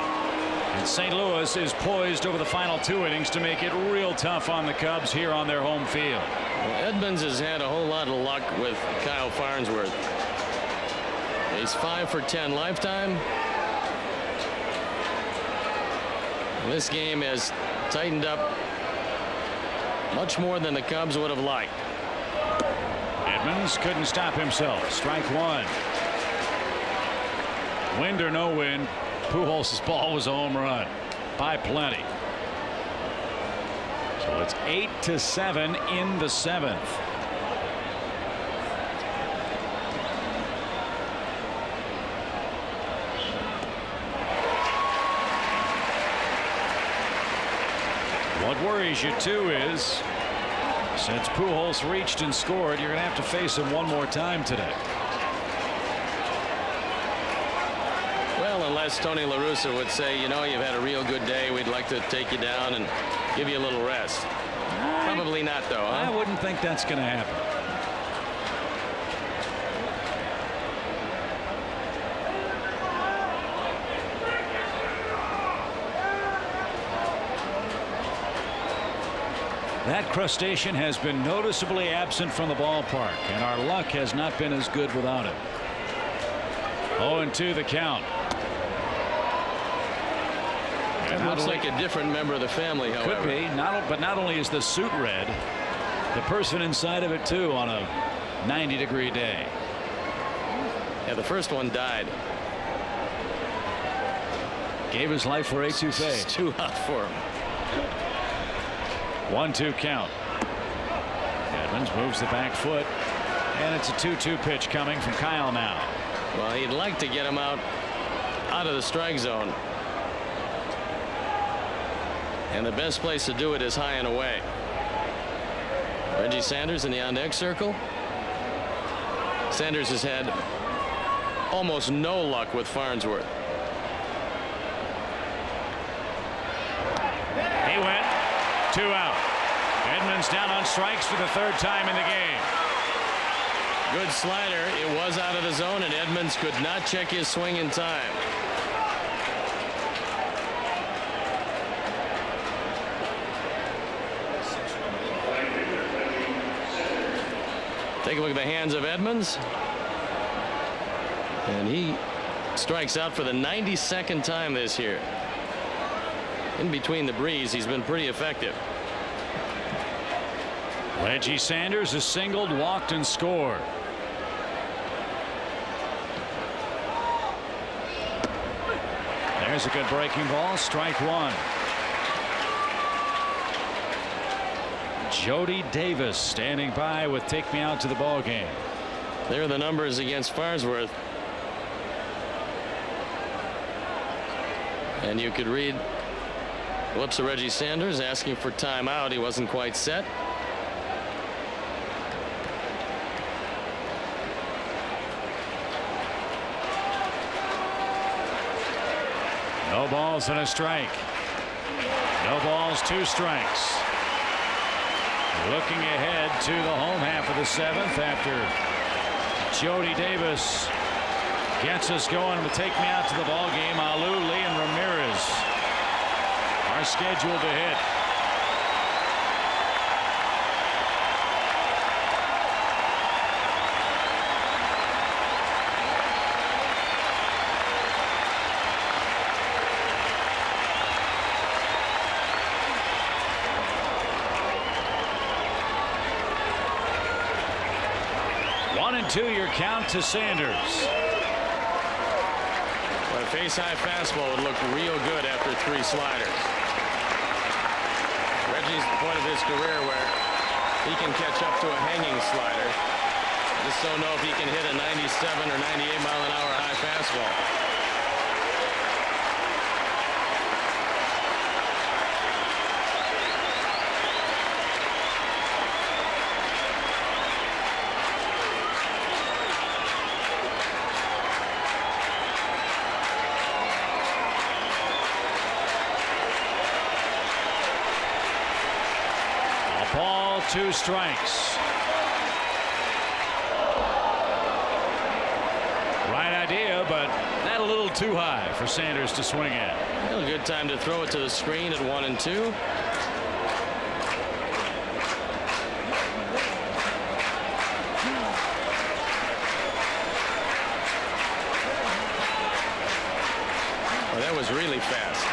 And St. Louis is poised over the final 2 innings to make it real tough on the Cubs here on their home field. Well, Edmonds has had a whole lot of luck with Kyle Farnsworth. He's 5 for 10 lifetime. This game has tightened up much more than the Cubs would have liked. Edmonds couldn't stop himself. Strike 1. Wind or no wind, Pujols' ball was a home run by plenty. So it's 8-7 in the 7th. What worries you too is, since Pujols reached and scored, you're going to have to face him one more time today. Well, unless Tony La Russa would say, you know, you've had a real good day, we'd like to take you down and give you a little rest. Probably not, though, huh? I wouldn't think that's going to happen. That crustacean has been noticeably absent from the ballpark, and our luck has not been as good without it. 0-2 the count. It looks like a different member of the family, however. Could be. But not only is the suit red, the person inside of it too on a 90-degree day. Yeah, the first one died. Gave his life for etouffee. It's too hot for him. 1-2 count. Edmonds moves the back foot, and it's a 2-2 pitch coming from Kyle now. Well, he'd like to get him out of the strike zone. And the best place to do it is high and away. Reggie Sanders in the on-deck circle. Sanders has had almost no luck with Farnsworth. He went. 2 out. Edmonds down on strikes for the 3rd time in the game. Good slider. It was out of the zone, and Edmonds could not check his swing in time. Take a look at the hands of Edmonds. And he strikes out for the 92nd time this year. In between the breeze, he's been pretty effective. Reggie Sanders has singled, walked, and scored. There's a good breaking ball. Strike 1. Jody Davis standing by with "Take Me Out to the Ball Game." There are the numbers against Farnsworth. And you could read the lips of Reggie Sanders asking for timeout. He wasn't quite set. No balls and a strike. No balls, 2 strikes. Looking ahead to the home half of the 7th after Jody Davis gets us going to "Take Me Out to the Ball Game." Alou, Lee, and Ramirez are scheduled to hit. Two, your count to Sanders. But a face-high fastball would look real good after 3 sliders. Reggie's the point of his career where he can catch up to a hanging slider. Just don't know if he can hit a 97 or 98 mile an hour high fastball. Ball, 2 strikes. Right idea, but that a little too high for Sanders to swing at. Well, a good time to throw it to the screen at 1-2. Well, that was really fast.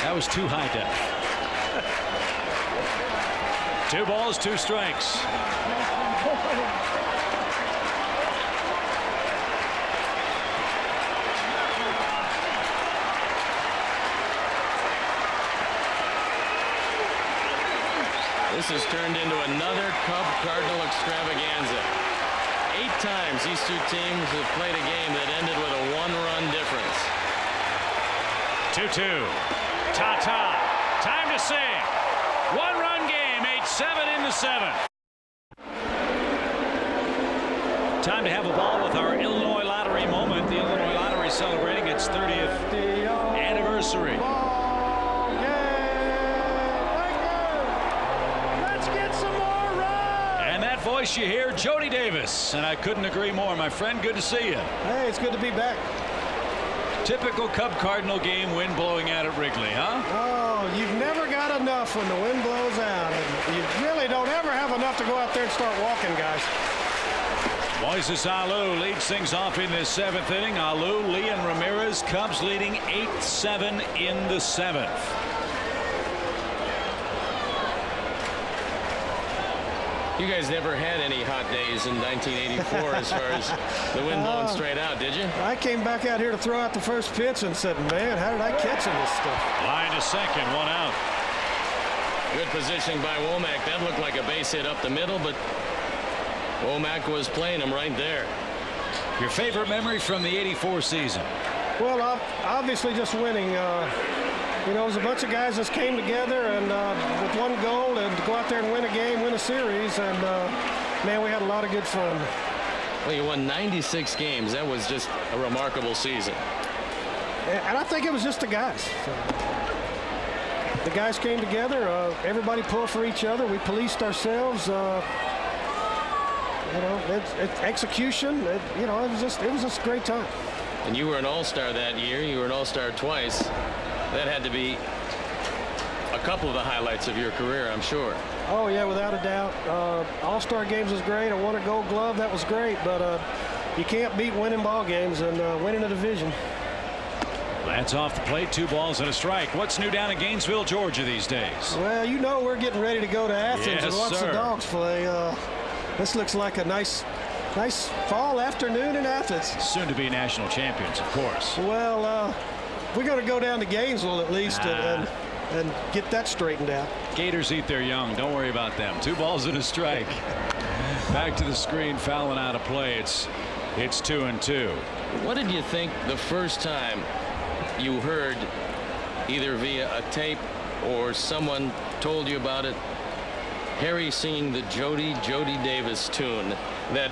That was too high def. 2 balls, 2 strikes. This has turned into another Cub-Cardinal extravaganza. 8 times these 2 teams have played a game that ended with a 1-run difference. 2-2. Ta-ta. Time to sing. 1-run game, 8-7 in the 7th. Time to have a ball with our Illinois Lottery moment. The Illinois Lottery celebrating its 30th anniversary. Let's get some more runs. And that voice you hear, Jody Davis. And I couldn't agree more, my friend. Good to see you. Hey, it's good to be back. Typical Cub-Cardinal game, wind blowing out at Wrigley, huh? Oh, you've never got enough when the wind blows out. And you really don't ever have enough to go out there and start walking, guys. Moises Alou leads things off in this 7th inning. Alou, Lee, and Ramirez. Cubs leading 8-7 in the 7th. You guys never had any hot days in 1984 as far as the wind blowing straight out, did you? I came back out here to throw out the first pitch and said, man, how did I catch in this stuff? Line to second, 1 out. Good positioning by Womack. That looked like a base hit up the middle, but Womack was playing him right there. Your favorite memory from the '84 season? Well, obviously just winning. You know, it was a bunch of guys that came together and with one goal and to go out there and win a game, win a series, and man, we had a lot of good fun. Well, you won 96 games. That was just a remarkable season. And I think it was just the guys. The guys came together. Everybody pulled for each other. We policed ourselves. You know, it's execution. You know, it was just a great time. And you were an all-star that year. You were an all-star twice. That had to be a couple of the highlights of your career, I'm sure. Oh, yeah, without a doubt. All-star games was great. I won a gold glove. That was great. But you can't beat winning ball games and winning a division. That's off the plate. 2 balls and a strike. What's new down in Gainesville, Georgia these days? Well, you know we're getting ready to go to Athens and watch the Dogs play. This looks like a nice fall afternoon in Athens. Soon to be national champions, of course. Well, we got to go down to Gainesville at least and get that straightened out. Gators eat their young. Don't worry about them. 2 balls and a strike. Back to the screen, fouling out of play. It's 2-2. What did you think the first time you heard, either via a tape or someone told you about it, Harry singing the Jody Davis tune that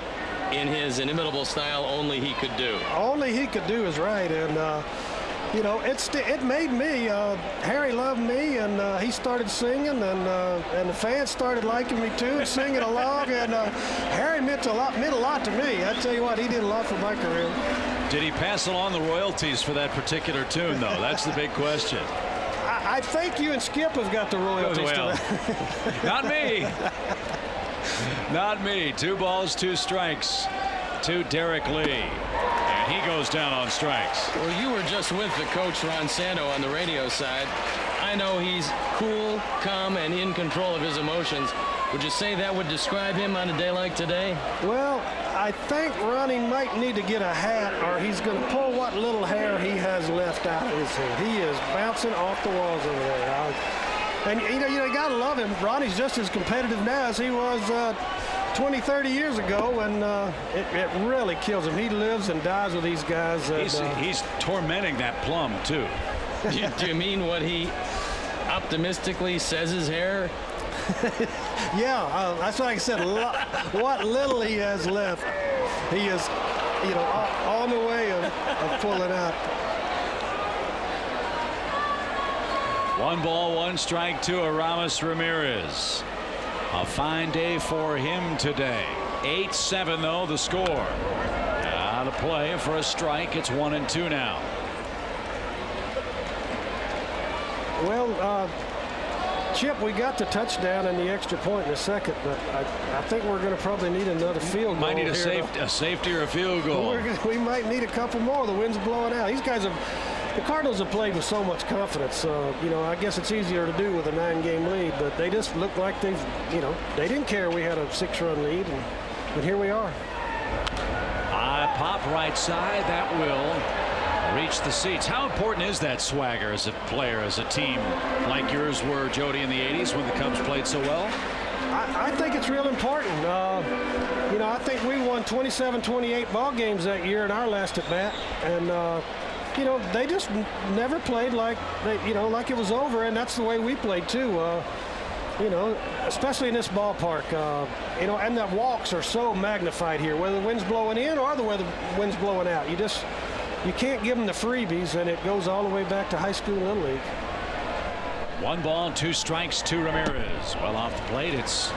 in his inimitable style only he could do? Only he could do is right. And you know, it made me, Harry loved me, and he started singing, and the fans started liking me too, and singing along, and Harry meant a lot to me. I tell you what, he did a lot for my career. Did he pass along the royalties for that particular tune, though? That's the big question. I think you and Skip have got the royalties to that. Not me. Not me. 2 balls, 2 strikes to Derek Lee. He goes down on strikes. Well, you were just with the coach, Ron Santo, on the radio side. I know he's cool, calm, and in control of his emotions. Would you say that would describe him on a day like today? Well, I think Ronnie might need to get a hat, or he's going to pull what little hair he has left out of his head. He is bouncing off the walls over there. And you know, you got to love him. Ronnie's just as competitive now as he was 20, 30 years ago, and it really kills him. He lives and dies with these guys. And, he's tormenting that plum, too. Do you mean what he optimistically says his hair? Yeah, that's what I said. What little he has left, he is, you know, on the way of pulling out. 1 ball, 1 strike to Aramis Ramirez. A fine day for him today. 8-7 though the score. Out of play for a strike. It's 1-2 now. Well, Chip, we got the touchdown and the extra point in the second, but I think we're going to probably need another field goal. Might need a safety or a field goal. We might need a couple more. The wind's blowing out. These guys have. The Cardinals have played with so much confidence. You know, I guess it's easier to do with a 9-game lead, but they just look like they've, you know, they didn't care we had a 6-run lead, and here we are. Pop right side. That will reach the seats. How important is that swagger as a player, as a team like yours were, Jody, in the 80s when the Cubs played so well? I think it's real important. You know, I think we won 27-28 ball games that year in our last at bat, and you know, they just never played like like it was over, and that's the way we played too. You know, especially in this ballpark. You know, and the walks are so magnified here, whether the wind's blowing in or whether the wind's blowing out. You can't give them the freebies, and it goes all the way back to high school and Little League. 1 ball, 2 strikes to Ramirez. Well off the plate. It's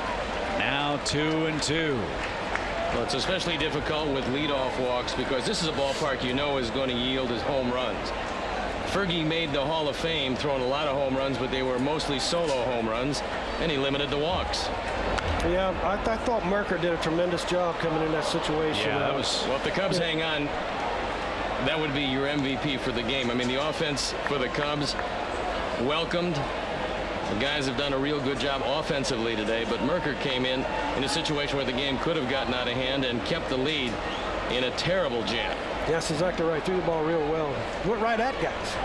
now 2-2. Well, it's especially difficult with leadoff walks because this is a ballpark you know is going to yield his home runs. Fergie made the Hall of Fame throwing a lot of home runs, but they were mostly solo home runs, and he limited the walks. Yeah, I thought Merker did a tremendous job coming in that situation. Yeah, that was. Well, if the Cubs hang on, that would be your MVP for the game. I mean, the offense for the Cubs welcomed. The guys have done a real good job offensively today, but Merker came in a situation where the game could have gotten out of hand and kept the lead in a terrible jam. That's exactly right. Threw the ball real well. Went right at guys.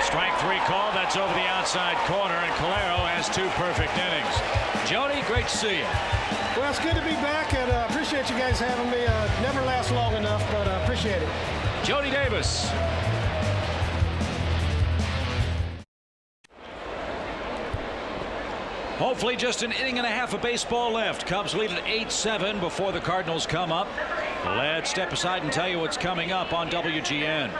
Strike 3 call. That's over the outside corner, and Calero has 2 perfect innings. Jody, great to see you. Well, it's good to be back, and appreciate you guys having me. Never lasts long enough, but appreciate it. Jody Davis. Hopefully just an inning and a half of baseball left. Cubs lead at 8-7 before the Cardinals come up. Let's step aside and tell you what's coming up on WGN.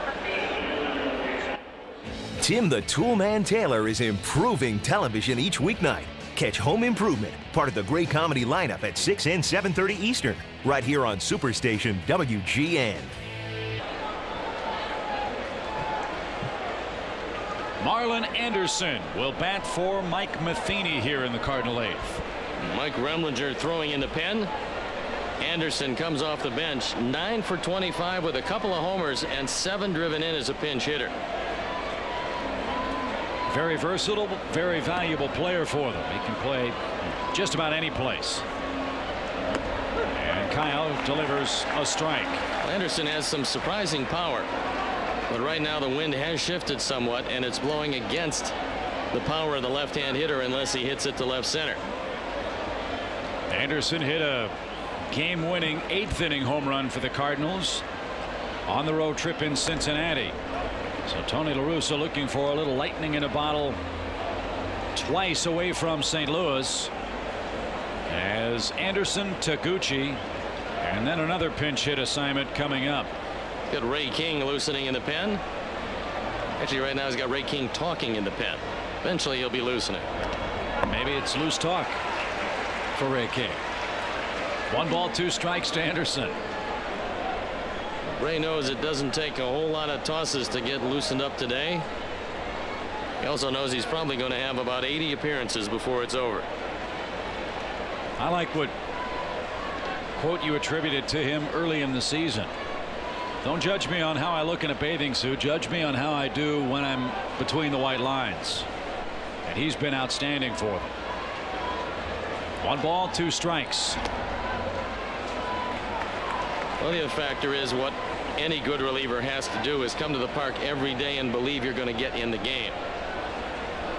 Tim the Toolman Taylor is improving television each weeknight. Catch Home Improvement, part of the great comedy lineup at 6 and 7:30 Eastern, right here on Superstation WGN. Marlon Anderson will bat for Mike Matheny here in the Cardinal 8th. Mike Remlinger throwing in the pen. Anderson comes off the bench, 9 for 25 with a couple of homers and 7 driven in as a pinch hitter. Very versatile, very valuable player for them. He can play just about any place. And Kyle delivers a strike. Anderson has some surprising power. But right now the wind has shifted somewhat, and it's blowing against the power of the left-hand hitter unless he hits it to left center. Anderson hit a game-winning 8th inning home run for the Cardinals on the road trip in Cincinnati. So Tony La Russa looking for a little lightning in a bottle twice away from St. Louis, as Anderson, Taguchi, and then another pinch hit assignment coming up. Got Ray King loosening in the pen. Actually, right now he's got Ray King talking in the pen. Eventually he'll be loosening. Maybe it's loose talk for Ray King. 1 ball, 2 strikes to Anderson. Ray knows it doesn't take a whole lot of tosses to get loosened up today. He also knows he's probably going to have about 80 appearances before it's over. I like what quote you attributed to him early in the season. Don't judge me on how I look in a bathing suit. Judge me on how I do when I'm between the white lines. And he's been outstanding for them. 1 ball, 2 strikes. Well, the other factor is what any good reliever has to do is come to the park every day and believe you're going to get in the game.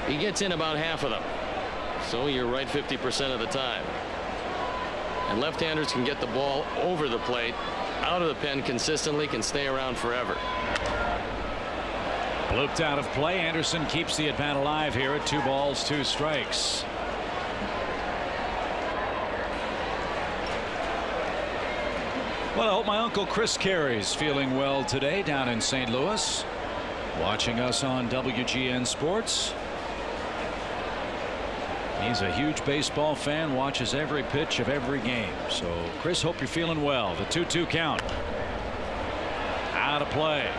He gets in about half of them, so you're right 50% of the time. And left-handers can get the ball over the plate, out of the pen consistently, can stay around forever. Looped out of play. Anderson keeps the at bat alive here at 2 balls, 2 strikes. Well, I hope my Uncle Chris Carey's feeling well today down in St. Louis, watching us on WGN Sports. He's a huge baseball fan, watches every pitch of every game. So, Chris, hope you're feeling well. The 2-2 count. Out of play.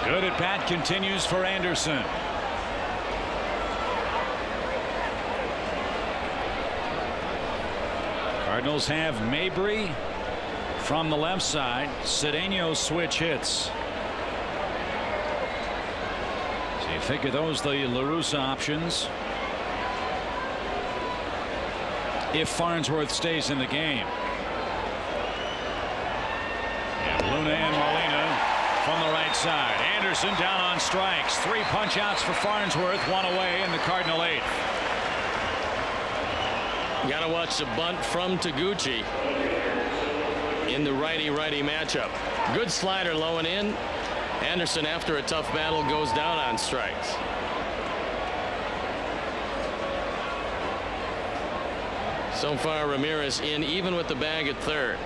Good at bat continues for Anderson. Cardinals have Mabry from the left side. Cedeno switch hits. So you figure those the La Russa options if Farnsworth stays in the game. And Luna and Molina from the right side. Anderson down on strikes. 3 punch outs for Farnsworth, 1 away in the Cardinal 8th. Got to watch the bunt from Taguchi in the righty-righty matchup. Good slider low and in. Anderson, after a tough battle, goes down on strikes. So far, Ramirez in even with the bag at third.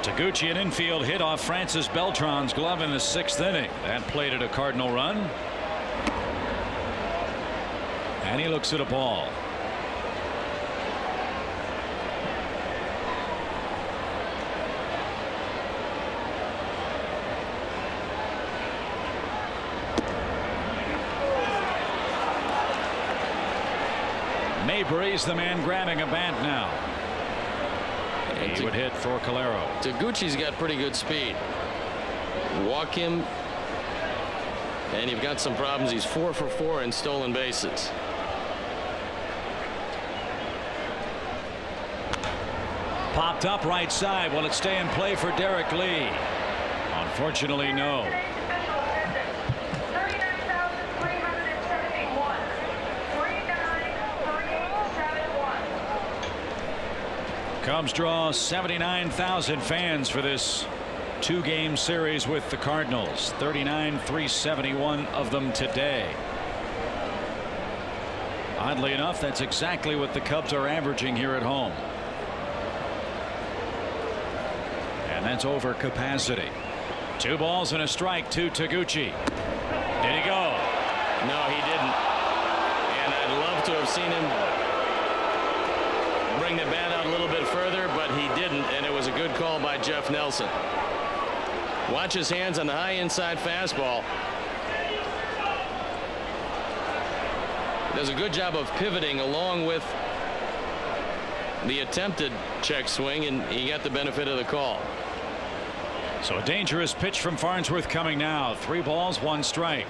Taguchi, an infield hit off Francis Beltran's glove in the 6th inning. That plated a Cardinal run. And he looks at a ball. Mabry's the man grabbing a bat now. He would hit for Calero. Taguchi's got pretty good speed. Walk him and you've got some problems. He's 4 for 4 in stolen bases. Popped up right side. Will it stay in play for Derek Lee? Unfortunately, no. Cubs draw 79,000 fans for this 2-game series with the Cardinals. 39,371 of them today. Oddly enough, that's exactly what the Cubs are averaging here at home. And that's over capacity. 2 balls and a strike to Taguchi. Did he go? No, he didn't. And I'd love to have seen him bring the bat out a little bit further, but he didn't, and it was a good call by Jeff Nelson. Watch his hands on the high inside fastball. does a good job of pivoting along with the attempted check swing, and he got the benefit of the call. So a dangerous pitch from Farnsworth coming now. 3 balls, 1 strike.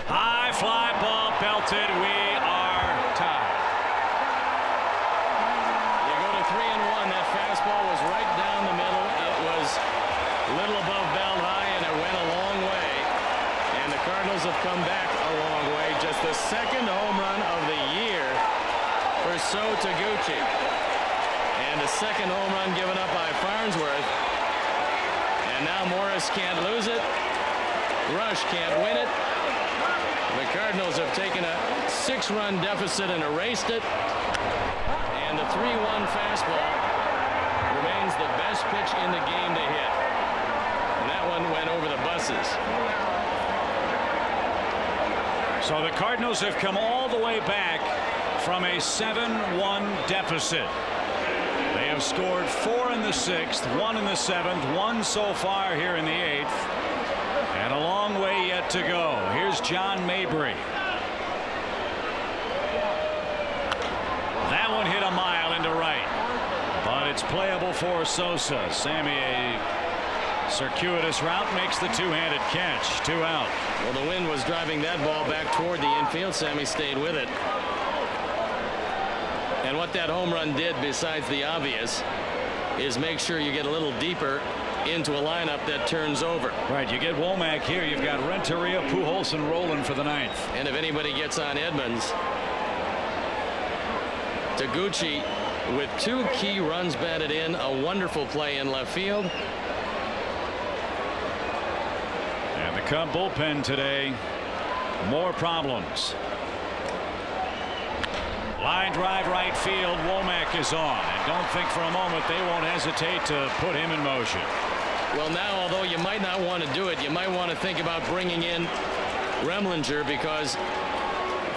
High fly ball belted. We are tied. You go to 3-1. That fastball was right down the middle. It was a little above belt high, and it went a long way. And the Cardinals have come back a long way. Just the 2nd home run of the year for Taguchi. And the 2nd home run given up by Farnsworth. And now Morris can't lose it. Rush can't win it. The Cardinals have taken a 6-run deficit and erased it. And the 3-1 fastball remains the best pitch in the game to hit. And that one went over the buses. So the Cardinals have come all the way back from a 7-1 deficit. They have scored 4 in the 6th, 1 in the 7th, 1 so far here in the 8th, and a long way yet to go. Here's John Mabry. That one hit a mile into right, but it's playable for Sosa. Sammy, a circuitous route, makes the 2-handed catch. 2 out. Well, the wind was driving that ball back toward the infield. Sammy stayed with it. And what that home run did, besides the obvious, is make sure you get a little deeper into a lineup that turns over. Right, you get Womack here. You've got Renteria, Pujols, and Roland for the 9th. And if anybody gets on Edmonds, Taguchi with 2 key runs batted in, a wonderful play in left field. And the Cub bullpen today, more problems. Line drive right field. Womack is on, and don't think for a moment they won't hesitate to put him in motion. Well, now, although you might not want to do it, you might want to think about bringing in Remlinger, because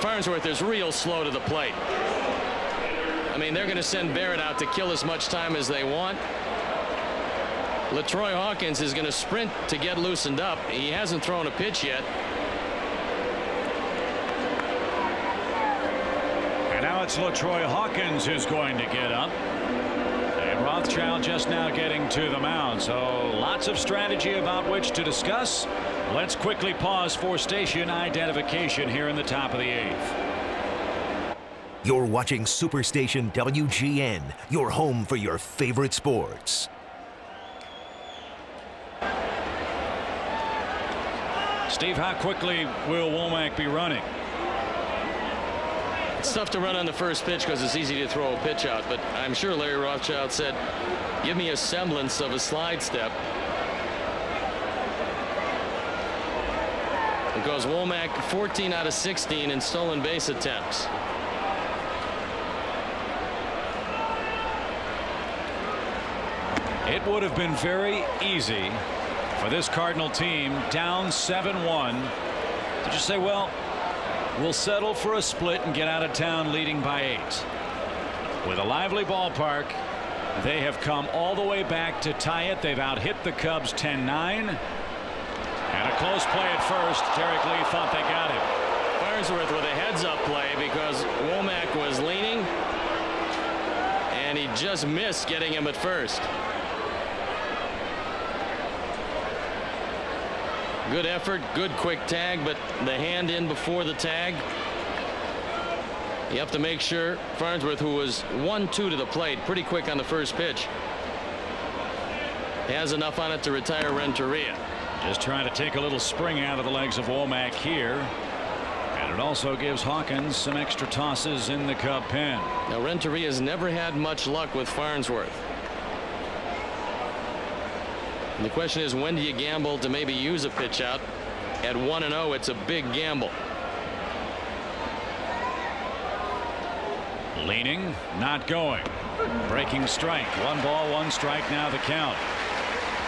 Farnsworth is real slow to the plate. I mean, they're going to send Barrett out to kill as much time as they want. LaTroy Hawkins is going to sprint to get loosened up. He hasn't thrown a pitch yet. And now it's LaTroy Hawkins who's going to get up. And Rothschild just now getting to the mound. So lots of strategy about which to discuss. Let's quickly pause for station identification here in the top of the 8th. You're watching Superstation WGN, your home for your favorite sports. Steve, how quickly will Womack be running? It's tough to run on the first pitch because it's easy to throw a pitch out, but I'm sure Larry Rothschild said, give me a semblance of a slide step. Because Womack 14 out of 16 in stolen base attempts. It would have been very easy for this Cardinal team down 7-1 to just say, well, we'll settle for a split and get out of town leading by 8. With a lively ballpark, they have come all the way back to tie it. They've out-hit the Cubs 10-9. And a close play at first. Derek Lee thought they got him. Farnsworth with a heads-up play because Womack was leaning, and he just missed getting him at first. Good effort, good quick tag, but the hand in before the tag. You have to make sure Farnsworth, who was 1-2 to the plate pretty quick on the first pitch, has enough on it to retire Renteria. Just trying to take a little spring out of the legs of Womack here. And it also gives Hawkins some extra tosses in the Cub pen. Now Renteria's never had much luck with Farnsworth. And the question is, when do you gamble to maybe use a pitch out? At 1-0, it's a big gamble. Leaning, not going. Breaking strike. 1 ball, 1 strike now the count.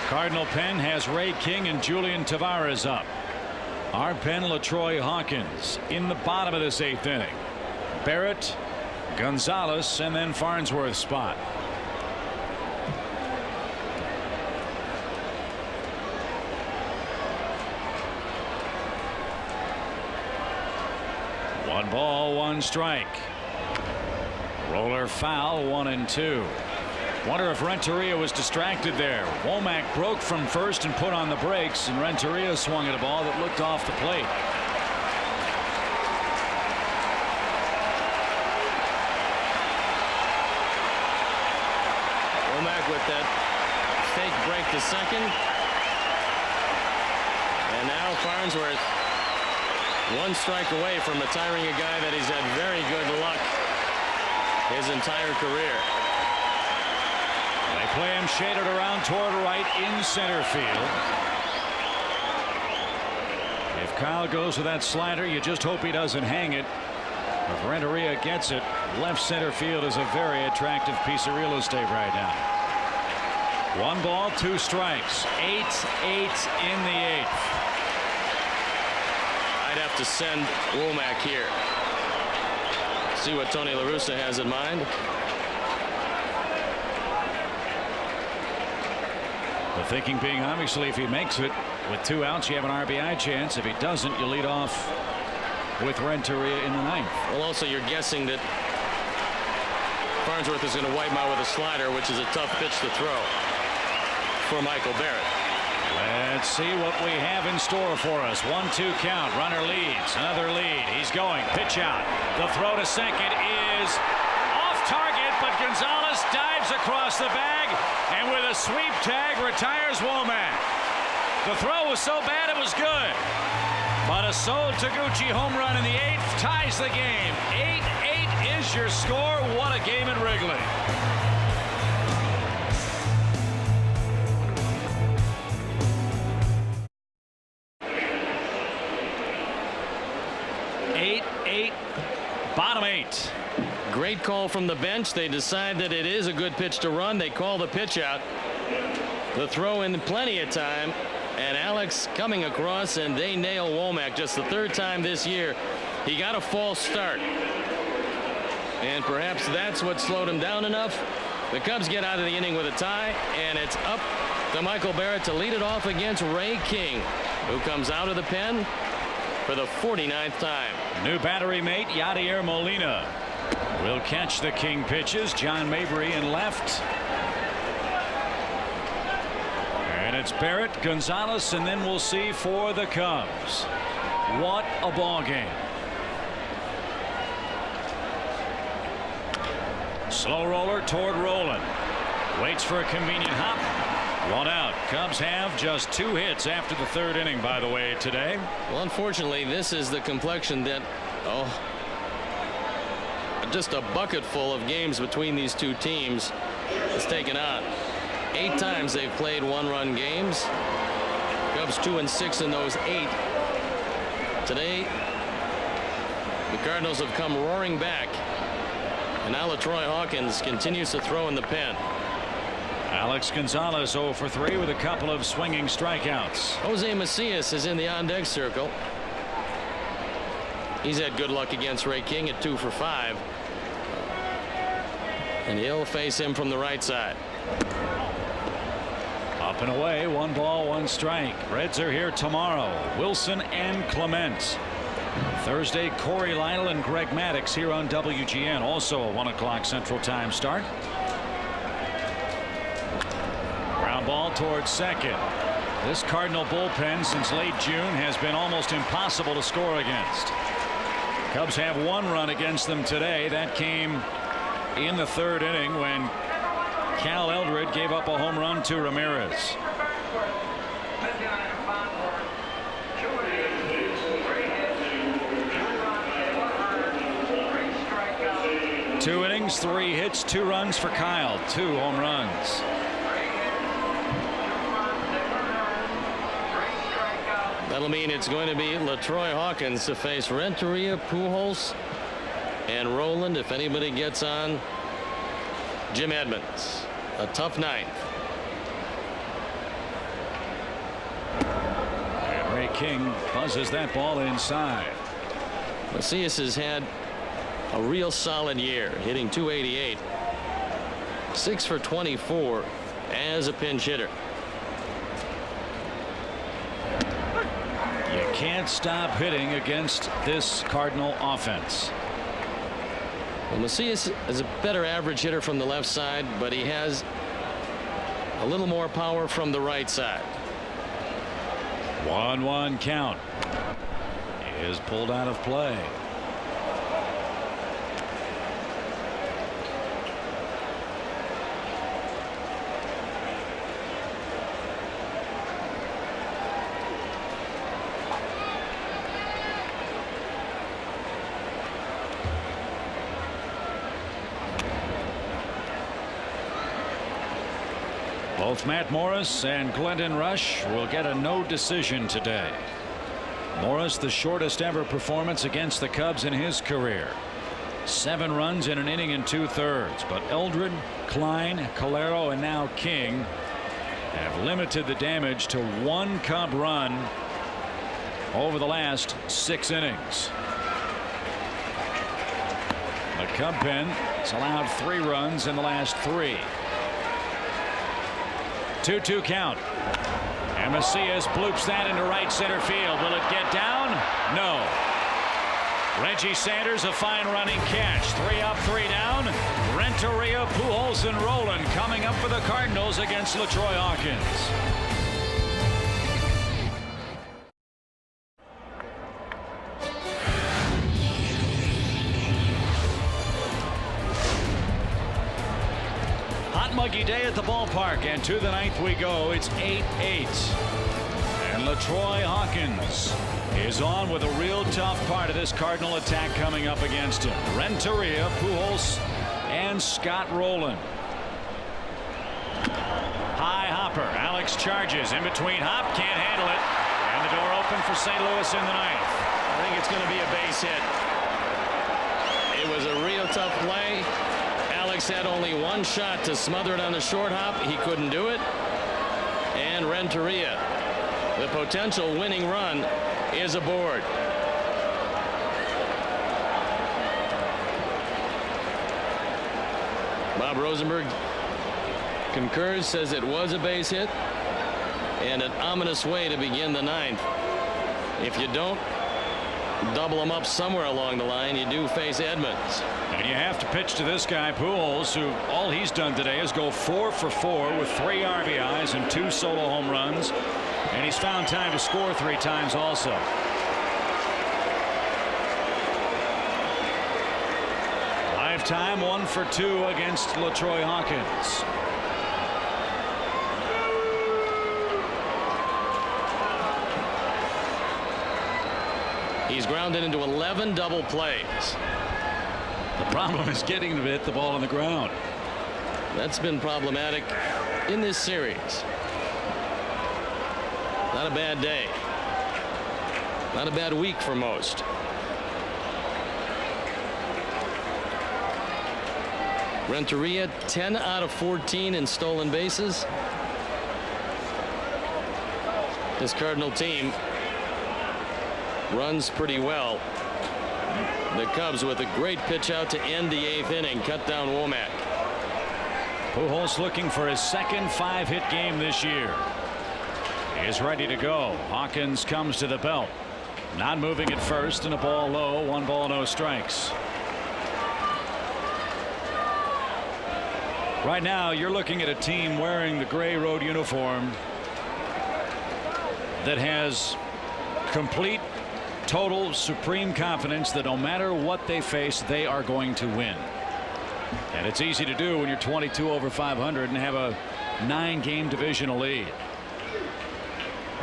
Cardinal pen has Ray King and Julian Tavares up. Our pen, LaTroy Hawkins in the bottom of this 8th inning. Barrett, Gonzalez, and then Farnsworth spot. ball, 1 strike. Roller foul, 1-2. Wonder if Renteria was distracted there. Womack broke from first and put on the brakes, and Renteria swung at a ball that looked off the plate. Womack with that fake break to second. And now Farnsworth 1 strike away from retiring a guy that he's had very good luck his entire career. They play him shaded around toward right in center field. If Kyle goes with that slider, you just hope he doesn't hang it. If Renteria gets it, left center field is a very attractive piece of real estate right now. 1 ball, 2 strikes. 8-8 in the 8th. I'd have to send Womack here. See what Tony La Russa has in mind. The thinking being, obviously, if he makes it with 2 outs, you have an RBI chance. If he doesn't, you lead off with Renteria in the 9th. Well, also, you're guessing that Farnsworth is going to wipe him out with a slider, which is a tough pitch to throw for Michael Barrett. Let's see what we have in store for us. 1-2 count. Runner leads. Another lead. He's going. Pitch out. The throw to second is off target, but Gonzalez dives across the bag and with a sweep tag retires Womack. The throw was so bad it was good. But a Sol Taguchi home run in the 8th ties the game. 8-8 is your score. What a game at Wrigley. Bottom 8. Great call from the bench. They decide that it is a good pitch to run. They call the pitch out. The throw in plenty of time. And Alex coming across, and they nail Womack. Just the 3rd time this year. He got a false start. And perhaps that's what slowed him down enough. The Cubs get out of the inning with a tie, and it's up to Michael Barrett to lead it off against Ray King, who comes out of the pen for the 49th time. New battery mate Yadier Molina will catch the King pitches. John Mabry in left. And it's Barrett, Gonzalez, and then we'll see for the Cubs. What a ball game. Slow roller toward Roland. Waits for a convenient hop. 1 out. Cubs have just 2 hits after the 3rd inning, by the way, today. Well, unfortunately, this is the complexion that, just a bucket full of games between these 2 teams has taken on. 8 times they've played 1-run games. Cubs 2-6 in those 8. Today, the Cardinals have come roaring back. And now LaTroy Hawkins continues to throw in the pen. Alex Gonzalez 0 for 3 with a couple of swinging strikeouts. Jose Macias is in the on-deck circle. He's had good luck against Ray King at 2 for 5. And he'll face him from the right side. Up and away. 1 ball, 1 strike. Reds are here tomorrow. Wilson and Clement. Thursday, Corey Lytle and Greg Maddux here on WGN. Also a 1 o'clock Central Time start. Ground ball towards second. This Cardinal bullpen since late June has been almost impossible to score against. Cubs have 1 run against them today. That came in the 3rd inning when Cal Eldred gave up a home run to Ramirez. Two innings, 3 hits, 2 runs for Kyle, 2 home runs. That'll mean it's going to be LaTroy Hawkins to face Renteria, Pujols, and Roland. If anybody gets on, Jim Edmonds. A tough 9th. And Ray King buzzes that ball inside. Macias has had a real solid year, hitting .288, 6 for 24 as a pinch hitter. You can't stop hitting against this Cardinal offense. Well, Macias is a better average hitter from the left side, but he has a little more power from the right side. 1-1 count. He is pulled out of play. Both Matt Morris and Glendon Rush will get a no decision today. Morris, the shortest ever performance against the Cubs in his career. 7 runs in an inning and 2/3. But Eldred, Klein, Calero, and now King have limited the damage to 1 Cub run over the last 6 innings. The Cub pen has allowed 3 runs in the last 3. 2-2 count. And Macias bloops that into right center field. Will it get down? No. Reggie Sanders, a fine running catch. 3 up, 3 down. Renteria, Pujols, and Roland coming up for the Cardinals against LaTroy Hawkins. Muggy day at the ballpark, and to the 9th we go. It's 8-8, and LaTroy Hawkins is on with a real tough part of this Cardinal attack coming up against him. Renteria, Pujols, and Scott Rowland. High hopper. Alex charges in between. Hop can't handle it, and the door open for St. Louis in the 9th. I think it's going to be a base hit. It was a real tough play. Alex had only 1 shot to smother it on the short hop. He couldn't do it. And Renteria, the potential winning run, is aboard. Bob Rosenberg concurs, says it was a base hit, and an ominous way to begin the 9th. If you don't double them up somewhere along the line, you do face Edmonds. And you have to pitch to this guy, Pujols, who all he's done today is go 4 for 4 with 3 RBIs and 2 solo home runs. And he's found time to score 3 times also. Lifetime 1 for 2 against LaTroy Hawkins. He's grounded into 11 double plays. The problem is getting to hit the ball on the ground. That's been problematic in this series. Not a bad day. Not a bad week for most. Renteria 10 out of 14 in stolen bases. This Cardinal team runs pretty well. The Cubs with a great pitch out to end the 8th inning, cut down Womack. Pujols looking for his second 5-hit game this year. He is ready to go. Hawkins comes to the belt. Not moving at first, and a ball low. 1 ball, no strikes. Right now you're looking at a team wearing the gray road uniform that has complete, total, supreme confidence that no matter what they face, they are going to win. And it's easy to do when you're 22 over 500 and have a 9-game divisional lead.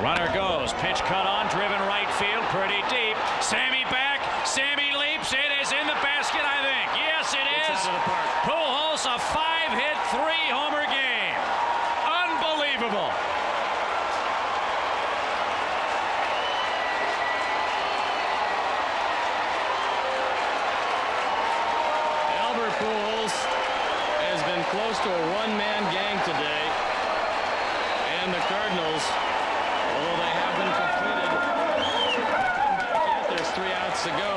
Runner goes, pitch cut on, driven right field, pretty deep. Sammy back, Sammy leaps, it is in the basket, I think. Yes, it is. Pujols, a 5-hit, 3-homer game. Unbelievable. Pujols has been close to a 1-man gang today, and the Cardinals, although they have been completed, there's 3 outs to go.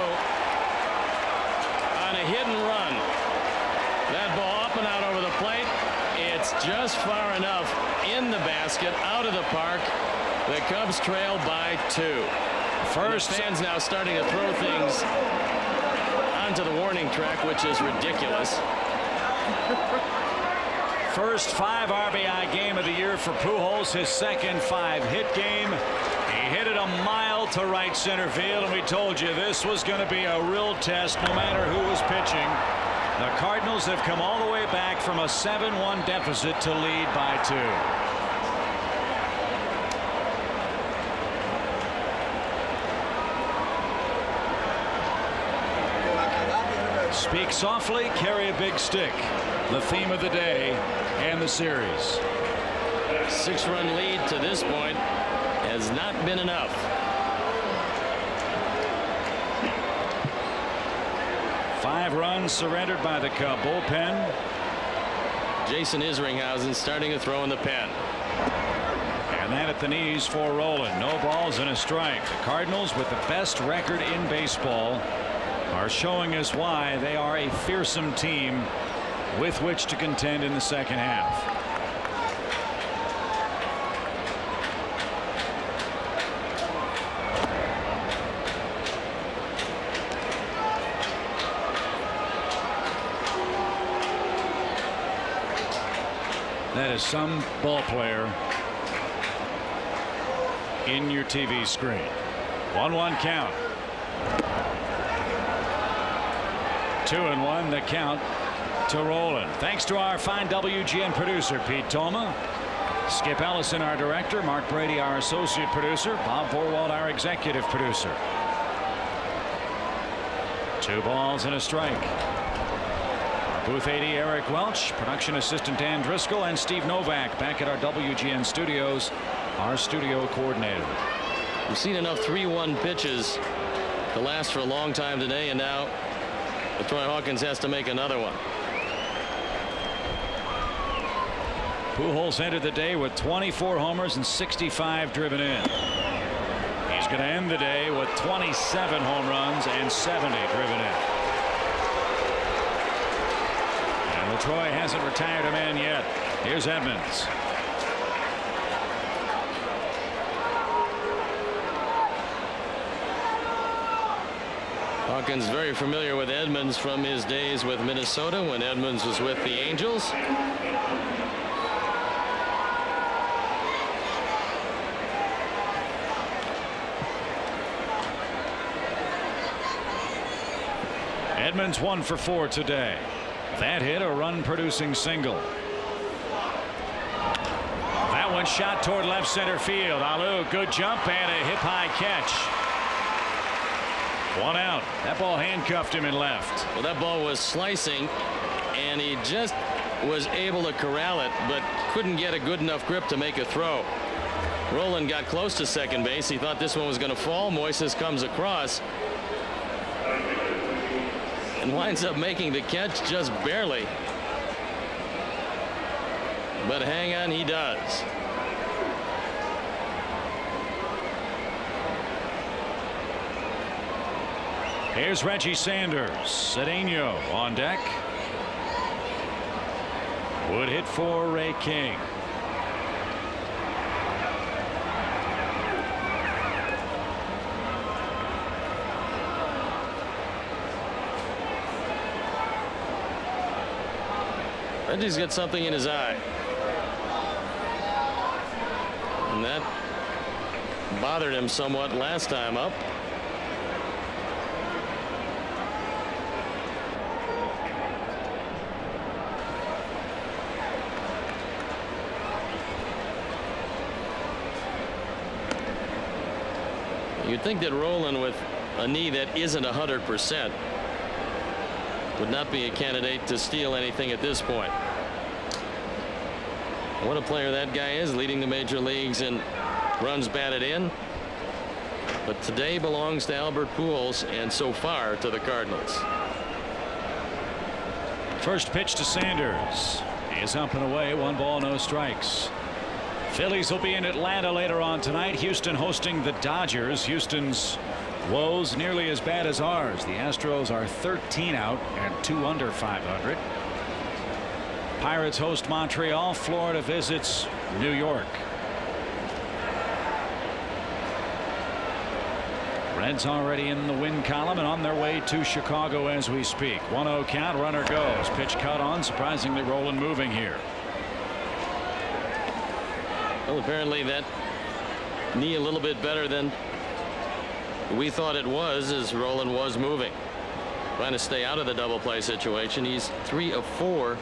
On a hit and run, that ball up and out over the plate, it's just far enough in the basket, out of the park. The Cubs trail by 2. First, fans now starting to throw things onto the warning track, which is ridiculous. First 5 RBI game of the year for Pujols, his second 5-hit game. He hit it a mile to right center field, and we told you this was going to be a real test no matter who was pitching. The Cardinals have come all the way back from a 7-1 deficit to lead by 2. Speak softly, carry a big stick. The theme of the day and the series. 6-run lead to this point has not been enough. Five runs surrendered by the Cub bullpen. Jason Isringhausen starting to throw in the pen. And that at the knees for Roland. No balls and a strike. The Cardinals, with the best record in baseball, are showing us why they are a fearsome team with which to contend in the second half. That is some ball player in your TV screen. 1-1 count. 2-1 the count to Roland. Thanks to our fine WGN producer Pete Toma, Skip Ellison our director, Mark Brady our associate producer, Bob Borwald our executive producer. 2 balls and a strike. Our booth AD Eric Welch, production assistant Dan Driscoll, and Steve Novak back at our WGN studios, our studio coordinator. We've seen enough 3-1 pitches to last for a long time today, and now Troy Hawkins has to make another one. Pujols ended the day with 24 homers and 65 driven in. He's going to end the day with 27 home runs and 70 driven in. And LaTroy hasn't retired a man yet. Here's Edmonds. Hawkins very familiar with Edmonds from his days with Minnesota when Edmonds was with the Angels. Edmonds 1 for 4 today. That hit a run producing single. That one shot toward left center field. Alou, good jump and a hip high catch. 1 out. That ball handcuffed him in left. Well, that ball was slicing, and he just was able to corral it, but couldn't get a good enough grip to make a throw. Roland got close to second base. He thought this one was going to fall. Moises comes across and winds up making the catch just barely. But hang on, he does. Here's Reggie Sanders. Cedeno on deck. Would hit for Ray King. Reggie's got something in his eye, and that bothered him somewhat last time up. You'd think that Roland, with a knee that isn't 100%, would not be a candidate to steal anything at this point. What a player that guy is, leading the major leagues in runs batted in. But today belongs to Albert Pujols, and so far to the Cardinals. First pitch to Sanders. He is up and away. 1 ball, no strikes. Phillies will be in Atlanta later on tonight. Houston hosting the Dodgers. Houston's woes nearly as bad as ours. The Astros are 13 out and 2 under 500. Pirates host Montreal. Florida visits New York. Reds already in the win column and on their way to Chicago as we speak. 1-0 count. Runner goes. Pitch cut on. Surprisingly rolling moving here. Well, apparently that knee a little bit better than we thought it was, as Roland was moving, trying to stay out of the double play situation. He's 3 of 4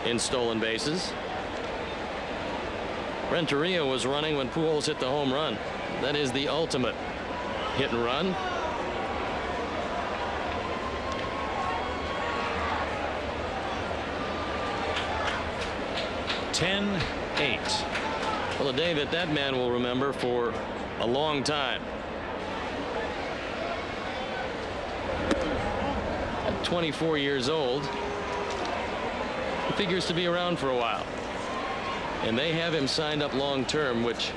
in stolen bases. Renteria was running when Pujols hit the home run. That is the ultimate hit and run. Well, a day that man will remember for a long time. At 24 years old, he figures to be around for a while. And they have him signed up long term, which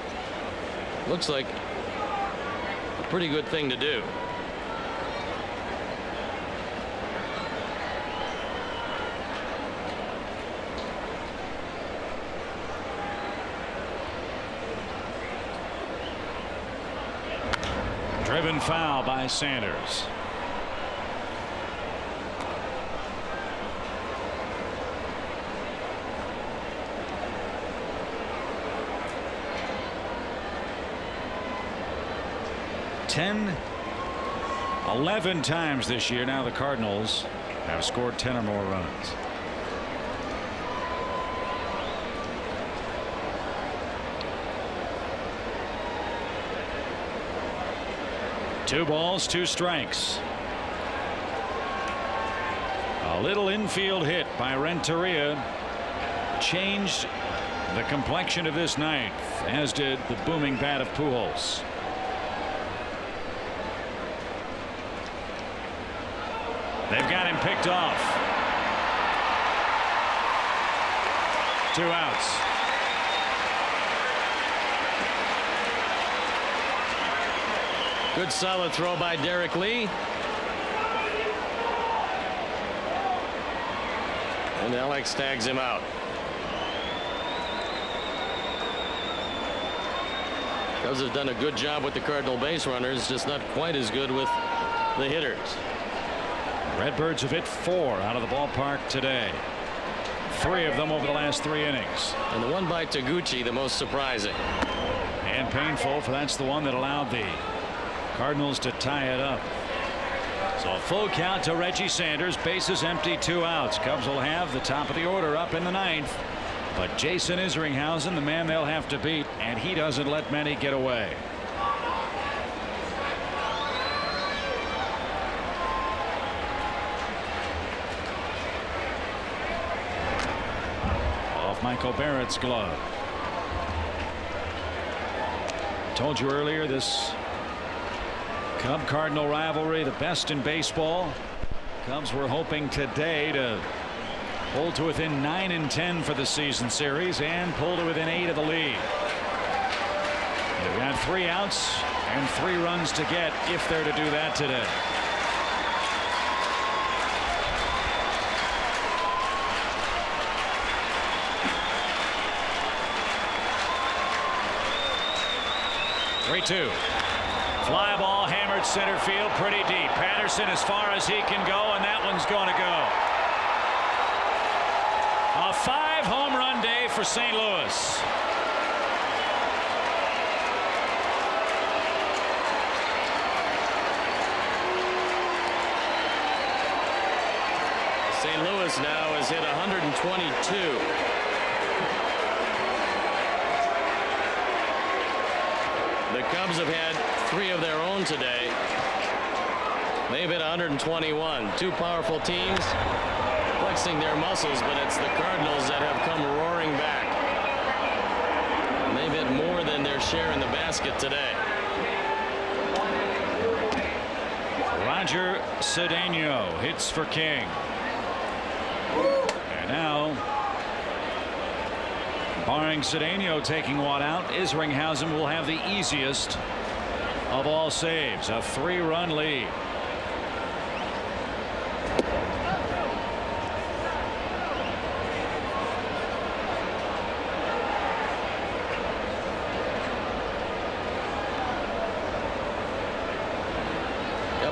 looks like a pretty good thing to do. Driven foul by Sanders. Ten, 11 times this year now the Cardinals have scored 10 or more runs. Two balls, 2 strikes. A little infield hit by Renteria changed the complexion of this ninth, as did the booming bat of Pujols. They've got him picked off. 2 outs. Good solid throw by Derek Lee. And Alex tags him out. Cubs have done a good job with the Cardinal base runners, just not quite as good with the hitters. Redbirds have hit 4 out of the ballpark today. 3 of them over the last 3 innings. And the one by Taguchi, the most surprising. And painful, for that's the one that allowed the Cardinals to tie it up. So a full count to Reggie Sanders. Bases empty, 2 outs. Cubs will have the top of the order up in the 9th. But Jason Isringhausen, the man they'll have to beat, and he doesn't let many get away. Off Michael Barrett's glove. Told you earlier, this Cub-Cardinal rivalry, the best in baseball. Cubs were hoping today to pull to within 9 and 10 for the season series and pull to within 8 of the lead. They've got 3 outs and 3 runs to get if they're to do that today. Two. Fly ball hammered center field pretty deep. Patterson as far as he can go, and that one's going to go. A 5-home run day for St. Louis. St. Louis now has hit 122. The Cubs have had 3 of their own today. They've hit 121. 2 powerful teams flexing their muscles, but it's the Cardinals that have come roaring back. And they've hit more than their share in the basket today. Roger Cedeno hits for King. And now, barring Cedeno taking one out, Isringhausen will have the easiest of all saves. A 3-run lead.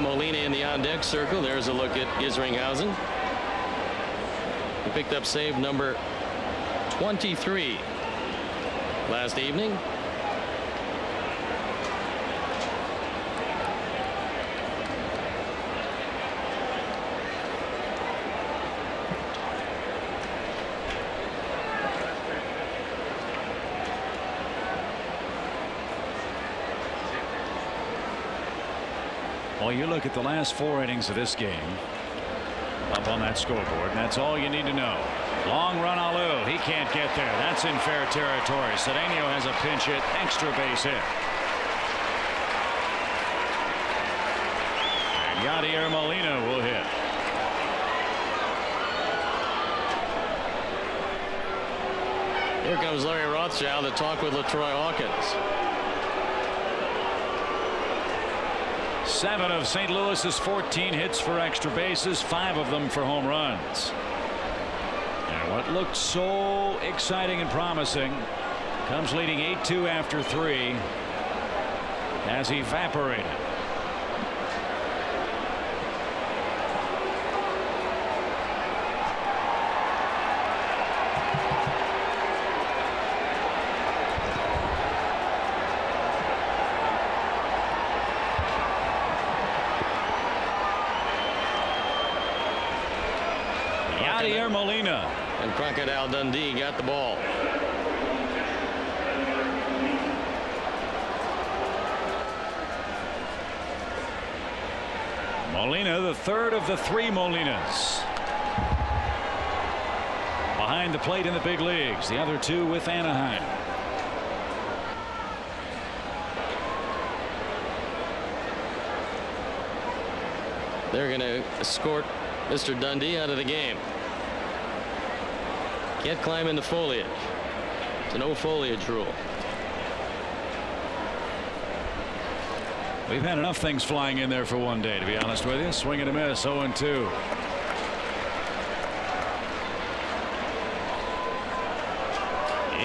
Molina in the on-deck circle. There's a look at Isringhausen. He picked up save number 23 last evening. Well, you look at the last 4 innings of this game up on that scoreboard, and that's all you need to know. Long run, Alou. He can't get there. That's in fair territory. Cedeno has a pinch hit, extra base hit. And Yadier Molina will hit. Here comes Larry Rothschild to talk with LaTroy Hawkins. 7 of St. Louis's 14 hits for extra bases, 5 of them for home runs. And what looked so exciting and promising comes leading 8-2 after 3 has evaporated. Yadier Molina. And Crocodile Dundee got the ball. Molina, the third of the 3 Molinas. Behind the plate in the big leagues. The other 2 with Anaheim. They're going to escort Mr. Dundee out of the game. Can't climb in the foliage. It's a no foliage rule. We've had enough things flying in there for one day, to be honest with you. Swing and a miss, 0-2.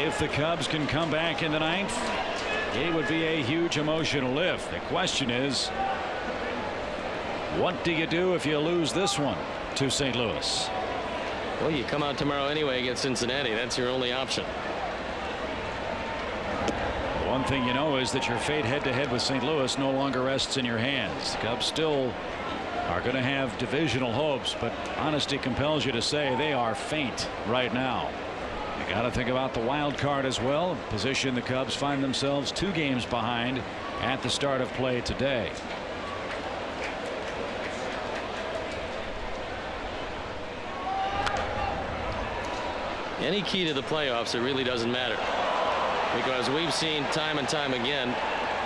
If the Cubs can come back in the 9th, it would be a huge emotional lift. The question is, what do you do if you lose this one to St. Louis? Well, you come out tomorrow anyway against Cincinnati. That's your only option. One thing you know is that your fate head-to-head with St. Louis no longer rests in your hands. The Cubs still are going to have divisional hopes, but honesty compels you to say they are faint right now. You got to think about the wild card as well. Position the Cubs find themselves 2 games behind at the start of play today. Any key to the playoffs, it really doesn't matter, because we've seen time and time again,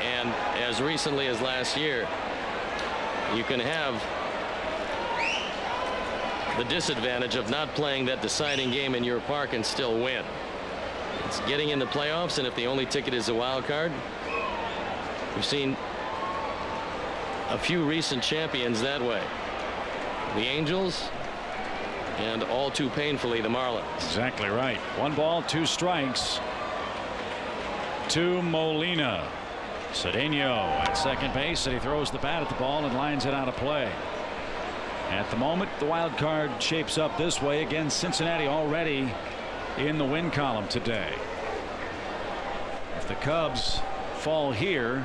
and as recently as last year, you can have the disadvantage of not playing that deciding game in your park and still win. It's getting in the playoffs, and if the only ticket is a wild card, we've seen a few recent champions that way. The Angels, and all too painfully the Marlins. Exactly right. 1 ball, 2 strikes to Molina. Cedeno at second base, and he throws the bat at the ball and lines it out of play. At the moment, the wild card shapes up this way. Again, Cincinnati already in the win column today. If the Cubs fall here,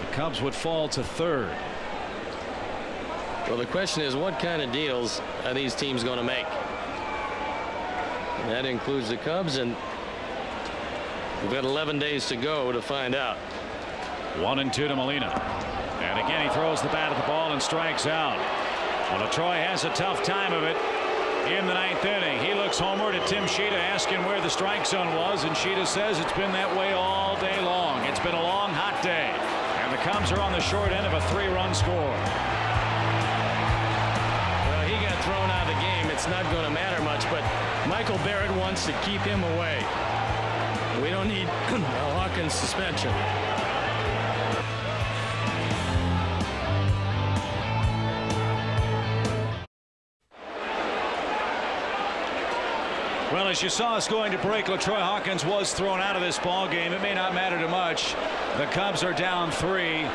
the Cubs would fall to 3rd. Well, the question is, what kind of deals are these teams going to make? And that includes the Cubs, and we've got 11 days to go to find out. 1-2 to Molina. And again, he throws the bat at the ball and strikes out. Well, LaTroy has a tough time of it in the 9th inning. He looks homeward at Tim Sheeta, asking where the strike zone was, and Sheeta says it's been that way all day long. It's been a long, hot day. And the Cubs are on the short end of a 3-run score. Thrown out of the game. It's not going to matter much, but Michael Barrett wants to keep him away. We don't need a Hawkins suspension. Well, as you saw us going to break, LaTroy Hawkins was thrown out of this ball game. It may not matter too much. The Cubs are down 3.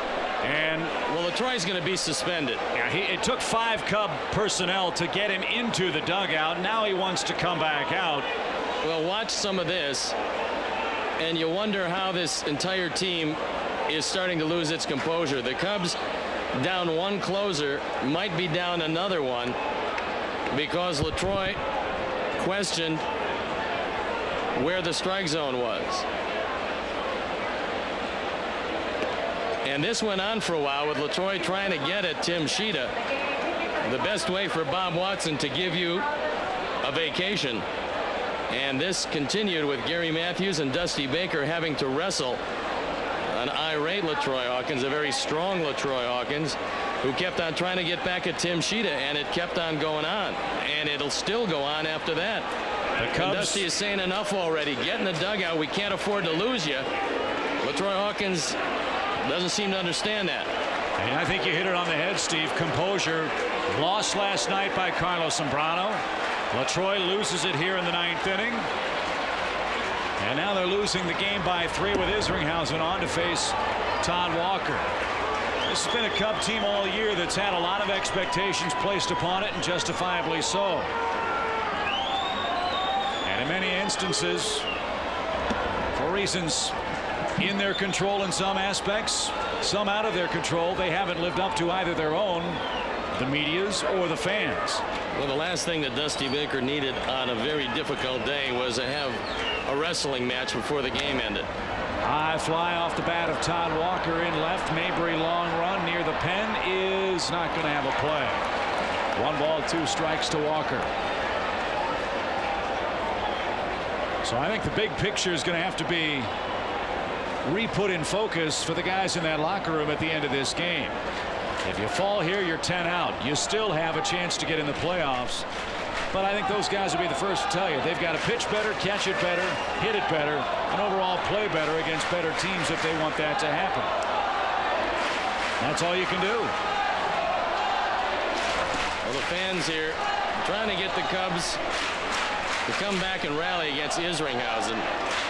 And well, LaTroy's going to be suspended. Yeah, it took 5 Cub personnel to get him into the dugout. Now he wants to come back out. Well, watch some of this, and you wonder how this entire team is starting to lose its composure. The Cubs, down 1 closer, might be down another one because LaTroy questioned where the strike zone was. And this went on for a while with LaTroy trying to get at Tim Sheeta. The best way for Bob Watson to give you a vacation. And this continued with Gary Matthews and Dusty Baker having to wrestle an irate LaTroy Hawkins, a very strong LaTroy Hawkins, who kept on trying to get back at Tim Sheeta, and it kept on going on. And it'll still go on after that. The Cubs. And Dusty is saying enough already. Get in the dugout. We can't afford to lose you. LaTroy Hawkins doesn't seem to understand that. And I think you hit it on the head, Steve. Composure lost last night by Carlos Zambrano. LaTroy loses it here in the 9th inning. And now they're losing the game by 3 with Isringhausen on to face Todd Walker. This has been a Cub team all year that's had a lot of expectations placed upon it, and justifiably so. And in many instances, for reasons in their control in some aspects, some out of their control, they haven't lived up to either their own, the media's, or the fans. Well, the last thing that Dusty Baker needed on a very difficult day was to have a wrestling match before the game ended. High fly off the bat of Todd Walker in left. Mabry long run near the pen is not going to have a play. 1 ball, 2 strikes to Walker. So I think the big picture is going to have to be re-put in focus for the guys in that locker room at the end of this game. If you fall here, you're 10 out. You still have a chance to get in the playoffs. But I think those guys will be the first to tell you they've got to pitch better, catch it better, hit it better, and overall play better against better teams if they want that to happen. That's all you can do. Well, the fans here trying to get the Cubs to come back and rally against Isringhausen,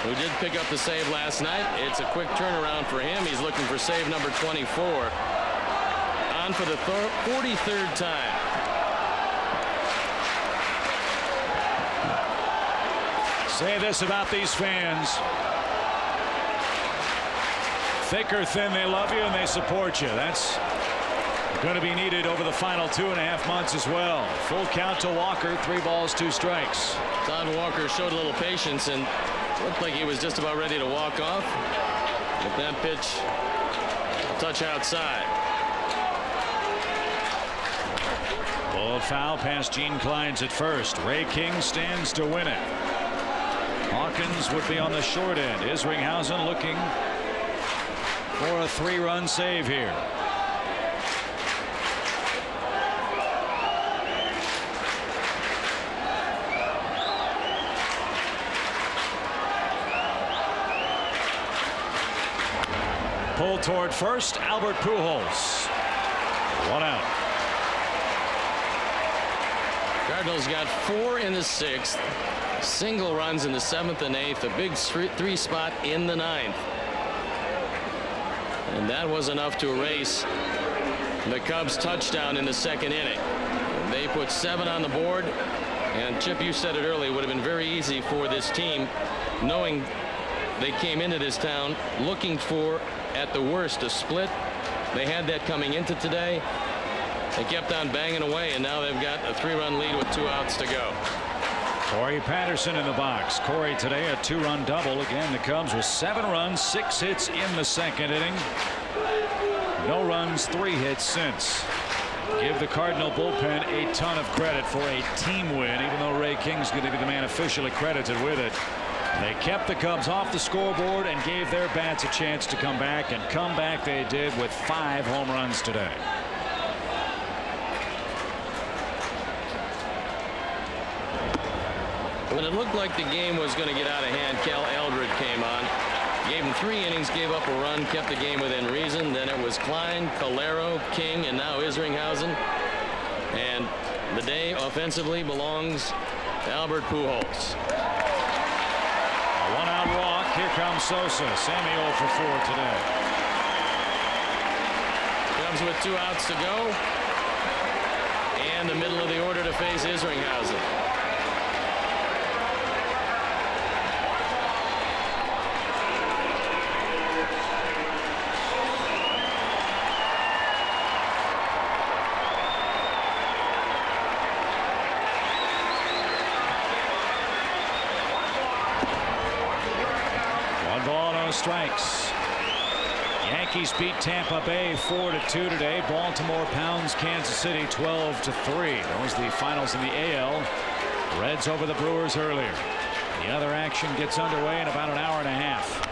who did pick up the save last night. It's a quick turnaround for him. He's looking for save number 24. On for the 43rd time. Say this about these fans. Thick or thin, they love you and they support you. That's going to be needed over the final 2.5 months as well. Full count to Walker. 3 balls, 2 strikes. Todd Walker showed a little patience and looked like he was just about ready to walk off. But that pitch, a touch outside. Ball foul past Gene Klein's at first. Ray King stands to win it. Hawkins would be on the short end. Isringhausen looking for a 3-run save here. Pull toward first, Albert Pujols. 1 out. Cardinals got 4 in the 6th. Single runs in the 7th and 8th. A big 3 spot in the 9th. And that was enough to erase the Cubs' touchdown in the 2nd inning. They put 7 on the board. And Chip, you said it earlier, it would have been very easy for this team, knowing they came into this town looking for, at the worst, a split. They had that coming into today. They kept on banging away, and now they've got a 3-run lead with 2 outs to go. Corey Patterson in the box. Corey today a 2-run double. Again, the Cubs with 7 runs, 6 hits in the 2nd inning. No runs, 3 hits since. Give the Cardinal bullpen a ton of credit for a team win, even though Ray King's going to be the man officially credited with it. They kept the Cubs off the scoreboard and gave their bats a chance to come back, and come back they did with 5 home runs today. When it looked like the game was going to get out of hand, Cal Eldred came on. Gave him 3 innings, gave up a run, kept the game within reason. Then it was Klein, Calero, King, and now Isringhausen. And the day offensively belongs to Albert Pujols. A 1-out walk. Here comes Sosa. Sammy 0 for 4 today. Cubs with 2 outs to go. And the middle of the order to face Isringhausen. Strikes. Yankees beat Tampa Bay 4-2 today. Baltimore pounds Kansas City 12-3. Those are the finals in the AL. Reds over the Brewers earlier. The other action gets underway in about an hour and a half.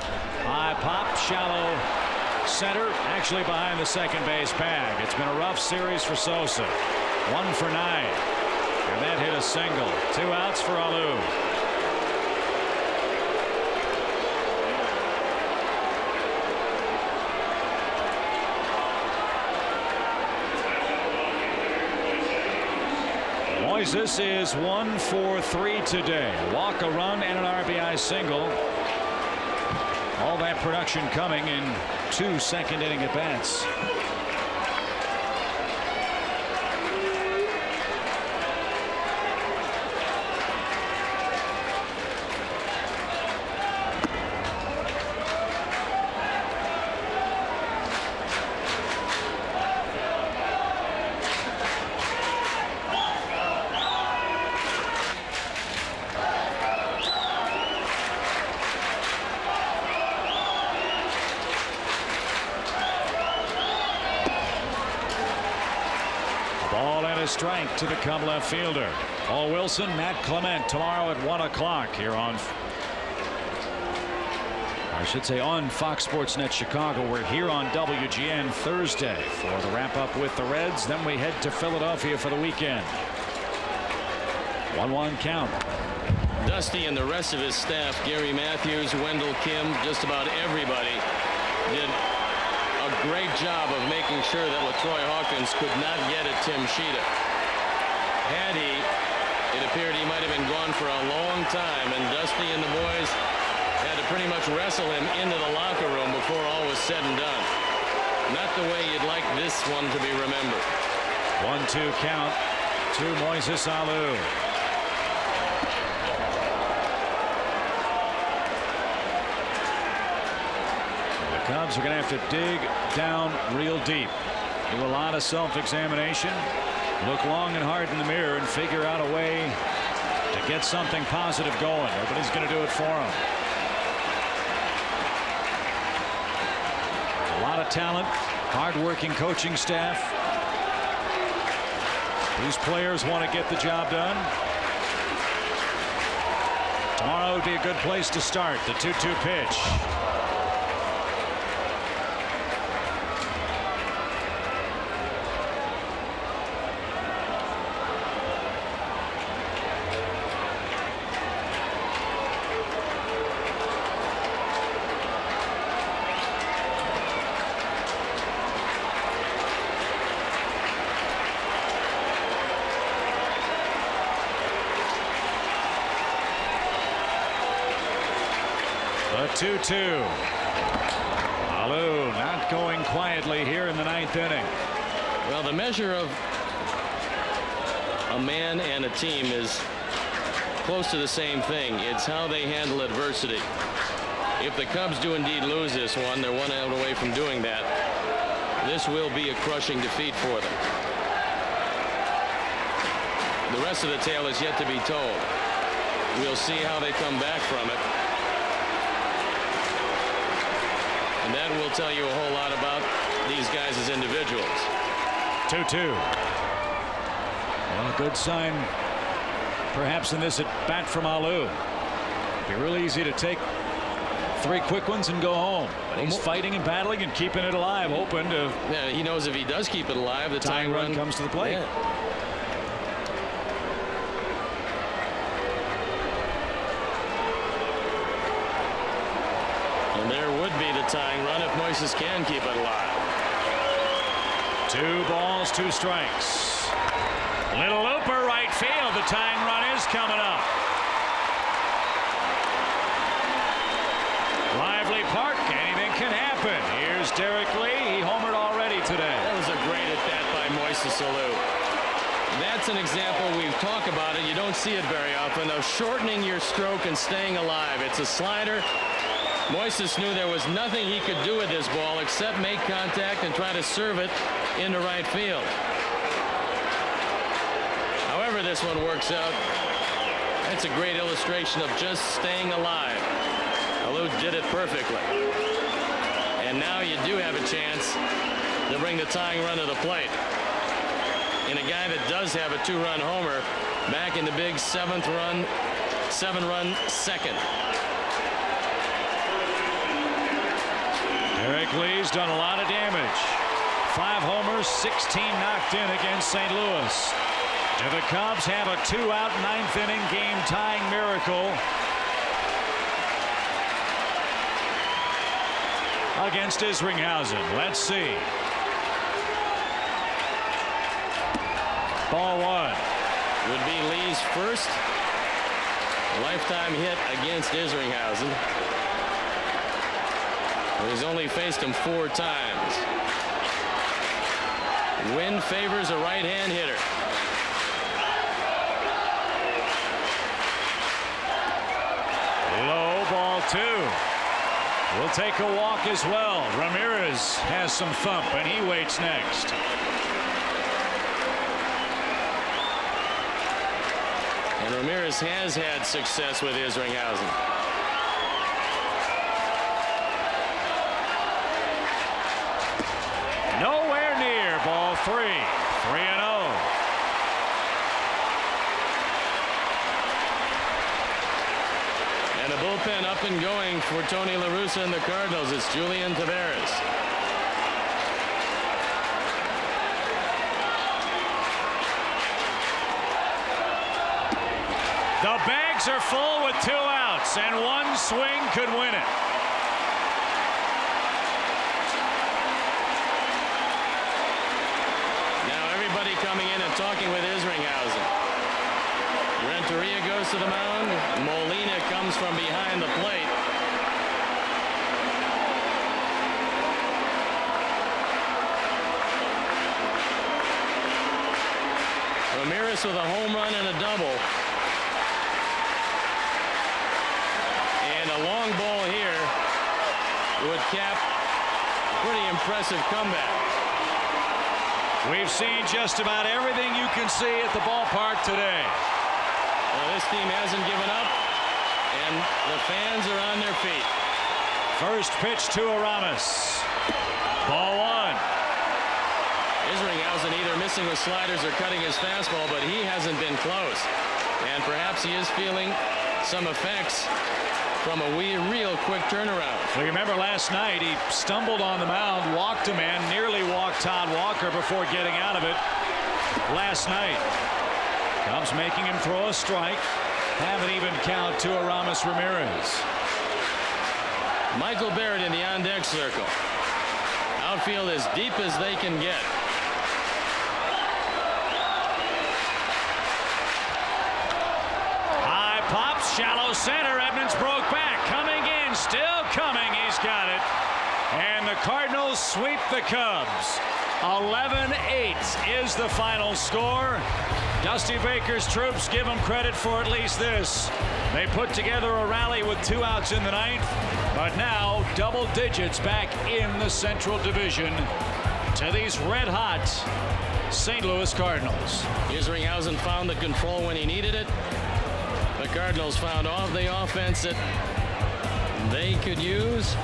High pop, shallow center, actually behind the second base bag. It's been a rough series for Sosa. 1 for 9. And that hit a single. 2 outs for Alou. This is 1 for 3 today. Walk, a run, and an RBI single. All that production coming in 2 second-inning at-bats. Strike to the Cub left fielder. Paul Wilson, Matt Clement tomorrow at 1 o'clock here on, I should say, on Fox Sports Net Chicago. We're here on WGN Thursday for the wrap up with the Reds. Then we head to Philadelphia for the weekend. 1-1 count. Dusty and the rest of his staff, Gary Matthews, Wendell Kim, just about everybody did a great job of making sure that LaTroy Hawkins could not get at Tim Sheeta. Had he, it appeared he might have been gone for a long time, and Dusty and the boys had to pretty much wrestle him into the locker room before all was said and done. Not the way you'd like this one to be remembered. 1-2 count to Moises Alou. Cubs are going to have to dig down real deep. Do a lot of self-examination. Look long and hard in the mirror and figure out a way to get something positive going. Nobody's going to do it for them. A lot of talent, hard-working coaching staff. These players want to get the job done. Tomorrow would be a good place to start. The 2-2 pitch. The 2-2. Alou not going quietly here in the 9th inning. Well, the measure of a man and a team is close to the same thing. It's how they handle adversity. If the Cubs do indeed lose this one, they're 1 out away from doing that. This will be a crushing defeat for them. The rest of the tale is yet to be told. We'll see how they come back from it. And that will tell you a whole lot about these guys as individuals. 2-2. Well, a good sign perhaps in this at bat from Alou. It'd be real easy to take 3 quick ones and go home. But he's fighting and battling and keeping it alive, open to. Yeah, he knows if he does keep it alive, the tying run comes to the plate. Yeah. And there would be the tying run if Moises can keep it alive. 2 balls, 2 strikes. Little looper right field. The tying run is coming up. Lively Park, anything can happen. Here's Derek Lee. He homered already today. That was a salute. That's an example, we've talked about it, you don't see it very often, of shortening your stroke and staying alive. It's a slider. Moises knew there was nothing he could do with this ball except make contact and try to serve it into right field. However this one works out, that's a great illustration of just staying alive. Alou did it perfectly. And now you do have a chance to bring the tying run to the plate. And a guy that does have a 2-run homer back in the big 7-run second. Eric Lee's done a lot of damage. 5 homers, 16 knocked in against St. Louis. Do the Cubs have a 2-out 9th inning game tying miracle against Isringhausen? Let's see. Ball 1. Would be Lee's first lifetime hit against Isringhausen. He's only faced him 4 times. Wind favors a right-hand hitter. Low, ball 2. Will take a walk as well. Ramirez has some thump, and he waits next. And Ramirez has had success with Isringhausen. Nowhere near. Ball 3. 3-0. And the bullpen up and going for Tony La Russa and the Cardinals. It's Julian Taveras. The bags are full with 2 outs, and 1 swing could win it. Now everybody coming in and talking with Isringhausen. Renteria goes to the mound. Molina comes from behind the plate. Ramirez with a home run and a double. And a long ball here would cap a pretty impressive comeback. We've seen just about everything you can see at the ballpark today. Well, this team hasn't given up, and the fans are on their feet. First pitch to Aramis. Ball 1. Isringhausen either missing with sliders or cutting his fastball, but he hasn't been close. And perhaps he is feeling some effects from a real quick turnaround. Well, you remember last night he stumbled on the mound, walked a man, nearly walked Todd Walker before getting out of it last night. Cubs making him throw a strike. Have an even count to Aramis Ramirez. Michael Barrett in the on-deck circle. Outfield as deep as they can get. High pops, shallow center. Edmonds broke back. Coming in, still coming. He's got it. And the Cardinals sweep the Cubs. 11-8 is the final score. Dusty Baker's troops give him credit for at least this. They put together a rally with 2 outs in the 9th, but now double digits back in the Central Division to these red-hot St. Louis Cardinals. Isringhausen found the control when he needed it. The Cardinals found off the offense that they could use,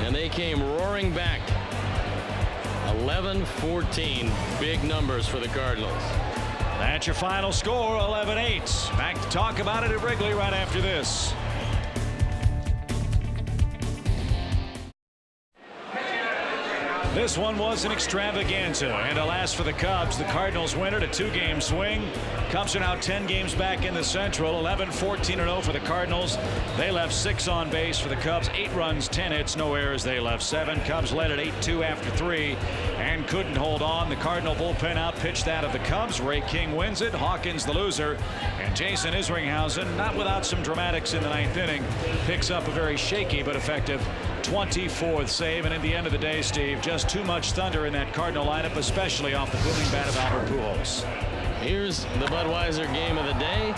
and they came roaring back. 11-14, big numbers for the Cardinals. That's your final score, 11-8. Back to talk about it at Wrigley right after this. This one was an extravaganza, and alas for the Cubs, the Cardinals win it, a 2-game swing. Cubs are now 10 games back in the Central. 11-14-0 for the Cardinals. They left 6 on base for the Cubs. 8 runs, 10 hits, no errors. They left 7. Cubs led at 8-2 after 3 and couldn't hold on. The Cardinal bullpen outpitched that of the Cubs. Ray King wins it. Hawkins the loser. And Jason Isringhausen, not without some dramatics in the 9th inning, picks up a very shaky but effective 24th save. And at the end of the day, Steve, just too much thunder in that Cardinal lineup, especially off the booming bat of Albert Pujols. Here's the Budweiser game of the day,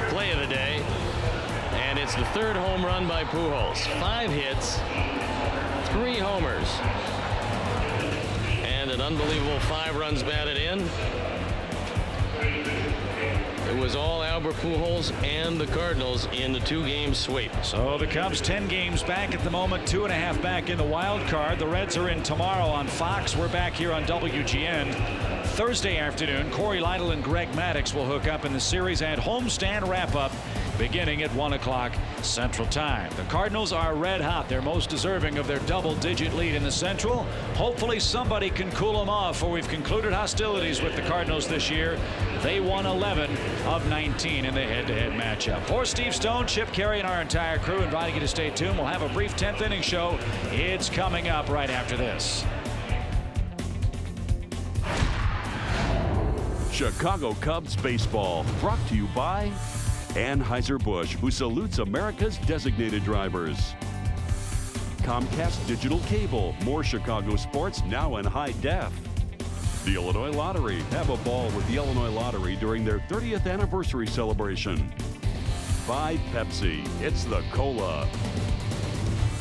play of the day, and it's the third home run by Pujols. 5 hits, 3 homers, and an unbelievable 5 runs batted in. It was all Albert Pujols and the Cardinals in the 2-game sweep. So the Cubs 10 games back at the moment, 2.5 back in the wild card. The Reds are in tomorrow on Fox. We're back here on WGN. Thursday afternoon, Corey Lytle and Greg Maddux will hook up in the series and homestand wrap-up beginning at 1 o'clock Central Time. The Cardinals are red hot. They're most deserving of their double-digit lead in the Central. Hopefully somebody can cool them off, for we've concluded hostilities with the Cardinals this year. They won 11 of 19 in the head-to-head matchup. For Steve Stone, Chip Carey, and our entire crew, inviting you to stay tuned. We'll have a brief 10th inning show. It's coming up right after this. Chicago Cubs baseball, brought to you by Anheuser-Busch, who salutes America's designated drivers. Comcast Digital Cable, more Chicago sports now in high def. The Illinois Lottery, have a ball with the Illinois Lottery during their 30th anniversary celebration. By Pepsi, it's the Cola.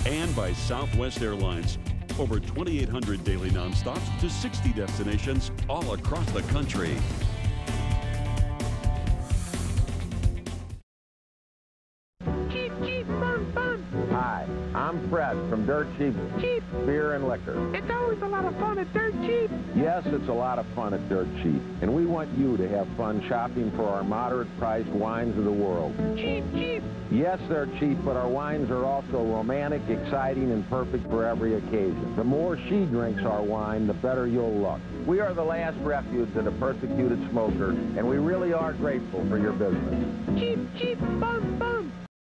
And by Southwest Airlines, over 2,800 daily nonstops to 60 destinations all across the country. Hi, I'm Fred from Dirt Cheap Beer and Liquor. It's always a lot of fun at Dirt Cheap. Yes, it's a lot of fun at Dirt Cheap, and we want you to have fun shopping for our moderate-priced wines of the world. Cheap. Yes, they're cheap, but our wines are also romantic, exciting, and perfect for every occasion. The more she drinks our wine, the better you'll look. We are the last refuge of the persecuted smoker, and we really are grateful for your business. Cheap, bum.